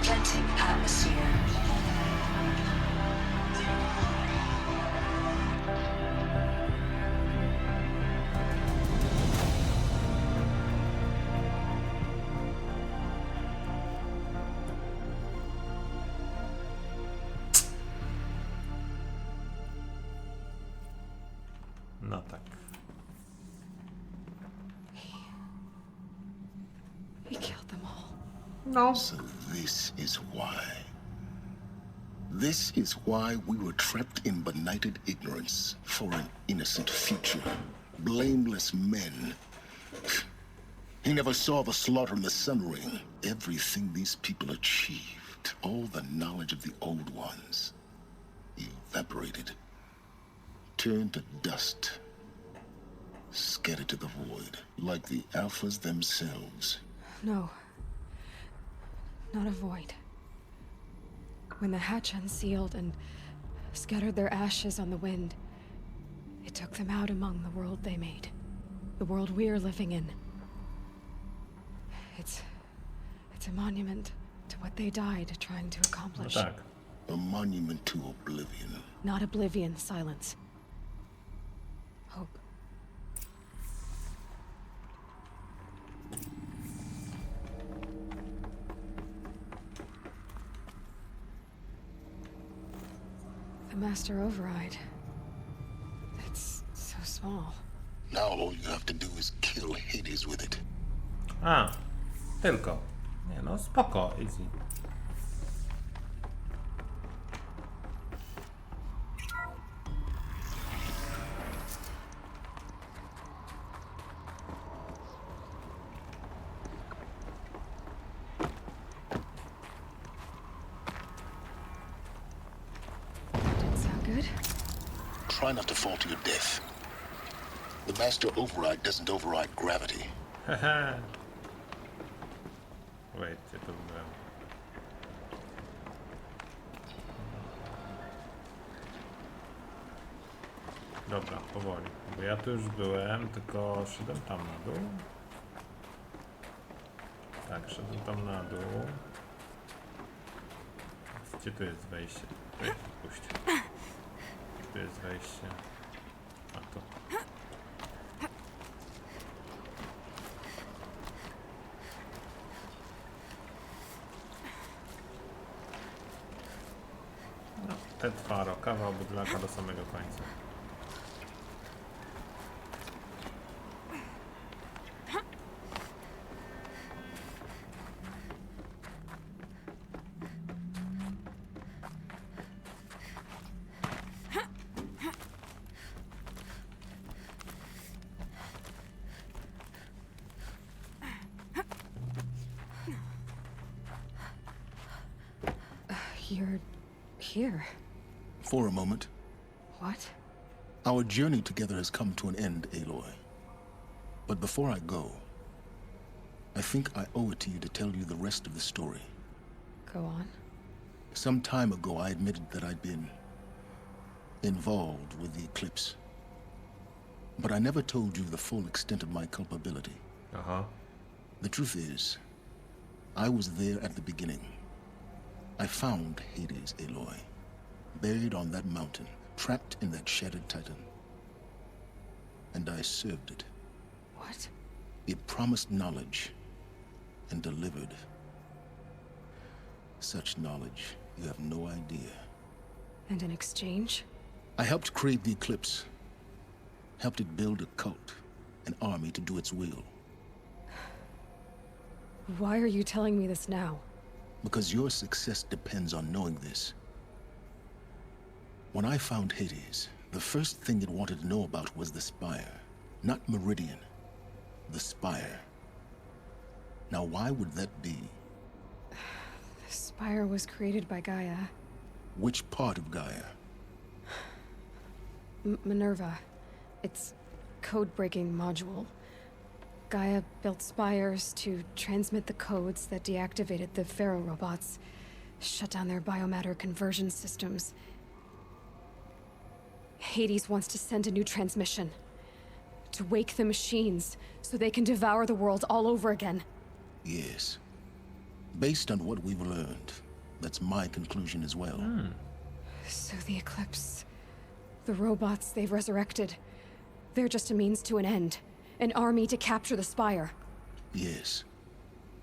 Planting atmosphere. No tak. He killed them all. No. So this is why. This is why we were trapped in benighted ignorance for an innocent future. Blameless men. He never saw the slaughter in the Sun Ring. Everything these people achieved, all the knowledge of the old ones, evaporated. Turned to dust. Scattered to the void, like the Alphas themselves. No. Not a void. When the hatch unsealed and scattered their ashes on the wind, it took them out among the world they made. The world we're living in. It's a monument to what they died trying to accomplish. No tak. A monument to oblivion. Not oblivion, silence. Hope. The Master Override. It's so small. Now all you have to do is kill Hades with it. Tylko. Nie no, spoko, easy. Try not to fall to your death. The Master Override doesn't override gravity. Wait, gdzie to byłem? Dobra, powoli. Bo ja tu już byłem, tylko szedłem tam na dół. Tak, szedłem tam na dół. Gdzie tu jest wejście? Puść. Tu jest wejście. A tu. No, te Faro, kawał bydlaka do samego końca. You're here. For a moment. What? Our journey together has come to an end, Aloy. But before I go, I think I owe it to you to tell you the rest of the story. Go on. Some time ago, I admitted that I'd been involved with the eclipse. But I never told you the full extent of my culpability. Uh-huh. The truth is, I was there at the beginning. I found Hades, Aloy, buried on that mountain, trapped in that shattered titan. And I served it. What? It promised knowledge and delivered. Such knowledge, you have no idea. And in exchange? I helped create the Eclipse. Helped it build a cult, an army to do its will. Why are you telling me this now? Because your success depends on knowing this. When I found Hades, the first thing it wanted to know about was the Spire. Not Meridian. The Spire. Now why would that be? The Spire was created by Gaia. Which part of Gaia? Minerva. Its code-breaking module. Gaia built spires to transmit the codes that deactivated the Pharaoh robots, shut down their biomatter conversion systems. Hades wants to send a new transmission. To wake the machines, so they can devour the world all over again. Yes. Based on what we've learned, that's my conclusion as well. So the Eclipse, the robots they've resurrected, they're just a means to an end. An army to capture the Spire. Yes.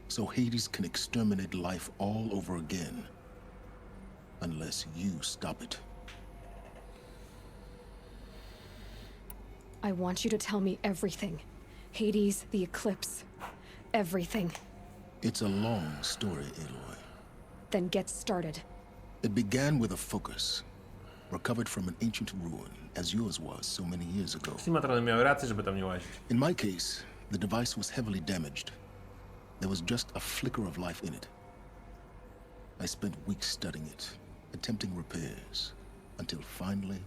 So Hades can exterminate life all over again. Unless you stop it. I want you to tell me everything. Hades, the Eclipse, everything. It's a long story, Aloy. Then get started. It began with a focus. Recovered from an ancient ruin, as yours was so many years ago. Matrony miały rację, żeby tam nie łazić. In my case, the device was heavily damaged. There was just a flicker of life in it. I spent weeks studying it, attempting repairs, until finally,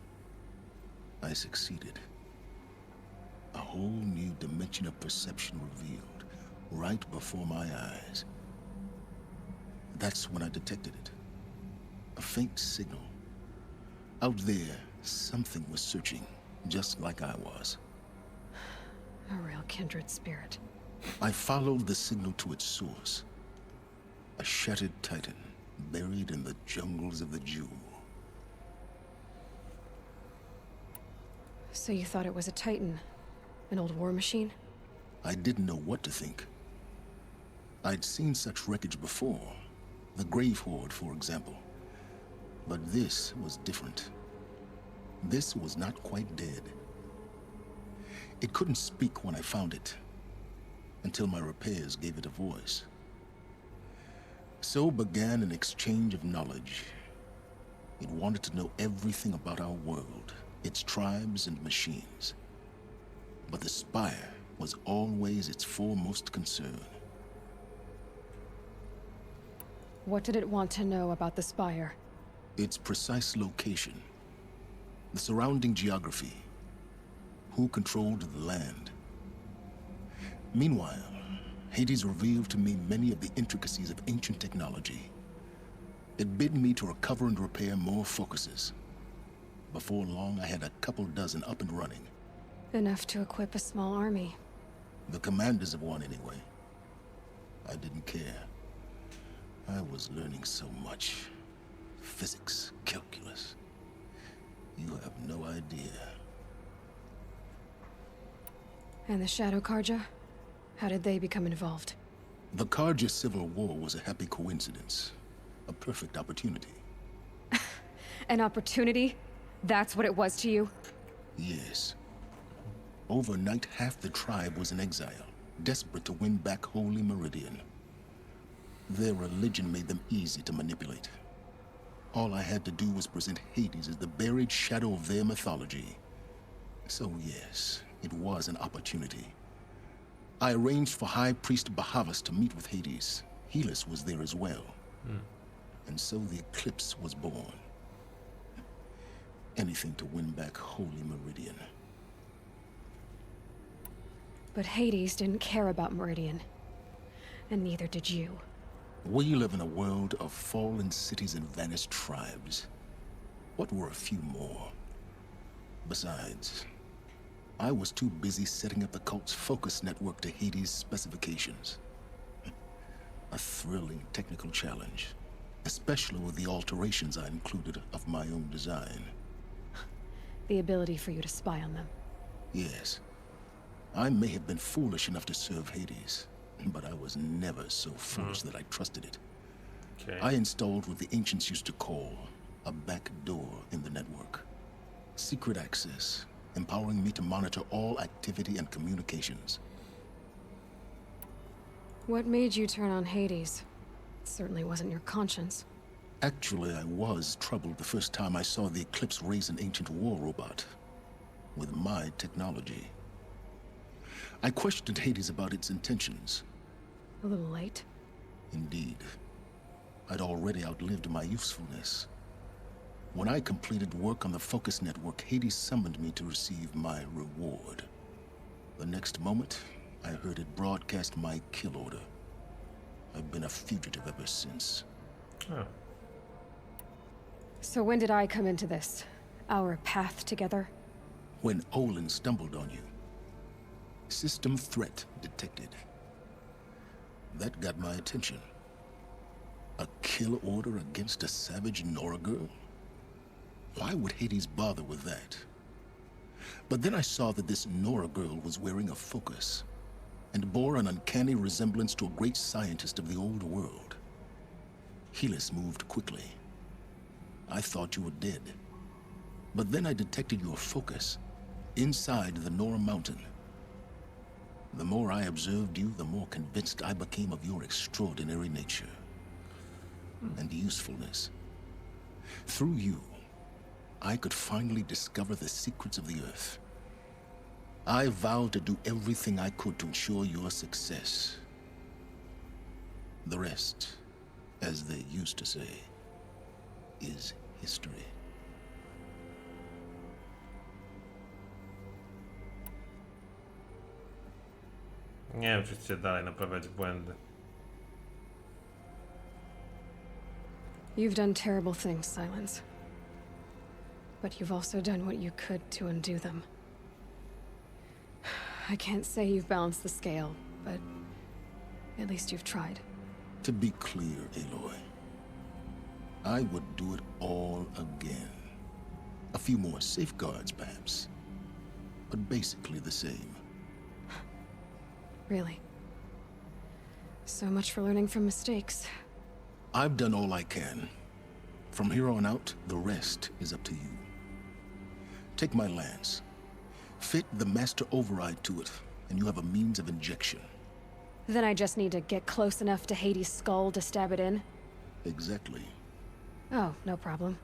I succeeded. A whole new dimension of perception revealed, right before my eyes. That's when I detected it. A faint signal. Out there, something was searching, just like I was. A real kindred spirit. I followed the signal to its source. A shattered titan, buried in the jungles of the Jewel. So you thought it was a titan? An old war machine? I didn't know what to think. I'd seen such wreckage before. The Grave Horde, for example. But this was different. This was not quite dead. It couldn't speak when I found it, until my repairs gave it a voice. So began an exchange of knowledge. It wanted to know everything about our world, its tribes and machines. But the Spire was always its foremost concern. What did it want to know about the Spire? Its precise location, the surrounding geography, who controlled the land. Meanwhile, Hades revealed to me many of the intricacies of ancient technology. It bid me to recover and repair more focuses. Before long, I had a couple dozen up and running. Enough to equip a small army. The commanders of one, anyway. I didn't care. I was learning so much. Physics, calculus. You have no idea. And the Shadow Karja? How did they become involved? The Karja Civil War was a happy coincidence. A perfect opportunity. An opportunity? That's what it was to you? Yes. Overnight, half the tribe was in exile, desperate to win back Holy Meridian. Their religion made them easy to manipulate. All I had to do was present Hades as the buried shadow of their mythology. So yes, it was an opportunity. I arranged for High Priest Bahavas to meet with Hades. Helis was there as well. And so the Eclipse was born. Anything to win back Holy Meridian. But Hades didn't care about Meridian. And neither did you. We live in a world of fallen cities and vanished tribes. What were a few more? Besides, I was too busy setting up the cult's focus network to Hades' specifications. A thrilling technical challenge, especially with the alterations I included of my own design. The ability for you to spy on them. Yes. I may have been foolish enough to serve Hades, but I was never so foolish that I trusted it. Okay. I installed what the ancients used to call a back door in the network. Secret access, empowering me to monitor all activity and communications. What made you turn on Hades? It certainly wasn't your conscience. Actually, I was troubled the first time I saw the Eclipse raise an ancient war robot with my technology. I questioned Hades about its intentions. A little late. Indeed. I'd already outlived my usefulness. When I completed work on the Focus Network, Hades summoned me to receive my reward. The next moment, I heard it broadcast my kill order. I've been a fugitive ever since. Oh. So when did I come into this? Our path together? When Olin stumbled on you. System threat detected. That got my attention. A kill order against a savage Nora girl? Why would Hades bother with that? But then I saw that this Nora girl was wearing a focus, and bore an uncanny resemblance to a great scientist of the old world. Helis moved quickly. I thought you were dead. But then I detected your focus inside the Nora mountain. The more I observed you, the more convinced I became of your extraordinary nature and usefulness. Through you, I could finally discover the secrets of the Earth. I vowed to do everything I could to ensure your success. The rest, as they used to say, is history. Nie wiem, czy chcecie dalej naprawiać błędy. You've done terrible things, Silence. But you've also done what you could to undo them. I can't say you've balanced the scale, but at least you've tried. To be clear, Aloy, I would do it all again. A few more safeguards, perhaps, but basically the same. Really. So much for learning from mistakes. I've done all I can. From here on out, the rest is up to you. Take my lance. Fit the master override to it, and you have a means of injection. Then I just need to get close enough to Hades' skull to stab it in? Exactly. Oh, no problem.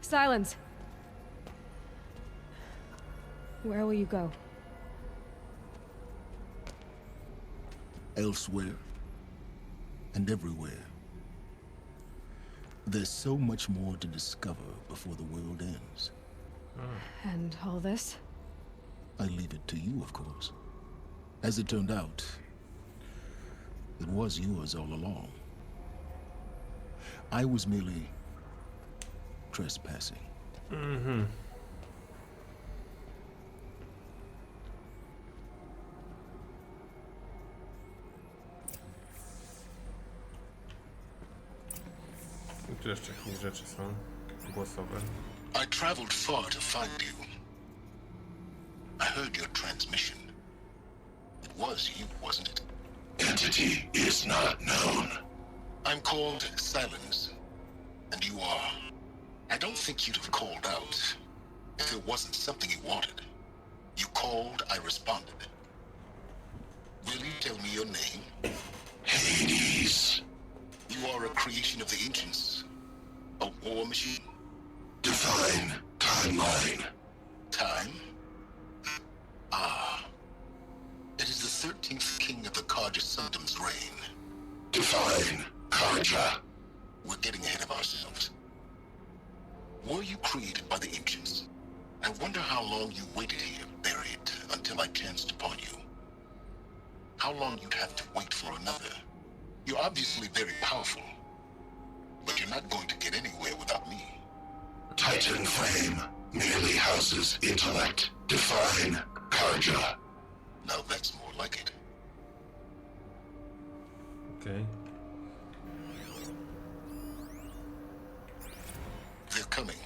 Silence! Where will you go? Elsewhere and everywhere. There's so much more to discover before the world ends. And all this? I leave it to you, of course. As it turned out, it was yours all along. I was merely trespassing. Mhm. Tu jeszcze jakieś rzeczy są głosowe. I traveled far to find you. I heard your transmission. It was you, wasn't it? Entity is not known. I'm called Silence, and you are. I don't think you'd have called out if it wasn't something you wanted. You called, I responded. Will you tell me your name? Hades. You are a creation of the ancients. A war machine. Define timeline. Time? Ah. It is the 13th king of the Carja Sundom's reign. Define Karja. We're getting ahead of ourselves. Were you created by the ancients? I wonder how long you waited here, buried, until I chanced upon you. How long you'd have to wait for another. You're obviously very powerful, but you're not going to get anywhere without me. Titan flame merely houses intellect. Define Karja. Now that's more like it. Okay. They're coming.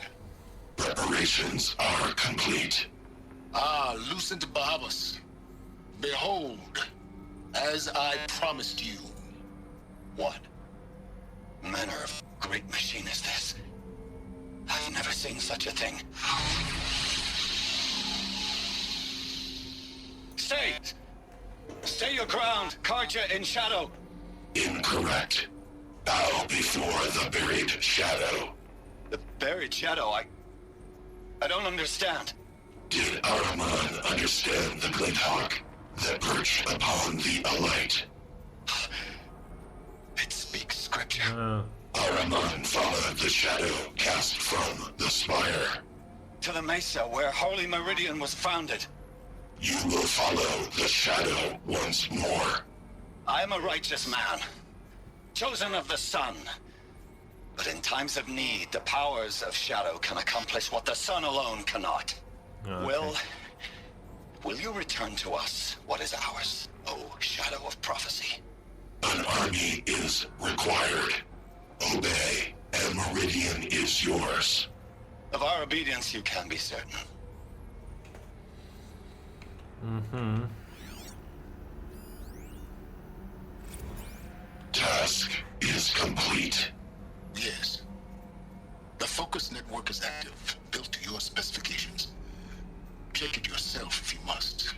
Preparations are complete. Ah, Lucent Bahabas. Behold, as I promised you. What manner of great machine is this? I've never seen such a thing. Stay! Stay your ground, Karja in shadow! Incorrect. Bow before the buried shadow. The buried shadow, I don't understand. Did Araman understand the glint hawk that perched upon the alight? It speaks scripture. Araman followed the shadow cast from the spire. To the mesa where Holy Meridian was founded. You will follow the shadow once more. I am a righteous man, chosen of the sun. But in times of need, the powers of shadow can accomplish what the sun alone cannot. Okay. Will you return to us what is ours, O shadow of prophecy? An army is required. Obey, and Meridian is yours. Of our obedience you can be certain. Task is complete. Yes. The focus network is active, built to your specifications. Check it yourself if you must.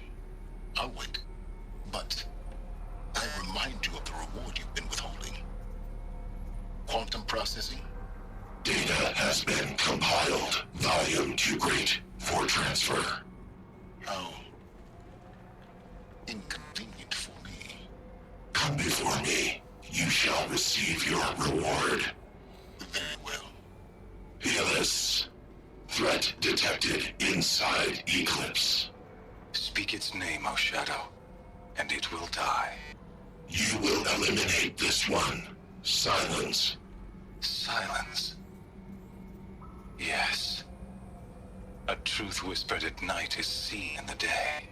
I'll wait. But I remind you of the reward you've been withholding. Quantum processing? Data has been compiled. Volume too great for transfer. How inconvenient for me. Come before me. You shall receive your reward. Very well. Helis. Threat detected inside Eclipse. Speak its name, O shadow, and it will die. You will eliminate this one. Silence. Silence. Yes. A truth whispered at night is seen in the day.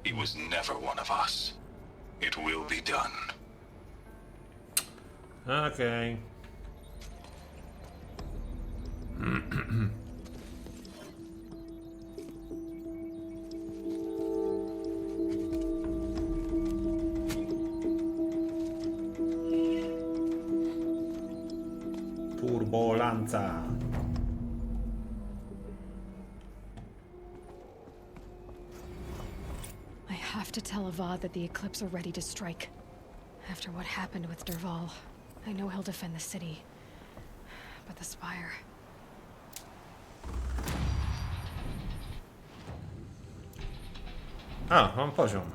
He was never one of us. It will be done. Okay. Turbolanza. I have to tell Avad that the Eclipse are ready to strike. After what happened with Derval, I know he'll defend the city. But the Spire... A, mam poziom.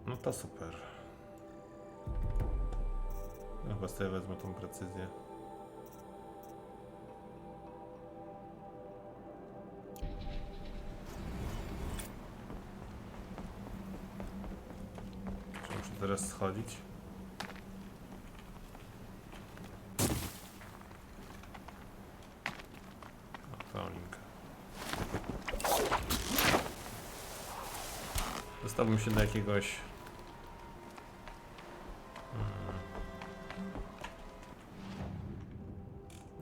No to super. Chyba sobie wezmę tą precyzję. Czy muszę teraz schodzić? O, tą linkę. Dostałbym się do jakiegoś...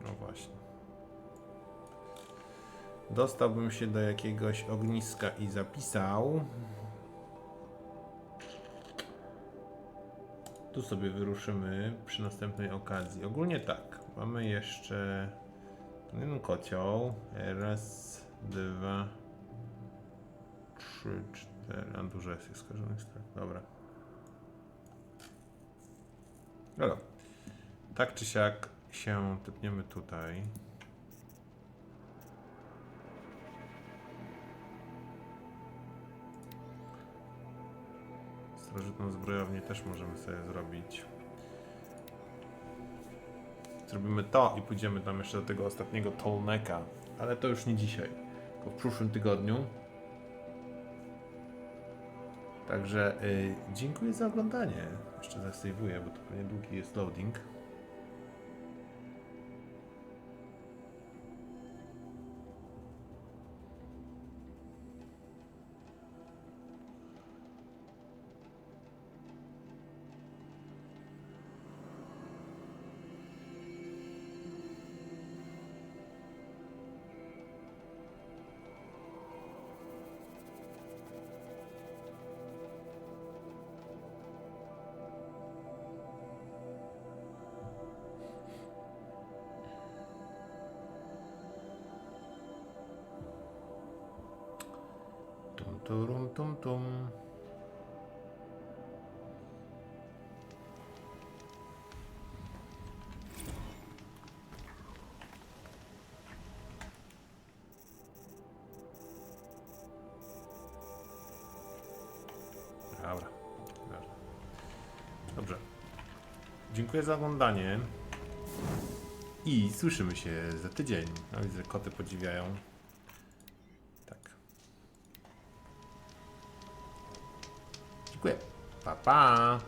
No właśnie. Dostałbym się do jakiegoś ogniska i zapisał. Tu sobie wyruszymy przy następnej okazji. Ogólnie tak. Mamy jeszcze jeden kocioł. Raz, dwa, trzy, cztery. A dużo jest skażonych stron. Dobra. Dobra. Tak czy siak się tepniemy tutaj. Starożytną zbrojownię też możemy sobie zrobić. zrobimy to i pójdziemy tam jeszcze do tego ostatniego Tolneka, ale to już nie dzisiaj, tylko w przyszłym tygodniu. Także dziękuję za oglądanie. Jeszcze zasejwuję, bo to pewnie długi jest loading. Tum, tum, tum. Dobra. Dobrze. Dziękuję za oglądanie. I słyszymy się za tydzień. No, widzę, koty podziwiają. Dziękuję. Pa, pa.